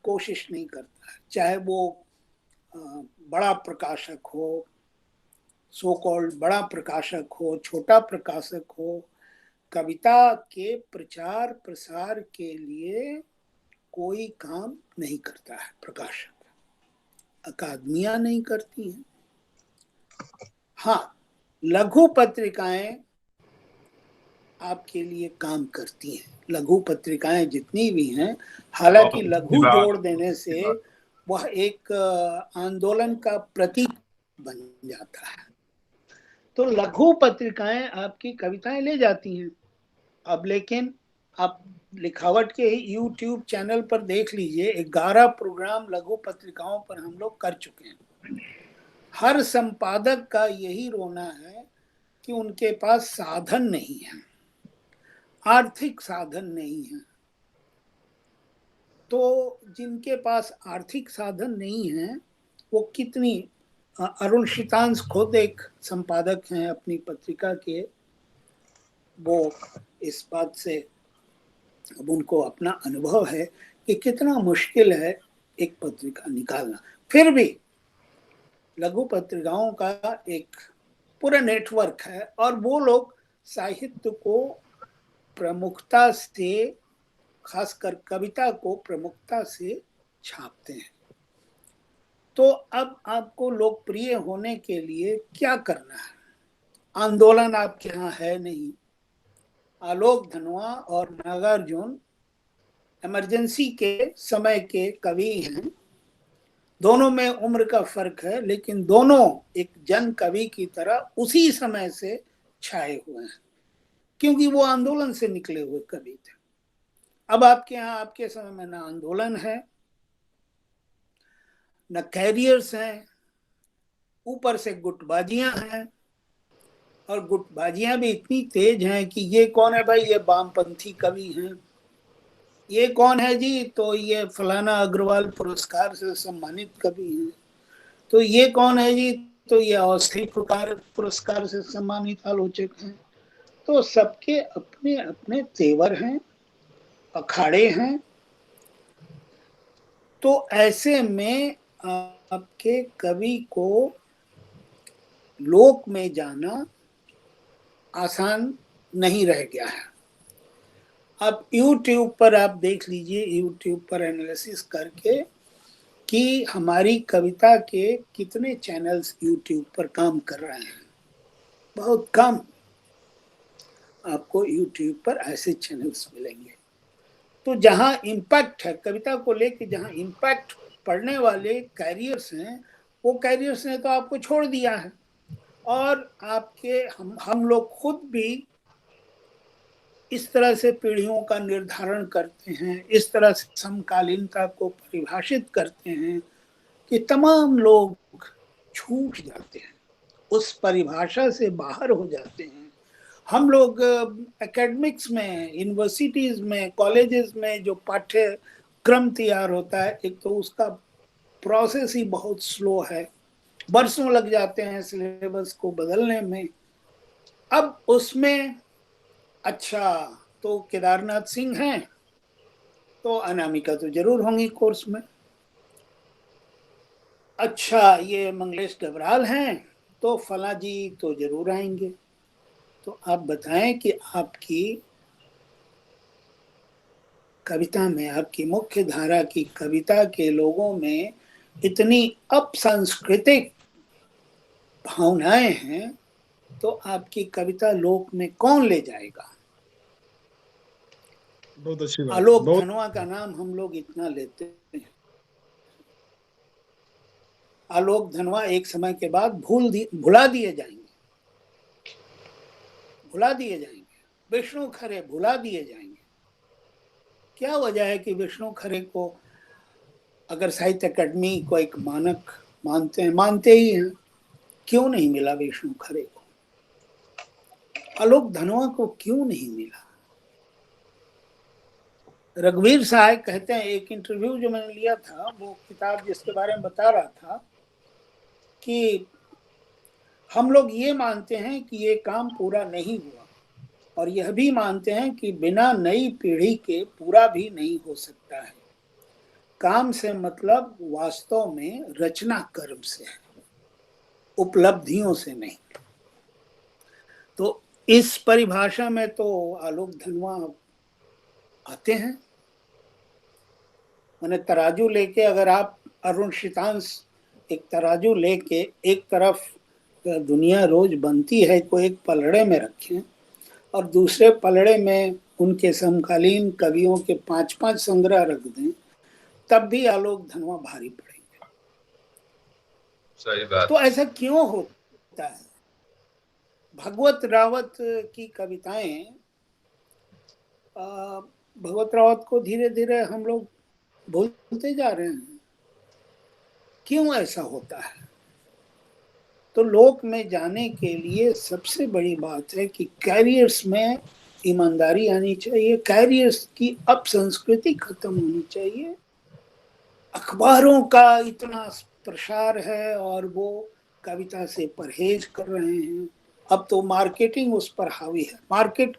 कोशिश नहीं करता है। चाहे वो बड़ा प्रकाशक हो, सो कॉल्ड बड़ा प्रकाशक हो, छोटा प्रकाशक हो, कविता के प्रचार प्रसार के लिए कोई काम नहीं करता है प्रकाशक, अकादमियां नहीं करती हैं। हाँ, लघु पत्रिकाएं आपके लिए काम करती हैं, लघु पत्रिकाएं जितनी भी हैं, हालांकि लघु जोड़ देने से वह एक आंदोलन का प्रतीक बन जाता है। तो लघु पत्रिकाएं आपकी कविताएं ले जाती हैं। अब लेकिन आप लिखावट के YouTube चैनल पर देख लीजिए, 11 प्रोग्राम लघु पत्रिकाओं पर हम लोग कर चुके हैं। हर संपादक का यही रोना है कि उनके पास साधन नहीं है, आर्थिक साधन नहीं है। तो जिनके पास आर्थिक साधन नहीं है वो कितनी, अरुण शीतांश खुद एक संपादक हैं अपनी पत्रिका के, वो इस बात से अब उनको अपना अनुभव है कि कितना मुश्किल है एक पत्रिका निकालना। फिर भी लघु पत्रिकाओं का एक पूरा नेटवर्क है और वो लोग साहित्य को प्रमुखता से, खासकर कविता को प्रमुखता से छापते हैं। तो अब आपको लोकप्रिय होने के लिए क्या करना है? आंदोलन आपके यहाँ है नहीं। आलोक धनवा और नागार्जुन इमरजेंसी के समय के कवि हैं, दोनों में उम्र का फर्क है, लेकिन दोनों एक जन कवि की तरह उसी समय से छाए हुए हैं, क्योंकि वो आंदोलन से निकले हुए कवि थे। अब आपके यहाँ, आपके समय में ना आंदोलन है, न कैरियर्स हैं, ऊपर से गुटबाजियां हैं, और गुटबाजियां भी इतनी तेज हैं कि ये कौन है भाई, ये वामपंथी कवि हैं, ये कौन है जी, तो ये फलाना अग्रवाल पुरस्कार से सम्मानित कवि हैं, तो ये कौन है जी, तो ये अवस्थी पुरस्कार से सम्मानित आलोचक हैं। तो सबके अपने अपने तेवर हैं, अखाड़े हैं। तो ऐसे में आपके कवि को लोक में जाना आसान नहीं रह गया है। अब YouTube पर आप देख लीजिए, YouTube पर एनालिसिस करके कि हमारी कविता के कितने चैनल्स YouTube पर काम कर रहे हैं। बहुत कम आपको YouTube पर ऐसे चैनल्स मिलेंगे। तो जहां इम्पैक्ट है कविता को लेके, जहां इम्पैक्ट पढ़ने वाले कैरियर्स हैं, वो कैरियर्स ने तो आपको छोड़ दिया है। और आपके हम लोग खुद भी इस तरह से पीढ़ियों का निर्धारण करते हैं, इस तरह से समकालीनता को परिभाषित करते हैं कि तमाम लोग छूट जाते हैं, उस परिभाषा से बाहर हो जाते हैं। हम लोग एकेडमिक्स में, यूनिवर्सिटीज में, कॉलेजेस में जो पाठ्यक्रम तैयार होता है, एक तो उसका प्रोसेस ही बहुत स्लो है, बरसों लग जाते हैं सिलेबस को बदलने में। अब उसमें अच्छा तो केदारनाथ सिंह हैं तो अनामिका तो जरूर होंगी कोर्स में, अच्छा ये मंगलेश डबराल हैं तो फला जी तो जरूर आएंगे। तो आप बताएं कि आपकी कविता में, आपकी मुख्य धारा की कविता के लोगों में इतनी अपसांस्कृतिक भावनाएं हैं, तो आपकी कविता लोक में कौन ले जाएगा? बहुत अच्छी बात, आलोक बहुत। धनवा का नाम हम लोग इतना लेते हैं, आलोक धनवा एक समय के बाद भुला दिए जाएंगे, भुला दिए जाएंगे। विष्णु खरे भुला दिए जाएंगे। क्या वजह है कि विष्णु खरे को अगर साहित्य अकादमी को एक मानक मानते हैं, मानते ही हैं, क्यों नहीं मिला विष्णु खरे को? आलोक धनवा को क्यों नहीं मिला? रघुवीर साहब कहते हैं, एक इंटरव्यू जो मैंने लिया था, वो किताब जिसके बारे में बता रहा था कि हम लोग ये मानते हैं कि ये काम पूरा नहीं हुआ, और यह भी मानते हैं कि बिना नई पीढ़ी के पूरा भी नहीं हो सकता है। काम से मतलब वास्तव में रचना कर्म से है, उपलब्धियों से नहीं। तो इस परिभाषा में तो आलोक धनवा आते हैं। मैंने तराजू लेके, अगर आप अरुण शीतांश एक तराजू लेके एक तरफ दुनिया रोज बनती है को एक पलड़े में रखें और दूसरे पलड़े में उनके समकालीन कवियों के 5-5 संग्रह रख दें, तब भी आलोक धनवा भारी पड़ेंगे। सही बात। तो ऐसा क्यों होता है? भगवत रावत की कविताएं, भगवत रावत को धीरे धीरे हम लोग भूलते जा रहे हैं। क्यों ऐसा होता है? तो लोक में जाने के लिए सबसे बड़ी बात है कि कैरियर्स में ईमानदारी आनी चाहिए, कैरियर्स की अपसंस्कृति खत्म होनी चाहिए। अखबारों का इतना प्रसार है और वो कविता से परहेज कर रहे हैं। अब तो मार्केटिंग उस पर हावी है। मार्केटिंग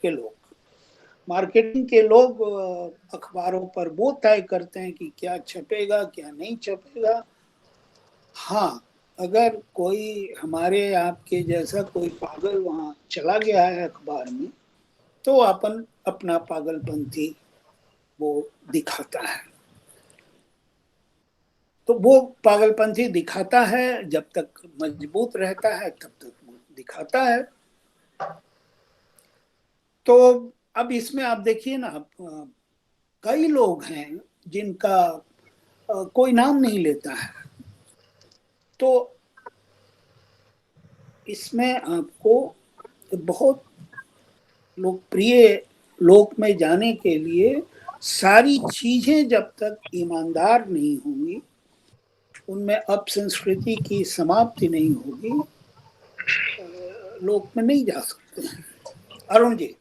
के लोग अखबारों पर वो तय करते हैं कि क्या छपेगा क्या नहीं छपेगा। हाँ, अगर कोई हमारे आपके जैसा कोई पागल वहां चला गया है अखबार में, तो अपन अपना पागलपंथी वो दिखाता है। तो वो पागलपंथी दिखाता है, जब तक मजबूत रहता है तब तक वो दिखाता है। तो अब इसमें आप देखिए ना, कई लोग हैं जिनका कोई नाम नहीं लेता है। तो इसमें आपको बहुत लोकप्रिय लोक में जाने के लिए सारी चीजें जब तक ईमानदार नहीं होंगी, उनमें अपसंस्कृति की समाप्ति नहीं होगी, लोक में नहीं जा सकते हैं। अरुण जी।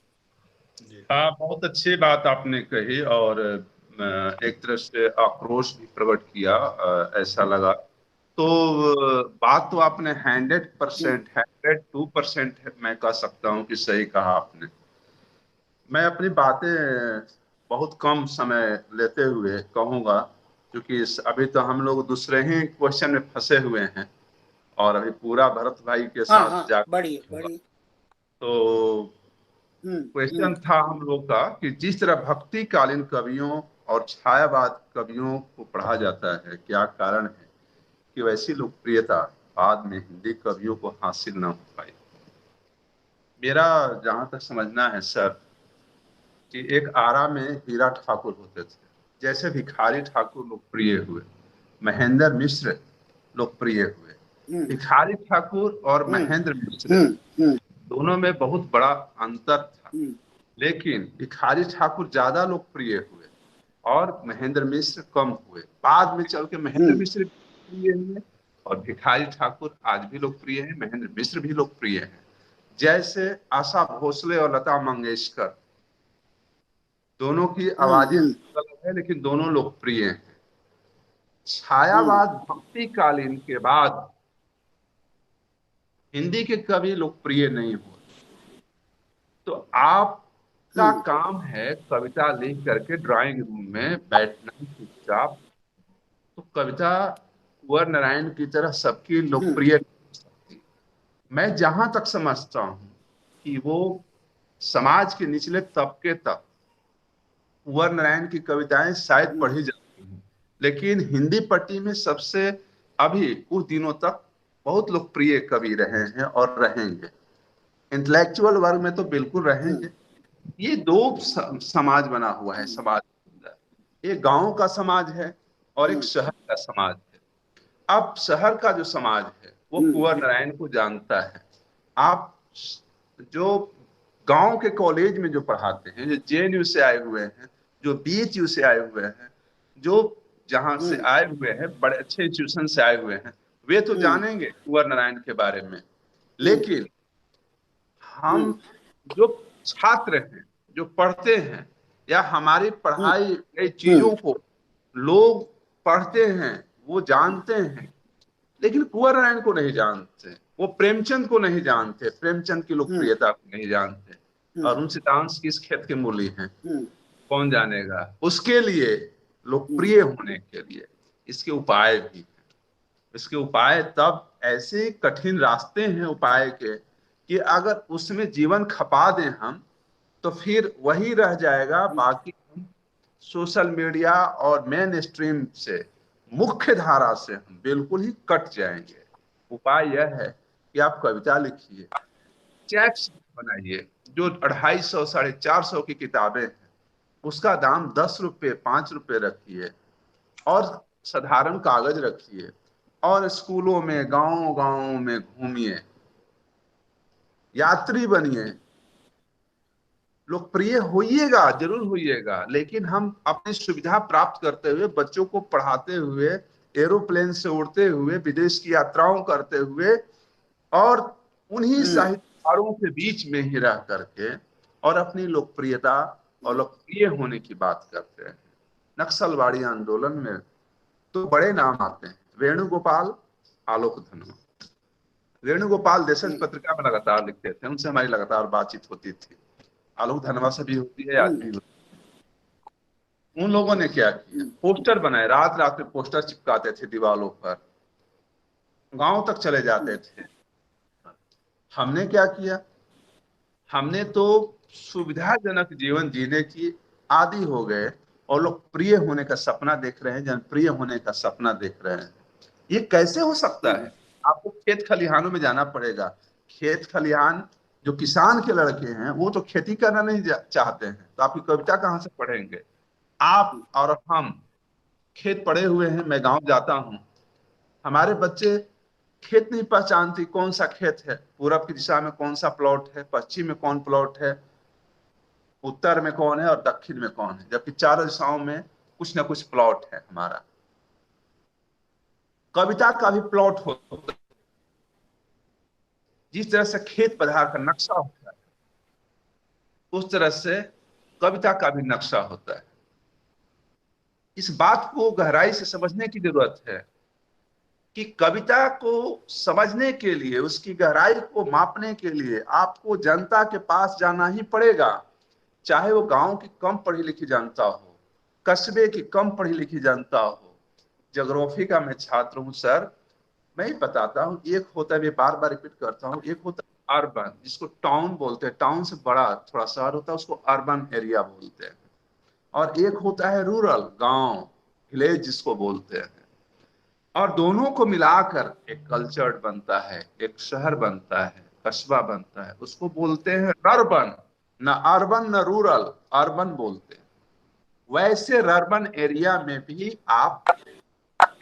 हाँ, बहुत अच्छी बात आपने कही और एक तरह से आक्रोश भी प्रकट किया, ऐसा लगा। तो बात तो आपने 100%, 102% मैं कह सकता हूँ कि सही कहा आपने। मैं अपनी बातें बहुत कम समय लेते हुए कहूँगा, क्योंकि अभी तो हम लोग दूसरे ही क्वेश्चन में फंसे हुए हैं और अभी पूरा भरत भाई के हाँ साथ हाँ, जा बड़ी तो क्वेश्चन था हम लोग का कि जिस तरह भक्तिकालीन कवियों और छायावाद कवियों को पढ़ा जाता है, क्या कारण है कि वैसी लोकप्रियता बाद में हिंदी कवियों को हासिल न हो पाई? मेरा जहां तक समझना है सर, कि एक आरा में हीरा ठाकुर होते थे, जैसे भिखारी ठाकुर लोकप्रिय हुए, महेंद्र मिश्र लोकप्रिय हुए, भिखारी ठाकुर और महेंद्र मिश्र दोनों में बहुत बड़ा अंतर था, लेकिन भिखारी ठाकुर ज्यादा लोकप्रिय हुए और महेंद्र मिश्र कम हुए। बाद में चल के महेंद्र मिश्र लोकप्रिय हुए और भिखारी ठाकुर आज भी लोकप्रिय है, महेंद्र मिश्र भी लोकप्रिय है। जैसे आशा भोसले और लता मंगेशकर, दोनों की आवाजें अलग है लेकिन दोनों लोकप्रिय हैं। छायावाद भक्तिकालीन के बाद हिंदी के कवि लोकप्रिय नहीं हुए। तो आपका काम है कविता लिख करके ड्राइंग रूम में बैठना चुपचाप, तो कविता कुंवर नारायण की तरह सबकी लोकप्रिय नहीं हो सकती। मैं जहां तक समझता हूं कि वो समाज के निचले तबके तक कुंवर नारायण की कविताएं शायद पढ़ी जाती हैं, लेकिन हिंदी पट्टी में सबसे अभी कुछ दिनों तक बहुत लोकप्रिय कवि रहे हैं और रहेंगे। इंटेलेक्चुअल वर्ग में तो बिल्कुल रहेंगे। ये दो समाज बना हुआ है समाज के अंदर, एक गांव का समाज है और एक शहर का समाज है। अब शहर का जो समाज है वो कुंवर नारायण को जानता है। आप जो गांव के कॉलेज में जो पढ़ाते हैं, जो जेएनयू से आए हुए हैं, जो बीएचयू से आए हुए हैं, जो जहां से आए हुए हैं, बड़े अच्छे इंस्टीट्यूशन से आए हुए हैं, वे तो जानेंगे कुंवर नारायण के बारे में। लेकिन हम जो छात्र हैं, जो पढ़ते हैं, या हमारी पढ़ाई कई चीजों को लोग पढ़ते हैं, वो जानते हैं, लेकिन कुंवर नारायण को नहीं जानते, वो प्रेमचंद को नहीं जानते, प्रेमचंद की लोकप्रियता को नहीं जानते। अरुण सितांश किस खेत के मूली हैं कौन जानेगा। उसके लिए लोकप्रिय होने के लिए इसके उपाय भी हैं। इसके उपाय तब ऐसे कठिन रास्ते हैं उपाय के कि अगर उसमें जीवन खपा दें हम, तो फिर वही रह जाएगा। बाकी हम सोशल मीडिया और मेन स्ट्रीम से, मुख्य धारा से हम बिल्कुल ही कट जाएंगे। उपाय यह है कि आप कविता लिखिए, चेक्स बनाइए। जो 250 450 की किताबें हैं उसका दाम 10 रुपये 5 रुपये रखिए और साधारण कागज रखिए और स्कूलों में गांव गांव में घूमिए, यात्री बनिए, लोकप्रिय होइएगा, जरूर होइएगा। लेकिन हम अपनी सुविधा प्राप्त करते हुए, बच्चों को पढ़ाते हुए, एरोप्लेन से उड़ते हुए, विदेश की यात्राओं करते हुए और उन्हीं साहित्यकारों के बीच में ही रह करके और अपनी लोकप्रियता और लोकप्रिय होने की बात करते हैं। नक्सलवाड़ी आंदोलन में तो बड़े नाम आते हैं, वेणुगोपाल, आलोक धनवा। वेणुगोपाल देशज पत्रिका में लगातार लिखते थे, उनसे हमारी लगातार बातचीत होती थी। आलोक धनवा से भी होती है, आज भी होती है। उन लोगों ने क्या किया, पोस्टर बनाए, रात रात में पोस्टर चिपकाते थे दीवारों पर, गांव तक चले जाते थे। हमने क्या किया, हमने तो सुविधाजनक जीवन जीने की आदी हो गए और लोकप्रिय होने का सपना देख रहे हैं, जनप्रिय होने का सपना देख रहे हैं। ये कैसे हो सकता है? आपको खेत खलिहानों में जाना पड़ेगा। खेत खलिहान जो किसान के लड़के हैं वो तो खेती करना नहीं चाहते हैं, तो आपकी कविता कहां से पढ़ेंगे? आप और हम खेत पड़े हुए हैं, मैं गांव जाता हूं, हमारे बच्चे खेत नहीं पहचानती, कौन सा खेत है, पूरब की दिशा में कौन सा प्लॉट है, पश्चिम में कौन प्लॉट है, उत्तर में कौन है और दक्षिण में कौन है, जबकि चारों दिशाओं में कुछ ना कुछ प्लॉट है हमारा। कविता का भी प्लॉट होता है। जिस तरह से खेत पधार का नक्शा होता है, उस तरह से कविता का भी नक्शा होता है। इस बात को गहराई से समझने की जरूरत है कि कविता को समझने के लिए, उसकी गहराई को मापने के लिए आपको जनता के पास जाना ही पड़ेगा। चाहे वो गांव की कम पढ़ी लिखी जनता हो, कस्बे की कम पढ़ी लिखी जनता हो। ज्योग्राफी का मैं छात्र हूं सर, मैं ही बताता हूँ। एक होता है, मैं बार बार रिपीट करता हूँ, एक होता है अर्बन, जिसको टाउन बोलते हैं, टाउन से बड़ा थोड़ा शहर होता है उसको अर्बन एरिया बोलते हैं, और एक होता है रूरल, गांव, विलेज जिसको बोलते हैं। और दोनों को मिलाकर एक कल्चर बनता है, एक शहर बनता है, कस्बा बनता है, उसको बोलते हैं अर्बन। न अर्बन न रूरल, अर्बन बोलते हैं। वैसे अर्बन एरिया में भी आप,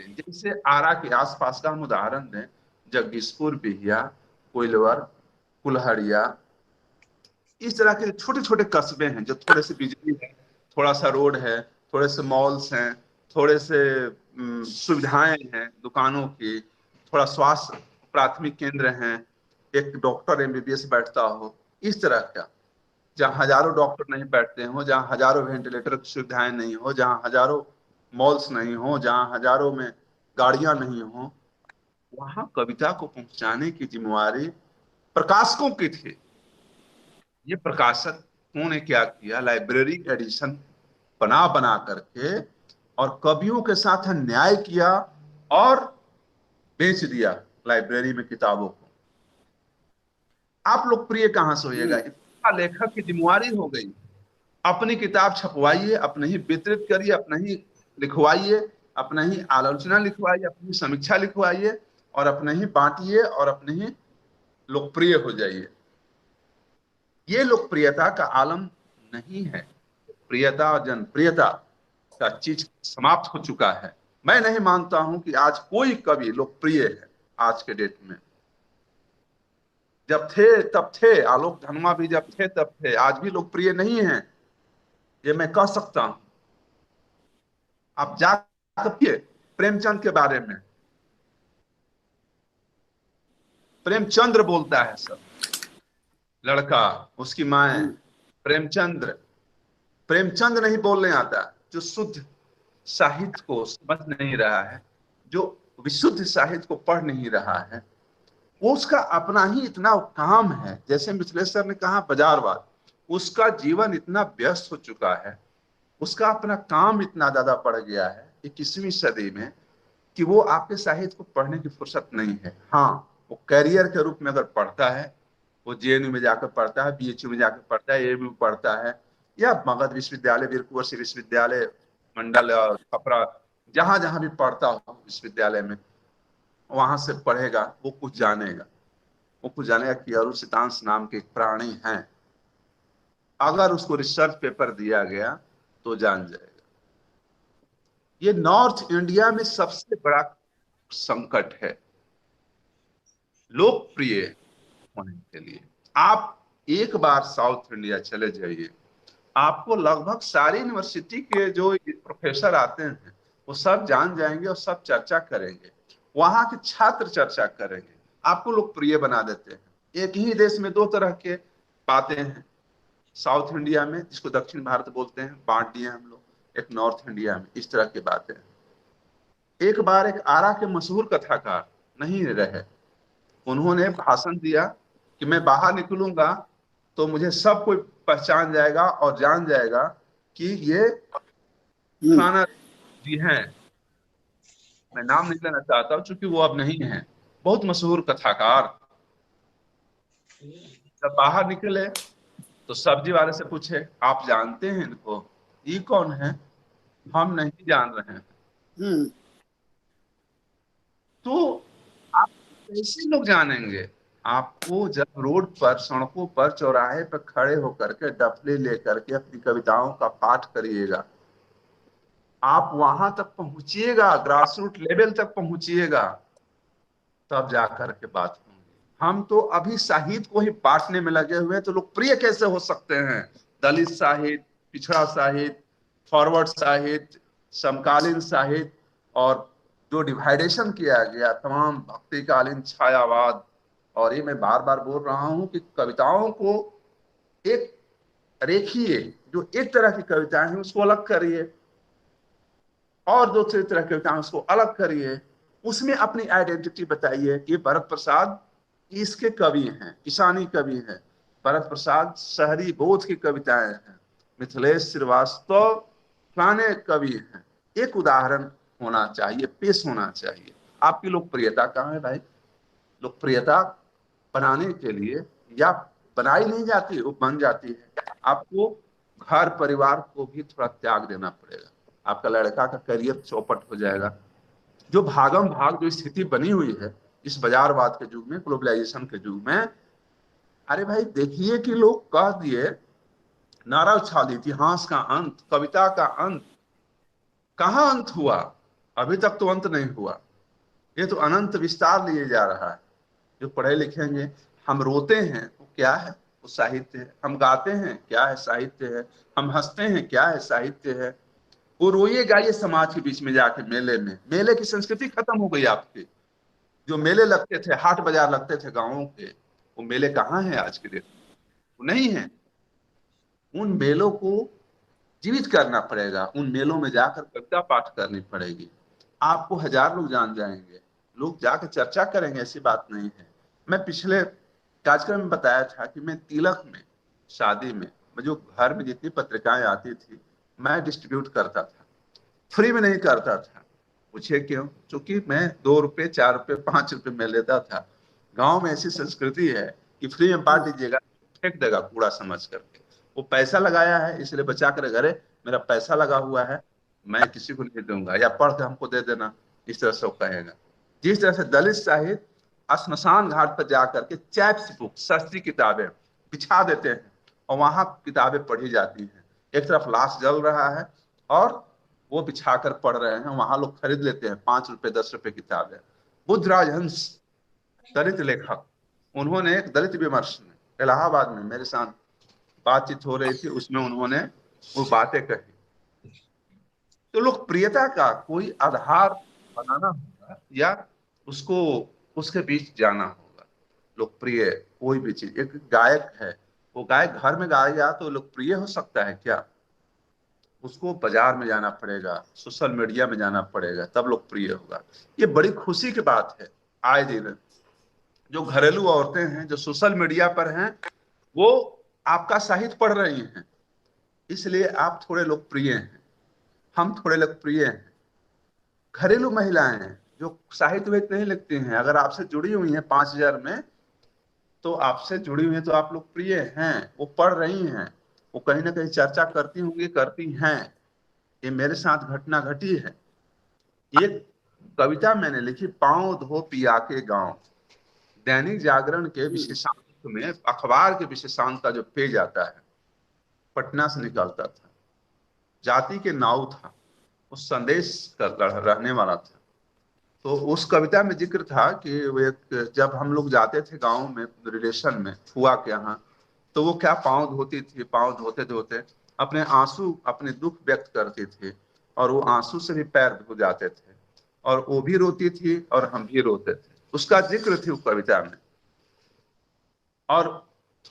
जैसे आरा के आसपास का हम उदाहरण दें, जगदीशपुर, बिहिया, कोइलवर, कुल्हड़िया, इस तरह के छोटे छोटे कस्बे हैं जो थोड़े से बिजली है, थोड़ा सा रोड है, थोड़े से मॉल्स हैं, थोड़े से सुविधाएं हैं दुकानों की, थोड़ा स्वास्थ्य प्राथमिक केंद्र हैं, एक डॉक्टर एमबीबीएस बैठता हो, इस तरह का, जहाँ हजारों डॉक्टर नहीं बैठते हो, जहाँ हजारों वेंटिलेटर की सुविधाएं नहीं हो, जहाँ हजारों मॉल्स नहीं हो, जहाँ हजारों में गाड़ियां नहीं हो, वहां कविता को पहुंचाने की जिम्मेवारी प्रकाशकों की थी। ये प्रकाशकों ने क्या किया, लाइब्रेरी एडिशन बना बना करके और कवियों के साथ न्याय किया और बेच दिया लाइब्रेरी में किताबों को। आप लोकप्रिय कहां से होइएगा? इतना लेखक की जिम्मेवारी हो गई, अपनी किताब छपवाइए, अपने ही वितरित करिए, अपने ही लिखवाइए, अपने ही आलोचना लिखवाइए, अपनी समीक्षा लिखवाइए और अपने ही बांटिए और अपने ही लोकप्रिय हो जाइए। ये लोकप्रियता का आलम नहीं है। प्रियता और जनप्रियता का चीज समाप्त हो चुका है। मैं नहीं मानता हूं कि आज कोई कवि लोकप्रिय है आज के डेट में। जब थे तब थे, आलोक धनवा भी जब थे तब थे, आज भी लोकप्रिय नहीं है, ये मैं कह सकता हूं। आप जा सकते प्रेमचंद के बारे में, प्रेमचंद्र बोलता है सब लड़का, उसकी माँ प्रेमचंद्र, प्रेमचंद नहीं बोलने आता। जो शुद्ध साहित्य को समझ नहीं रहा है, जो विशुद्ध साहित्य को पढ़ नहीं रहा है, वो उसका अपना ही इतना काम है। जैसे मिथिलेश सर ने कहा बाजारवाद, उसका जीवन इतना व्यस्त हो चुका है, उसका अपना काम इतना ज्यादा बढ़ गया है 21वीं सदी में कि वो आपके साहित्य को पढ़ने की फुर्सत नहीं है। हाँ, वो कैरियर के रूप में अगर पढ़ता है, वो जेएनयू में जाकर पढ़ता है, बीएचयू में जाकर पढ़ता है, एएमयू पढ़ता है, या मगध विश्वविद्यालय, वीर कुंवर सिंह विश्वविद्यालय, मंडल और छपरा, जहां जहां भी पढ़ता हो विश्वविद्यालय में, वहां से पढ़ेगा, वो कुछ जानेगा। वो कुछ जानेगा कि अरुण सितांश नाम के एक प्राणी हैं। अगर उसको रिसर्च पेपर दिया गया तो जान जाएगा। ये नॉर्थ इंडिया में सबसे बड़ा संकट है लोकप्रिय होने के लिए। आप एक बार साउथ इंडिया चले जाइए, आपको लगभग सारी यूनिवर्सिटी के जो प्रोफेसर आते हैं वो सब जान जाएंगे और सब चर्चा करेंगे, वहां के छात्र चर्चा करेंगे, आपको लोकप्रिय बना देते हैं। एक ही देश में दो तरह के बातें हैं, साउथ इंडिया में, जिसको दक्षिण भारत बोलते हैं, बांट दिए हम लोग, एक नॉर्थ इंडिया में, इस तरह की बातें। एक बार एक आरा के मशहूर कथाकार नहीं रहे, उन्होंने भाषण दिया कि मैं बाहर निकलूंगा तो मुझे सब कोई पहचान जाएगा और जान जाएगा कि ये फलाना जी हैं। मैं नाम नहीं लेना चाहता हूं क्योंकि वो अब नहीं है, बहुत मशहूर कथाकार। जब बाहर निकले तो सब्जी वाले से पूछे, आप जानते हैं इनको? ये कौन है? हम नहीं जान रहे हैं। तो आप कैसे लोग जानेंगे? आपको जब रोड पर, सड़कों पर, चौराहे पर खड़े होकर के डफली लेकर के अपनी कविताओं का पाठ करिएगा, आप वहां तक पहुंचिएगा, ग्रास रूट लेवल तक पहुंचिएगा, तब जाकर के बात होगी। हम तो अभी साहित्य को ही बांटने में लगे हुए हैं, तो लोकप्रिय कैसे हो सकते हैं? दलित साहित्य, पिछड़ा साहित्य, फॉरवर्ड साहित्य, समकालीन साहित्य, और जो डिवाइडेशन किया गया तमाम भक्तिकालीन छायावाद। और ये मैं बार बार बोल रहा हूं कि कविताओं को एक रेखिए, जो एक तरह की कविताएं हैं उसको अलग करिए, और दूसरी तरह की कविताएं उसको अलग करिए, उसमें अपनी आइडेंटिटी बताइए कि भरत प्रसाद इसके कवि हैं, किसानी कवि हैं, भरत प्रसाद शहरी बोध की कविताएं हैं, मिथिलेश श्रीवास्तव फलाने कवि हैं। एक उदाहरण होना चाहिए, पेश होना चाहिए। आपकी लोकप्रियता कहाँ है भाई? लोकप्रियता बनाने के लिए या बनाई नहीं जाती, वो बन जाती है। आपको घर परिवार को भी थोड़ा त्याग देना पड़ेगा, आपका लड़का का करियर चौपट हो जाएगा। जो भागम भाग जो स्थिति बनी हुई है इस बाजारवाद के युग में, ग्लोबलाइजेशन के युग में, अरे भाई देखिए कि लोग कह दिए, नारा उछाल, इतिहास का अंत, कविता का अंत। कहां अंत हुआ? अभी तक तो अंत नहीं हुआ। ये तो अनंत विस्तार लिए जा रहा है। जो पढ़े लिखेंगे, हम रोते हैं वो क्या है, वो साहित्य है। हम गाते हैं, क्या है, साहित्य है। हम हंसते हैं, क्या है, साहित्य है। वो रोइए गाइए समाज के बीच में जाके मेले में। मेले की संस्कृति खत्म हो गई आपकी। जो मेले लगते थे, हाट बाजार लगते थे गांवों के, वो मेले कहाँ हैं आज के दिन? वो नहीं है। उन मेलों को जीवित करना पड़ेगा। उन मेलों में जाकर कविता पाठ करनी पड़ेगी। आपको 1000 लोग जान जाएंगे, लोग जाकर चर्चा करेंगे, ऐसी बात नहीं है। मैं पिछले कार्यक्रम में बताया था कि मैं तिलक में, शादी में, जो घर में जितनी पत्रिकाएं आती थी मैं डिस्ट्रीब्यूट करता था, फ्री में नहीं करता था। पूछिए क्यों? क्योंकि मैं 2 रुपए, 4 रुपए, 5 रुपए में लेता था। गांव में ऐसी संस्कृति है कि फ्री में बांट दीजिएगा, फेंक देगा कूड़ा समझ करके। वो पैसा लगाया है इसलिए बचा कर, अरे मेरा पैसा लगा हुआ है, मैं किसी को नहीं दूंगा, या पढ़ के हमको दे देना, इस तरह से वो कहेगा। जिस तरह से दलित साहित्य स्मशान घाट पर जाकर के चैप्स बुक, सस्ती किताबें बिछा देते हैं और वहां किताबें पढ़ी जाती हैं। एक तरफ लाश जल रहा है और वो बिछाकर पढ़ रहे हैं, वहां लोग खरीद लेते हैं 5 रुपए 10 रुपए किताबें। बुद्धराज हंस, दलित लेखक, उन्होंने एक दलित विमर्श में इलाहाबाद में मेरे साथ बातचीत हो रही थी, उसमें उन्होंने वो बातें कही। तो लोकप्रियता का कोई आधार बनाना होगा या उसको उसके बीच जाना होगा। लोकप्रिय कोई भी चीज, एक गायक है, वो गायक घर में गाएगा तो लोकप्रिय हो सकता है क्या? उसको बाजार में जाना पड़ेगा, सोशल मीडिया में जाना पड़ेगा, तब लोकप्रिय होगा। ये बड़ी खुशी की बात है। आए दिन जो घरेलू औरतें हैं जो सोशल मीडिया पर हैं, वो आपका साहित्य पढ़ रही हैं, इसलिए आप थोड़े लोकप्रिय हैं, हम थोड़े लोकप्रिय हैं। घरेलू महिलाएं हैं जो साहित्य में नहीं लिखती हैं, अगर आपसे जुड़ी हुई हैं 5000 में, तो आपसे जुड़ी हुई हैं तो आप लोकप्रिय हैं। वो पढ़ रही हैं, वो कहीं ना कहीं चर्चा करती होंगी, करती हैं। ये मेरे साथ घटना घटी है। एक कविता मैंने लिखी, पांव धो पिया के गांव। दैनिक जागरण के विशेषांक में, अखबार के विशेषांक का जो पेज आता है, पटना से निकलता था। जाति के नाव था, उस संदेश का रहने वाला था। तो उस कविता में जिक्र था कि वो एक, जब हम लोग जाते थे गांव में रिलेशन में फुआ के यहाँ, तो वो क्या पांव धोती थी, पांव धोते धोते अपने आंसू, अपने दुख व्यक्त करती थी, और वो आंसू से भी पैर धो जाते थे, और वो भी रोती थी और हम भी रोते थे। उसका जिक्र थी उस कविता में। और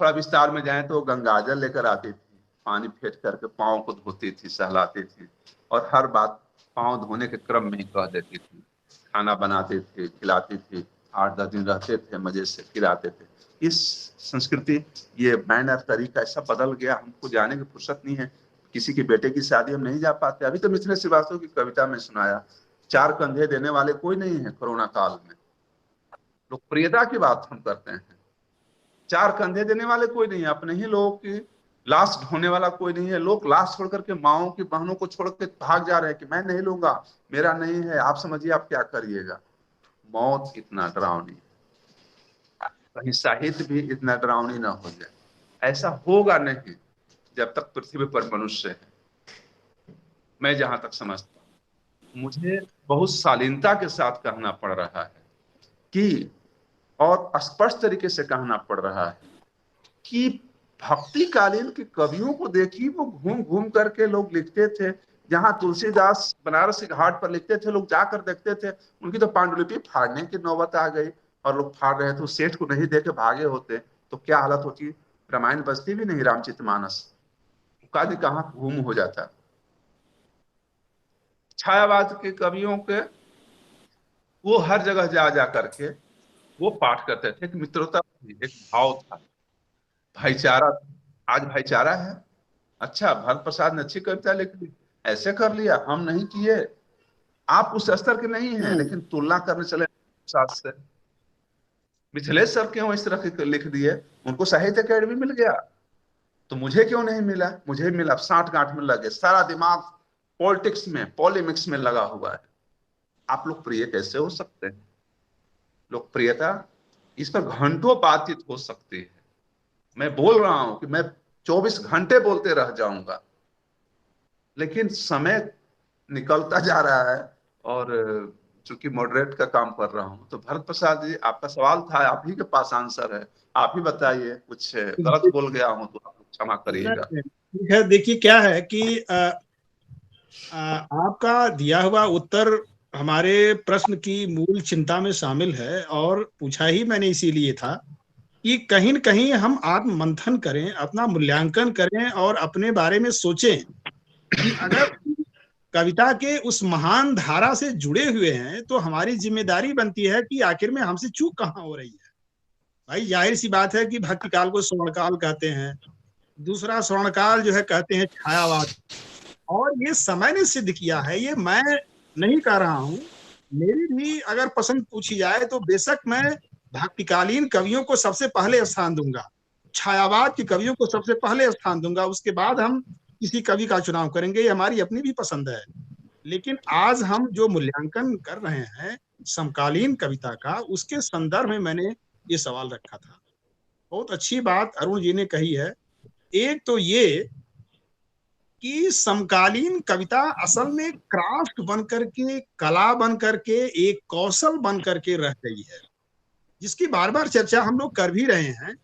थोड़ा विस्तार में जाए तो गंगाजल लेकर आती थी, पानी फेंट करके पाँव को धोती थी, सहलाती थी, और हर बात पाँव धोने के क्रम में ही कह देती थी। खाना बनाती थी, खिलाती थी, 8-10 दिन रहते थे, मजे से खिलाते थे। इस संस्कृति, ये मैनर, तरीका ऐसा बदल गया, हमको जाने की फुर्सत नहीं है। किसी के बेटे की शादी हम नहीं जा पाते। अभी तो मिथिलेश श्रीवास्तव की कविता में सुनाया, 4 कंधे देने वाले कोई नहीं है कोरोना काल में। लोकप्रियता की बात हम करते हैं, 4 कंधे देने वाले कोई नहीं है। अपने ही लोगों की लाश ढोने वाला कोई नहीं है। लोग लाश छोड़ करके, माओ की बहनों को छोड़ के भाग जा रहे हैं कि मैं नहीं लूंगा, मेरा नहीं है, आप समझिए आप क्या करिएगा। मौत इतना डरावनी, कहीं साहित्य भी इतना डरावनी ना हो जाए। ऐसा होगा नहीं जब तक पृथ्वी पर मनुष्य है। मैं जहां तक समझता हूं, मुझे बहुत शालीनता के साथ कहना पड़ रहा है कि, और स्पष्ट तरीके से कहना पड़ रहा है कि भक्ति कालीन के कवियों को देखिए, वो घूम घूम करके लोग लिखते थे। जहां तुलसीदास बनारस के घाट पर लिखते थे, लोग जाकर देखते थे, उनकी तो पांडुलिपि फाड़ने की नौबत आ गई, और लोग फाड़ रहे थे। सेठ को नहीं देके भागे होते तो क्या हालत होती, रामायण बचती भी नहीं, रामचरितमानस कादि कहाँ घूम हो जाता। छायावाद के कवियों के, वो हर जगह जा जा करके वो पाठ करते थे। एक मित्रता थी, एक भाव था, भाईचारा। आज भाईचारा है? अच्छा, भरत प्रसाद ने अच्छी कविता लिख ली, ऐसे कर लिया, हम नहीं किए। आप उस स्तर के नहीं हैं, लेकिन तुलना करने चले प्रसाद से। मिथिलेश सर क्यों इस तरह के लिख दिए, उनको साहित्य अकेडमी मिल गया, तो मुझे क्यों नहीं मिला? मुझे मिला, 60 गांठ में लगे, सारा दिमाग पॉलिटिक्स में, पॉलिमिक्स में लगा हुआ है। आप लोग प्रिय कैसे हो सकते हैं? लोकप्रियता, इस पर घंटों बातचीत हो सकती है। मैं बोल रहा हूं कि मैं 24 घंटे बोलते रह जाऊंगा, लेकिन समय निकलता जा रहा है, और चूंकि मॉडरेट का काम कर रहा हूँ, तो भरत प्रसाद जी आपका सवाल था, आप ही के पास आंसर है, आप ही बताइए। कुछ गलत बोल गया हूँ तो आप क्षमा करिएगा। ठीक है, देखिए क्या है कि आपका दिया हुआ उत्तर हमारे प्रश्न की मूल चिंता में शामिल है, और पूछा ही मैंने इसीलिए था कि कहीं न कहीं हम आत्म मंथन करें, अपना मूल्यांकन करें और अपने बारे में सोचें कि अगर कविता के उस महान धारा से जुड़े हुए हैं तो हमारी जिम्मेदारी बनती है कि आखिर में हमसे चूक कहाँ हो रही है। भाई जाहिर सी बात है कि भक्ति काल को स्वर्णकाल कहते हैं, दूसरा स्वर्णकाल जो है कहते हैं छायावाद, और ये समय ने सिद्ध किया है, ये मैं नहीं कह रहा हूँ। मेरी भी अगर पसंद पूछी जाए तो बेशक मैं भक्तिकालीन कवियों को सबसे पहले स्थान दूंगा, छायावाद के कवियों को सबसे पहले स्थान दूंगा, उसके बाद हम किसी कवि का चुनाव करेंगे, ये हमारी अपनी भी पसंद है। लेकिन आज हम जो मूल्यांकन कर रहे हैं समकालीन कविता का, उसके संदर्भ में मैंने ये सवाल रखा था। बहुत अच्छी बात अरुण जी ने कही है। एक तो ये कि समकालीन कविता असल में क्राफ्ट बनकर के, कला बनकर के, एक कौशल बनकर के रह गई है, जिसकी बार बार चर्चा हम लोग कर भी रहे हैं।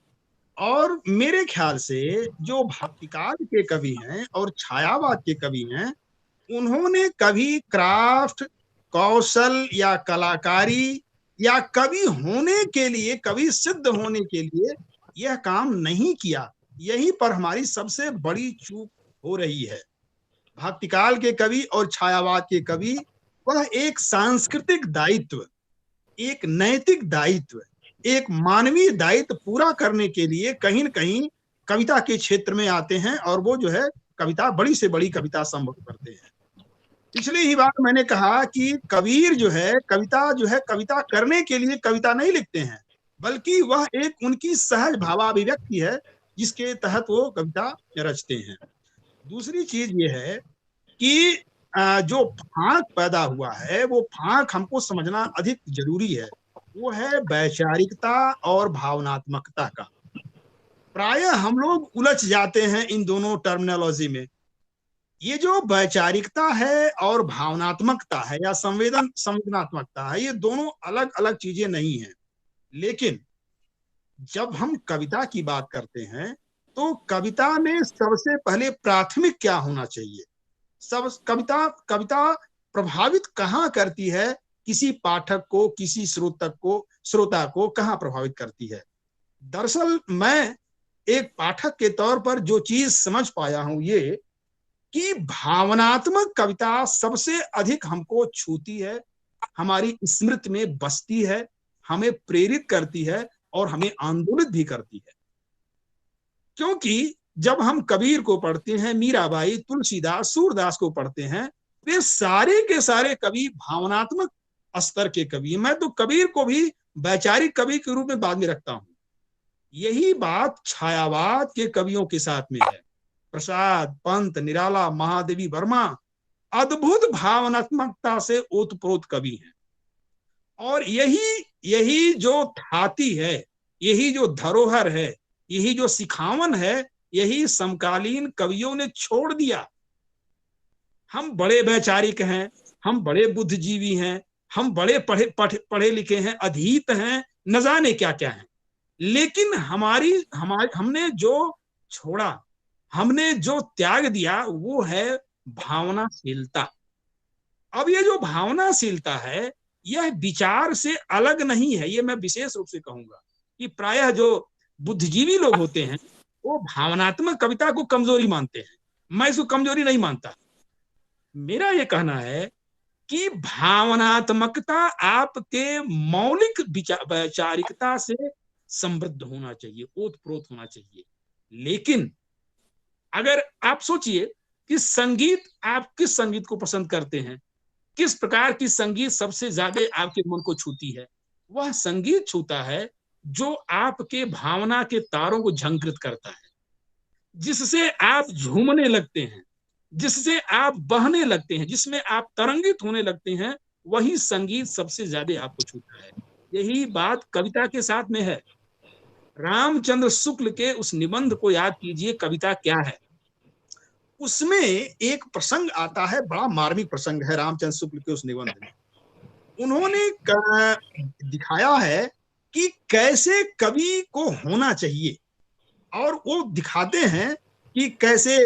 और मेरे ख्याल से जो भक्तिकाल के कवि हैं और छायावाद के कवि हैं, उन्होंने कभी क्राफ्ट, कौशल या कलाकारी या कवि होने के लिए, कवि सिद्ध होने के लिए यह काम नहीं किया। यहीं पर हमारी सबसे बड़ी चूक हो रही है। भक्तिकाल के कवि और छायावाद के कवि, वह एक सांस्कृतिक दायित्व, एक नैतिक दायित्व, एक मानवीय दायित्व पूरा करने के लिए कहीं न कहीं कविता के क्षेत्र में आते हैं, और वो जो है कविता, बड़ी से बड़ी कविता संभव करते हैं। पिछली ही बार मैंने कहा कि कबीर जो है कविता करने के लिए कविता नहीं लिखते हैं, बल्कि वह एक उनकी सहज भावाभिव्यक्ति है जिसके तहत वो कविता रचते हैं। दूसरी चीज ये है कि जो फांक पैदा हुआ है, वो फांक हमको समझना अधिक जरूरी है। वो है वैचारिकता और भावनात्मकता का। प्रायः हम लोग उलझ जाते हैं इन दोनों टर्मिनोलॉजी में। ये जो वैचारिकता है और भावनात्मकता है या संवेदनात्मकता है, ये दोनों अलग अलग चीजें नहीं हैं। लेकिन जब हम कविता की बात करते हैं तो कविता में सबसे पहले प्राथमिक क्या होना चाहिए? कविता प्रभावित कहाँ करती है? किसी पाठक को, किसी श्रोता को कहाँ प्रभावित करती है? दरअसल मैं एक पाठक के तौर पर जो चीज समझ पाया हूं, ये कि भावनात्मक कविता सबसे अधिक हमको छूती है, हमारी स्मृति में बसती है, हमें प्रेरित करती है और हमें आंदोलित भी करती है। क्योंकि जब हम कबीर को पढ़ते हैं, मीराबाई, तुलसीदास, सूरदास को पढ़ते हैं, वे सारे के सारे कवि भावनात्मक स्तर के कवि। मैं तो कबीर को भी वैचारिक कवि के रूप में बाद में रखता हूं। यही बात छायावाद के कवियों के साथ में है। प्रसाद, पंत, निराला, महादेवी वर्मा अद्भुत भावनात्मकता से ओतप्रोत कवि हैं। और यही जो थाती है, यही जो धरोहर है, यही जो सिखावन है, यही समकालीन कवियों ने छोड़ दिया। हम बड़े वैचारिक हैं, हम बड़े बुद्धिजीवी हैं, हम बड़े पढ़े लिखे हैं, अधीत हैं, न जाने क्या क्या है, लेकिन हमने जो छोड़ा, हमने जो त्याग दिया, वो है भावनाशीलता। अब ये जो भावनाशीलता है, यह विचार से अलग नहीं है। ये मैं विशेष रूप से कहूंगा कि प्रायः जो बुद्धिजीवी लोग होते हैं वो भावनात्मक कविता को कमजोरी मानते हैं। मैं इसको कमजोरी नहीं मानता। मेरा ये कहना है कि भावनात्मकता आपके मौलिक वैचारिकता से समृद्ध होना चाहिए, ओतप्रोत होना चाहिए। लेकिन अगर आप सोचिए कि संगीत, आप किस संगीत को पसंद करते हैं, किस प्रकार की संगीत सबसे ज्यादा आपके मन को छूती है? वह संगीत छूता है जो आपके भावना के तारों को झंकृत करता है, जिससे आप झूमने लगते हैं, जिससे आप बहने लगते हैं, जिसमें आप तरंगित होने लगते हैं। वही संगीत सबसे ज्यादा आपको छूता है। यही बात कविता के साथ में है। रामचंद्र शुक्ल के उस निबंध को याद कीजिए, कविता क्या है। उसमें एक प्रसंग आता है, बड़ा मार्मिक प्रसंग है रामचंद्र शुक्ल के उस निबंध में। उन्होंने दिखाया है कि कैसे कवि को होना चाहिए, और वो दिखाते हैं कि कैसे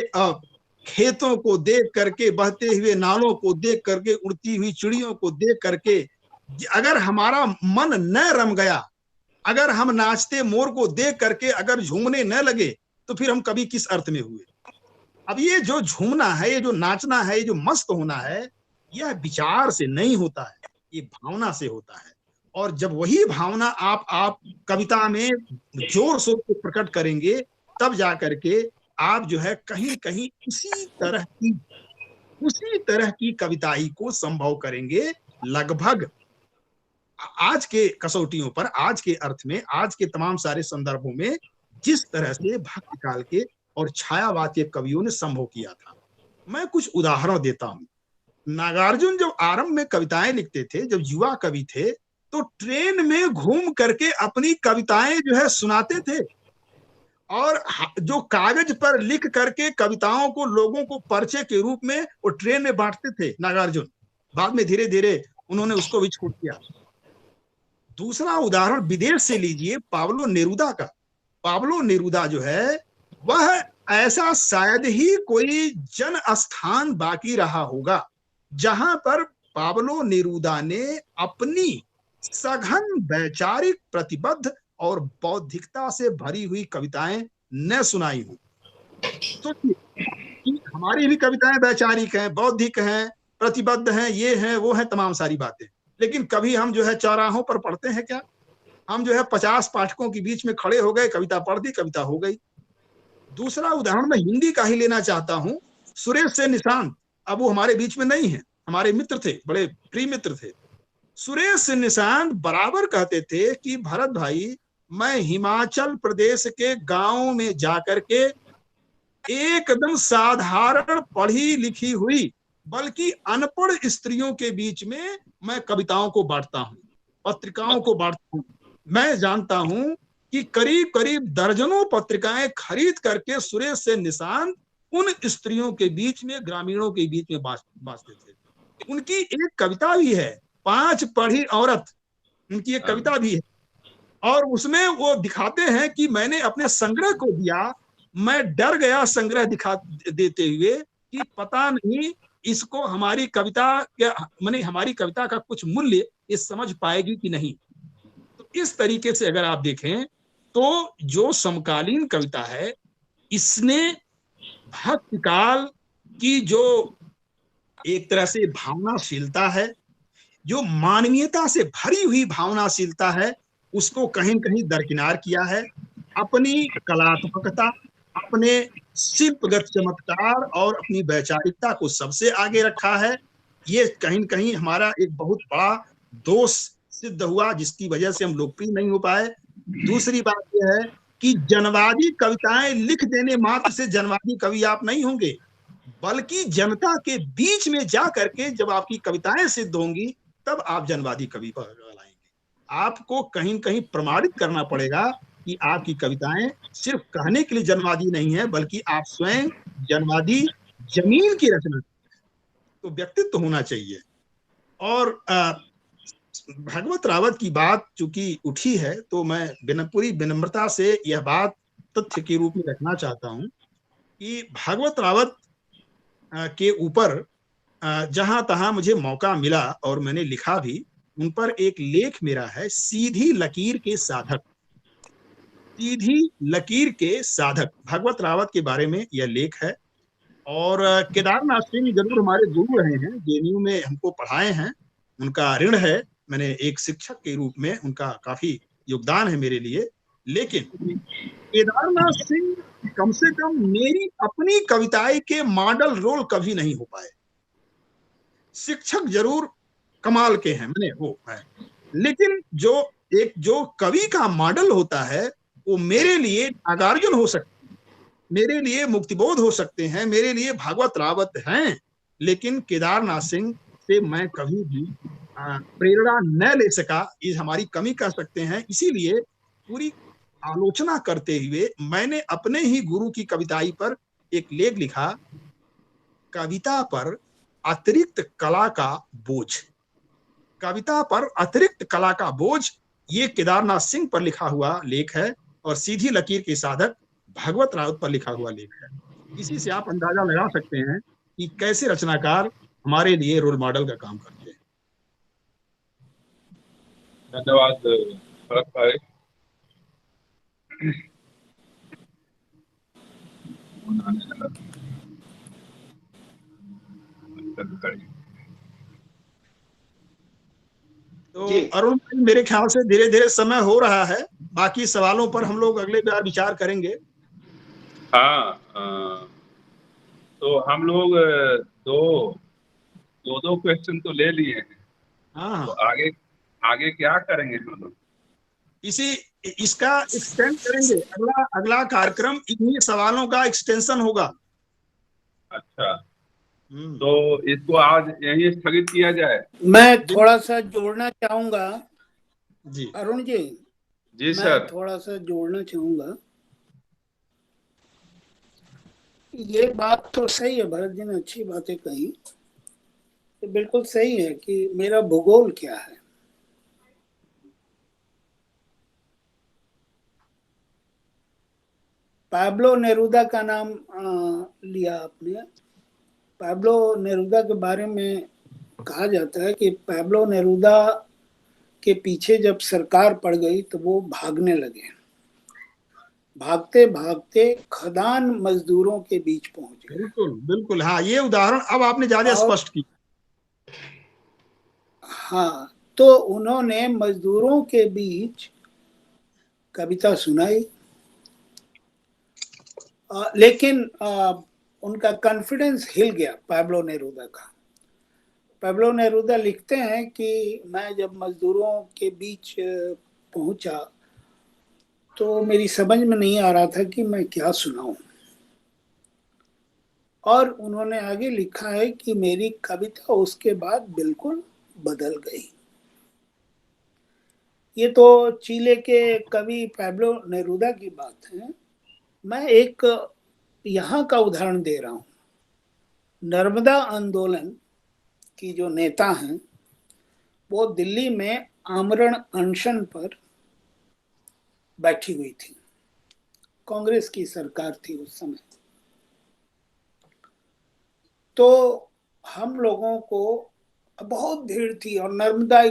खेतों को देख करके, बहते हुए नालों को देख करके, उड़ती हुई चिड़ियों को देख करके अगर हमारा मन न रम गया, अगर हम नाचते मोर को देख करके अगर झूमने न लगे, तो फिर हम कभी किस अर्थ में हुए। अब ये जो झूमना है, ये जो नाचना है, ये जो मस्त होना है, यह विचार से नहीं होता है, ये भावना से होता है। और जब वही भावना आप कविता में जोर शोर से प्रकट करेंगे, तब जा करके आप जो है कहीं कहीं उसी तरह की कविताई को संभव करेंगे। लगभग आज के कसौटियों पर, आज के अर्थ में, आज के तमाम सारे संदर्भों में जिस तरह से भक्ति काल के और छायावाद के कवियों ने संभव किया था। मैं कुछ उदाहरण देता हूं। नागार्जुन जब आरंभ में कविताएं लिखते थे, जब युवा कवि थे, तो ट्रेन में घूम करके अपनी कविताएं जो है सुनाते थे, और जो कागज पर लिख करके कविताओं को लोगों को परिचय के रूप में वो ट्रेन में बांटते थे नागार्जुन। बाद में धीरे धीरे उन्होंने उसको भी छोड़ दिया। दूसरा उदाहरण विदेश से लीजिए, पाब्लो नेरूदा का। पाब्लो नेरूदा जो है, वह ऐसा शायद ही कोई जन स्थान बाकी रहा होगा जहां पर पाब्लो नेरूदा ने अपनी सघन वैचारिक प्रतिबद्ध और बौद्धिकता से भरी हुई कविताएं न सुनाई हो। तो हमारी भी कविताएं वैचारिक हैं, बौद्धिक हैं, प्रतिबद्ध हैं, ये हैं वो हैं, तमाम सारी बातें, लेकिन कभी हम जो है चौराहों पर पढ़ते हैं क्या? हम जो है 50 पाठकों के बीच में खड़े हो गए, कविता पढ़ दी, कविता हो गई। दूसरा उदाहरण मैं हिंदी का ही लेना चाहता हूं, सुरेश से निशांत। अब वो हमारे बीच में नहीं है, हमारे मित्र थे, बड़े प्रिय मित्र थे। सुरेश से निशांत बराबर कहते थे कि भरत भाई, मैं हिमाचल प्रदेश के गांव में जाकर के एकदम साधारण पढ़ी लिखी हुई बल्कि अनपढ़ स्त्रियों के बीच में मैं कविताओं को बांटता हूं, पत्रिकाओं को बांटता हूं। मैं जानता हूं कि करीब करीब दर्जनों पत्रिकाएं खरीद करके सुरेश से निशांत उन स्त्रियों के बीच में, ग्रामीणों के बीच में बांटते थे। उनकी एक कविता भी है, 5 पढ़ी औरत, उनकी एक कविता भी है, और उसमें वो दिखाते हैं कि मैंने अपने संग्रह को दिया, मैं डर गया संग्रह दिखा देते हुए कि पता नहीं इसको हमारी कविता माने हमारी कविता का कुछ मूल्य ये समझ पाएगी कि नहीं। तो इस तरीके से अगर आप देखें तो जो समकालीन कविता है, इसने भक्ति काल की जो एक तरह से भावनाशीलता है, जो मानवीयता से भरी हुई भावनाशीलता है, उसको कहीं न कहीं दरकिनार किया है। अपनी कलात्मकता, अपने शिल्पगत चमत्कार और अपनी वैचारिकता को सबसे आगे रखा है। ये कहीं न कहीं हमारा एक बहुत बड़ा दोष सिद्ध हुआ, जिसकी वजह से हम लोकप्रिय नहीं हो पाए। दूसरी बात यह है कि जनवादी कविताएं लिख देने मात्र से जनवादी कवि आप नहीं होंगे, बल्कि जनता के बीच में जा करके जब आपकी कविताएं सिद्ध होंगी, तब आप जनवादी कवि पर लाएंगे। आपको कहीं न कहीं प्रमाणित करना पड़ेगा कि आपकी कविताएं सिर्फ कहने के लिए जनवादी नहीं है, बल्कि आप स्वयं जनवादी जमीन की रचना। तो व्यक्तित्व होना चाहिए। और भागवत रावत की बात चूंकि उठी है, तो मैं पूरी विनम्रता से यह बात तथ्य के रूप में रखना चाहता हूं कि भागवत रावत के ऊपर जहां तहां मुझे मौका मिला और मैंने लिखा भी, उन पर एक लेख मेरा है, सीधी लकीर के साधक। सीधी लकीर के साधक, भागवत रावत के बारे में यह लेख है। और केदारनाथ सिंह जरूर हमारे गुरु रहे हैं, जेएनयू में हमको पढ़ाए हैं, उनका ऋण है, मैंने एक शिक्षक के रूप में उनका काफी योगदान है मेरे लिए। लेकिन केदारनाथ सिंह कम से कम मेरी अपनी कविताएं के मॉडल रोल कभी नहीं हो पाए। शिक्षक जरूर कमाल के हैं, मैंने वो है, लेकिन जो कवि का मॉडल होता है, वो मेरे लिए नागार्जुन हो सकते हैं, मेरे लिए मुक्तिबोध हो सकते हैं, मेरे लिए भागवत रावत हैं, लेकिन केदारनाथ सिंह से मैं कभी भी प्रेरणा न ले सका। ये हमारी कमी कह सकते हैं। इसीलिए पूरी आलोचना करते हुए मैंने अपने ही गुरु की कविताई पर एक लेख लिखा, कविता पर अतिरिक्त कला का बोझ। कविता पर अतिरिक्त कला का बोझ, ये केदारनाथ सिंह पर लिखा हुआ लेख है और सीधी लकीर के साधक भागवत राउत पर लिखा हुआ लेख है। इसी से आप अंदाजा लगा सकते हैं कि कैसे रचनाकार हमारे लिए रोल मॉडल का काम करते हैं। धन्यवाद भरत भाई। तो अरुण भाई, मेरे ख्याल से धीरे धीरे समय हो रहा है, बाकी सवालों पर हम लोग अगले बार विचार करेंगे। हाँ, तो हम लोग दो क्वेश्चन तो ले लिए हैं। हाँ, तो आगे क्या करेंगे हम लोग? इसका एक्सटेंड करेंगे। अगला कार्यक्रम इन्हीं सवालों का एक्सटेंशन होगा। अच्छा, तो इसको आज यही स्थगित किया जाए। मैं थोड़ा सा जोड़ना चाहूंगा जी अरुण जी। जी मैं सर। थोड़ा सा जोड़ना चाहूंगा। ये बात तो सही है, भरत जी ने अच्छी बातें कही। ये बिल्कुल सही है कि मेरा भूगोल क्या है। पाब्लो नेरूदा का नाम लिया आपने। पाब्लो नेरूदा के बारे में कहा जाता है कि पाब्लो नेरूदा के पीछे जब सरकार पड़ गई तो वो भागने लगे। भागते भागते खदान मजदूरों के बीच पहुंच गए। बिल्कुल बिल्कुल, हाँ, ये उदाहरण अब आपने ज्यादा स्पष्ट की। हाँ, तो उन्होंने मजदूरों के बीच कविता सुनाई, लेकिन उनका कॉन्फिडेंस हिल गया पाब्लो नेरूदा का। पाब्लो नेरूदा लिखते हैं कि मैं जब मजदूरों के बीच पहुंचा तो मेरी समझ में नहीं आ रहा था कि मैं क्या सुनाऊं। और उन्होंने आगे लिखा है कि मेरी कविता उसके बाद बिल्कुल बदल गई। ये तो चिले के कवि पाब्लो नेरूदा की बात है। मैं एक यहाँ का उदाहरण दे रहा हूँ। नर्मदा आंदोलन की जो नेता हैं वो दिल्ली में आमरण अनशन पर बैठी हुई थी। कांग्रेस की सरकार थी उस समय। तो हम लोगों को बहुत भीड़ थी और नर्मदा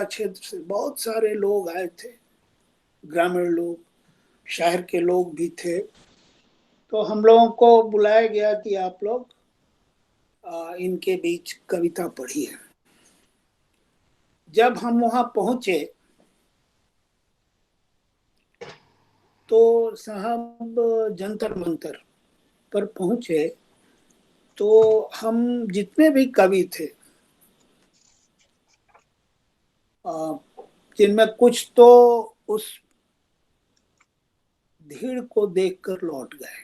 क्षेत्र से बहुत सारे लोग आए थे, ग्रामीण लोग, शहर के लोग भी थे। तो हम लोगों को बुलाया गया कि आप लोग इनके बीच कविता पढ़िए। जब हम वहां पहुंचे तो साहब जंतर मंतर पर पहुंचे तो हम जितने भी कवि थे, जिनमें कुछ तो उस भीड़ को देखकर लौट गए।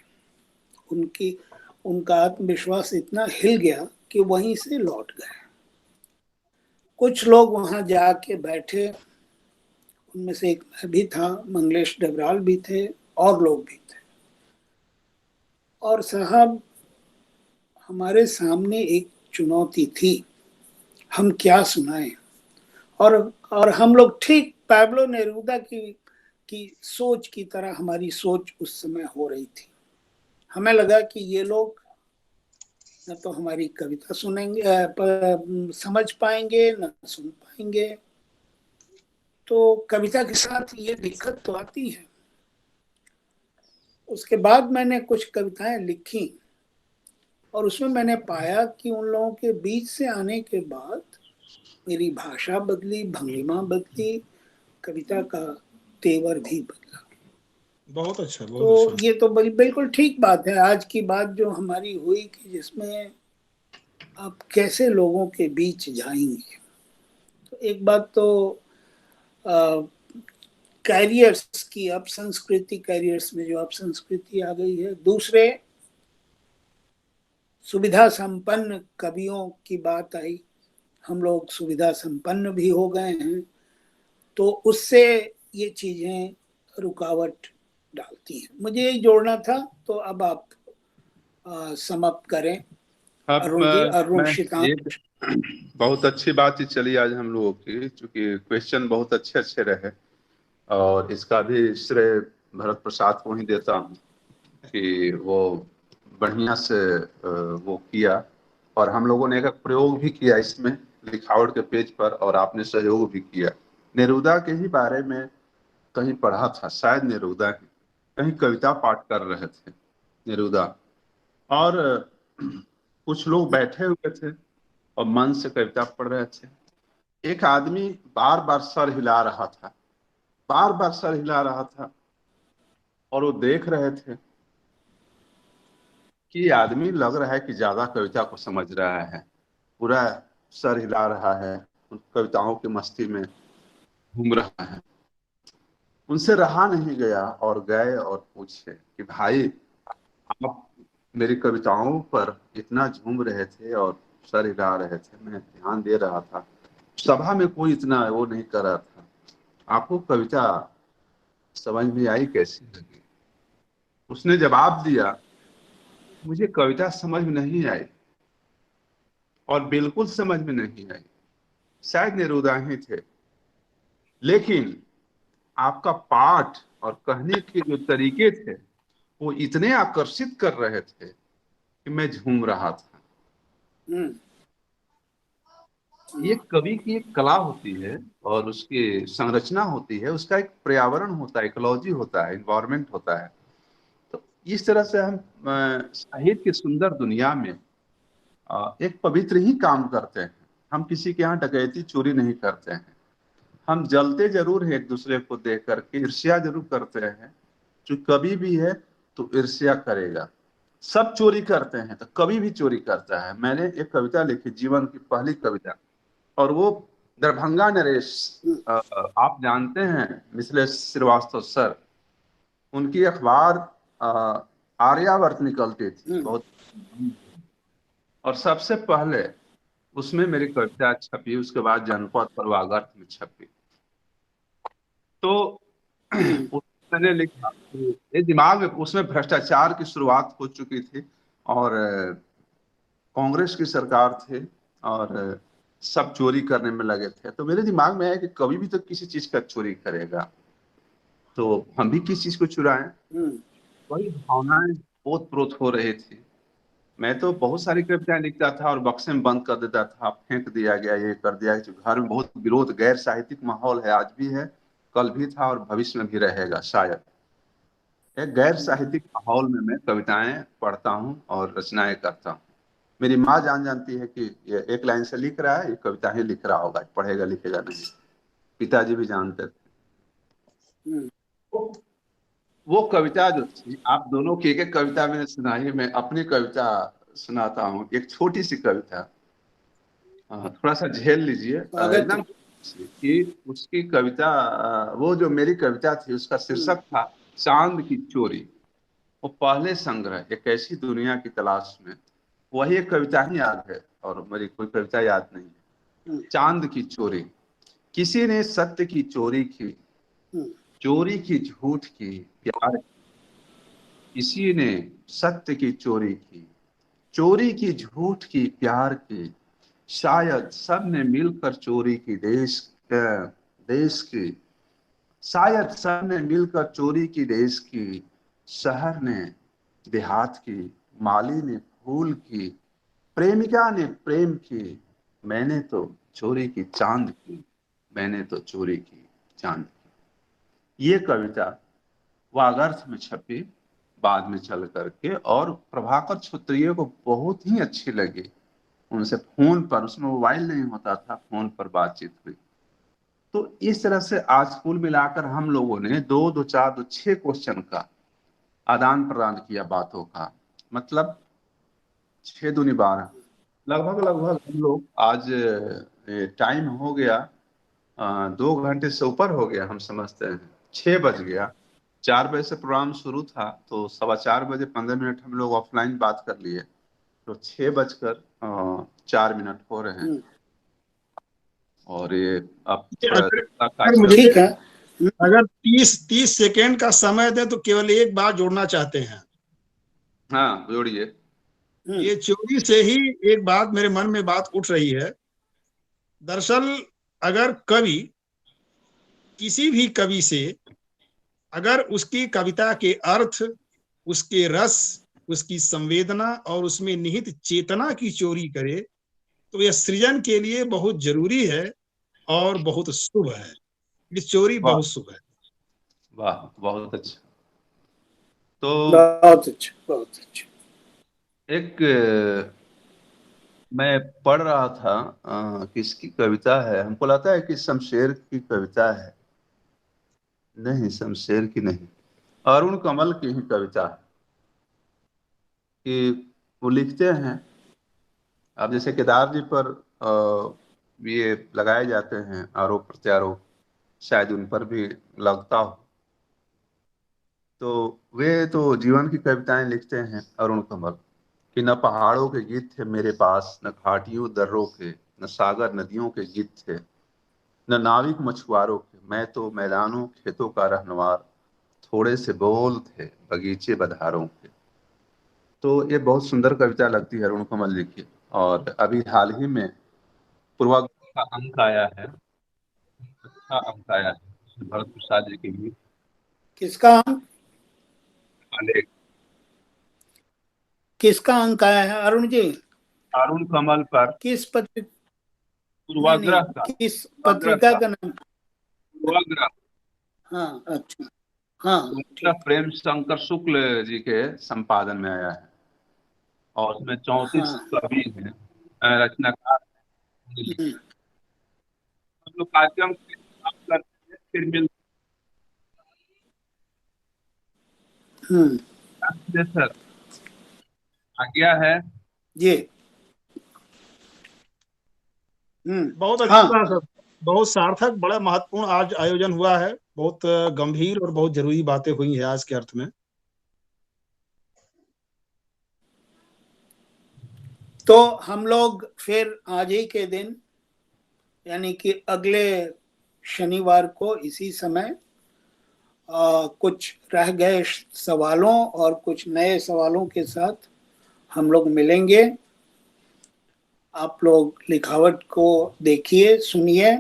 उनका आत्मविश्वास इतना हिल गया कि वहीं से लौट गए। कुछ लोग वहां जाके बैठे, उनमें से एक मैं भी था, मंगलेश डबराल भी थे और लोग भी थे। और साहब हमारे सामने एक चुनौती थी, हम क्या सुनाएं। और हम लोग ठीक पाब्लो नेरूदा की सोच की तरह हमारी सोच उस समय हो रही थी। हमें लगा कि ये लोग न तो हमारी कविता सुनेंगे, समझ पाएंगे, न सुन पाएंगे। तो कविता के साथ ये दिक्कत तो आती है। उसके बाद मैंने कुछ कविताएं लिखी और उसमें मैंने पाया कि उन लोगों के बीच से आने के बाद मेरी भाषा बदली, भंगिमा बदली, कविता का तेवर भी बदला। बहुत अच्छा, बहुत तो अच्छा। ये तो बिल्कुल ठीक बात है आज की बात जो हमारी हुई कि जिसमें आप कैसे लोगों के बीच जाएंगे। तो एक बात तो कैरियर्स की, अब संस्कृति कैरियर्स में जो अब संस्कृति आ गई है। दूसरे सुविधा संपन्न कवियों की बात आई, हम लोग सुविधा संपन्न भी हो गए हैं, तो उससे ये चीजें रुकावट डालती हैं। मुझे यही जोड़ना था, तो अब आप समाप्त करें। अब अरुण जी, अरुण मैं श्रीकांत। बहुत अच्छी बातचीत चली आज हम लोगों की, चूंकि क्वेश्चन बहुत अच्छे अच्छे रहे, और इसका भी श्रेय भरत प्रसाद को ही देता हूँ कि वो बढ़िया से वो किया, और हम लोगों ने एक प्रयोग भी किया इसमें लिखावट के पेज पर, और आपने सहयोग भी किया। नेरुदा के ही बारे में कहीं पढ़ा था, शायद नेरुदा ही कहीं कविता पाठ कर रहे थे नेरुदा, और कुछ लोग बैठे हुए थे और मन से कविता पढ़ रहे थे। एक आदमी बार बार सर हिला रहा था, बार बार सर हिला रहा था, और वो देख रहे थे कि ये आदमी लग रहा है कि ज्यादा कविता को समझ रहा है, पूरा सर हिला रहा है, उन कविताओं की मस्ती में घूम रहा है। उनसे रहा नहीं गया और गए और पूछे कि भाई, आप मेरी कविताओं पर इतना झूम रहे थे और सर हिला रहे थे, मैं ध्यान दे रहा था, सभा में कोई इतना वो नहीं कर रहा था, आपको कविता समझ में आई कैसी लगी? उसने जवाब दिया, मुझे कविता समझ में नहीं आई, और बिल्कुल समझ में नहीं आई, शायद नेरुदा ही थे, लेकिन आपका पाठ और कहने के जो तरीके थे वो इतने आकर्षित कर रहे थे कि मैं झूम रहा था। ये कवि की एक कला होती है और उसकी संरचना होती है, उसका एक पर्यावरण होता है, इकोलॉजी होता है, इन्वायरमेंट होता है। तो इस तरह से हम साहित्य की सुंदर दुनिया में एक पवित्र ही काम करते हैं। हम किसी के यहाँ डकैती चोरी नहीं करते हैं, हम जलते जरूर हैं एक दूसरे को देख करके, ईर्ष्या जरूर करते हैं, जो कभी भी है तो ईर्ष्या करेगा। सब चोरी करते हैं तो कभी भी चोरी करता है। मैंने एक कविता लिखी, जीवन की पहली कविता, और वो दरभंगा नरेश, आप जानते हैं मिथिलेश श्रीवास्तव सर, उनकी अखबार आर्यावर्त निकलती थी बहुत, और सबसे पहले उसमें मेरी कविता छपी, उसके बाद जनपद पर वागर्त में छपी। तो मैंने लिखा, ये दिमाग में उसमें भ्रष्टाचार की शुरुआत हो चुकी थी और कांग्रेस की सरकार थी और सब चोरी करने में लगे थे। तो मेरे दिमाग में आया कि कभी भी तो किसी चीज का चोरी करेगा, तो हम भी किस चीज को चुराएं। वही भावनाएं ओत प्रोत हो रही थी। मैं तो बहुत सारी कविताएं लिखता था और बक्से में बंद कर देता था, फेंक दिया गया, ये कर दिया। घर में बहुत विरोध, गैर साहित्यिक माहौल है, आज भी है, कल भी था और भविष्य में भी रहेगा शायद। एक गैर साहित्यिक माहौल में मैं कविताएं पढ़ता हूँ और रचनाएं करता हूँ। मेरी माँ जानती है कि ये एक लाइन से लिख रहा है, ये कविता ही लिख रहा होगा, पढ़ेगा लिखेगा नहीं। पिताजी भी जानते थे। वो कविता जो थी, आप दोनों की एक एक कविता मैंने सुनाई, मैं अपनी कविता सुनाता हूँ, एक छोटी सी कविता, थोड़ा सा झेल लीजिए एकदम। कि उसकी कविता, वो जो मेरी कविता थी उसका शीर्षक था चांद की चोरी। वो पहले संग्रह एक ऐसी दुनिया की तलाश में, वही एक कविता ही याद है और मेरी कोई कविता याद नहीं है। चांद की चोरी, किसी ने सत्य की चोरी की, चोरी की झूठ की प्यार, किसी ने सत्य की चोरी की, चोरी की झूठ की प्यार की, शायद सब ने मिलकर चोरी की देश की, शायद सब ने मिलकर चोरी की देश की, शहर ने देहात की, माली ने फूल की, प्रेमिका ने प्रेम की, मैंने तो चोरी की चांद की, मैंने तो चोरी की चांद की। ये कविता वागर्थ में छपी बाद में चल करके, और प्रभाकर क्षत्रिय को बहुत ही अच्छी लगी। उनसे फोन पर, उसमें मोबाइल नहीं होता था, फोन पर बातचीत हुई। तो इस तरह से आज कुल मिलाकर हम लोगों ने 2 2 4 2 6 क्वेश्चन का आदान प्रदान किया, बातों का मतलब 6 दूनी 12, लगभग हम लोग आज टाइम हो गया 2 घंटे से ऊपर हो गया, हम समझते हैं 6 बज गया। 4 बजे से प्रोग्राम शुरू था, तो 4:15 हम लोग ऑफलाइन बात कर लिए, तो 6:04 हो रहे हैं। और ये अब ठीक है, अगर 30 सेकेंड का समय दे तो केवल एक बात जोड़ना चाहते हैं। हाँ जोड़िए। ये चोरी से ही एक बात मेरे मन में बात उठ रही है। दरअसल अगर कवि किसी भी कवि से अगर उसकी कविता के अर्थ, उसके रस, उसकी संवेदना और उसमें निहित चेतना की चोरी करे तो यह सृजन के लिए बहुत जरूरी है और बहुत शुभ है। ये चोरी वाह बहुत शुभ है। वाह, बहुत अच्छा। तो बहुत अच्छा, बहुत अच्छा। एक मैं पढ़ रहा था, किसकी कविता है, हमको लगता है कि शमशेर की कविता है। नहीं, शमशेर की नहीं, अरुण कमल की ही कविता है कि वो लिखते हैं। अब जैसे केदार जी पर ये लगाए जाते हैं आरोप प्रत्यारोप, शायद उन पर भी लगता हो। तो वे तो जीवन की कविताएं लिखते हैं अरुण कमल कि न पहाड़ों के गीत थे मेरे पास, न घाटियों दर्रों के, न सागर नदियों के गीत थे, न नाविक मछुआरों के, मैं तो मैदानों खेतों का रहनुमार, थोड़े से बोल थे बगीचे बधारों के। तो ये बहुत सुंदर कविता लगती है अरुण कमल जी की। और अभी हाल ही में पूर्वाग्रह का अंक आया है, अच्छा अंक आया है भरत प्रसाद जी के लिए। किसका अंक? आलेख किसका अंक आया है अरुण जी? अरुण कमल पर किस पत्रिका? नहीं नहीं, पूर्वाग्रह का, किस पूर्वाग्रह पत्रिका का, का नाम? पूर्वाग्रह। हाँ अच्छा, हाँ पूर्वाग्रह ठीक। प्रेम शंकर शुक्ल जी के संपादन में आया है और उसमें 34 हाँ। कवि हैं, रचनाकार हैं। हम्म, हम लोग कार्यक्रम करते हैं, फिर मिलते हम्म, हैं सर। आज्ञा है। जी। बहुत हाँ। अच्छा सर, बहुत सार्थक, बड़ा महत्वपूर्ण आज आयोजन हुआ है। बहुत गंभीर और बहुत जरूरी बातें हुई हैं आज के अर्थ में। तो हम लोग फिर आज ही के दिन यानी कि अगले शनिवार को इसी समय कुछ रह गए सवालों और कुछ नए सवालों के साथ हम लोग मिलेंगे। आप लोग लिखावट को देखिए, सुनिए,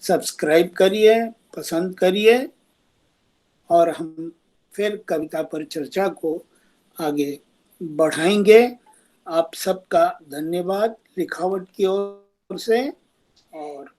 सब्सक्राइब करिए, पसंद करिए और हम फिर कविता पर चर्चा को आगे बढ़ाएंगे। आप सबका धन्यवाद लिखावट की ओर से। और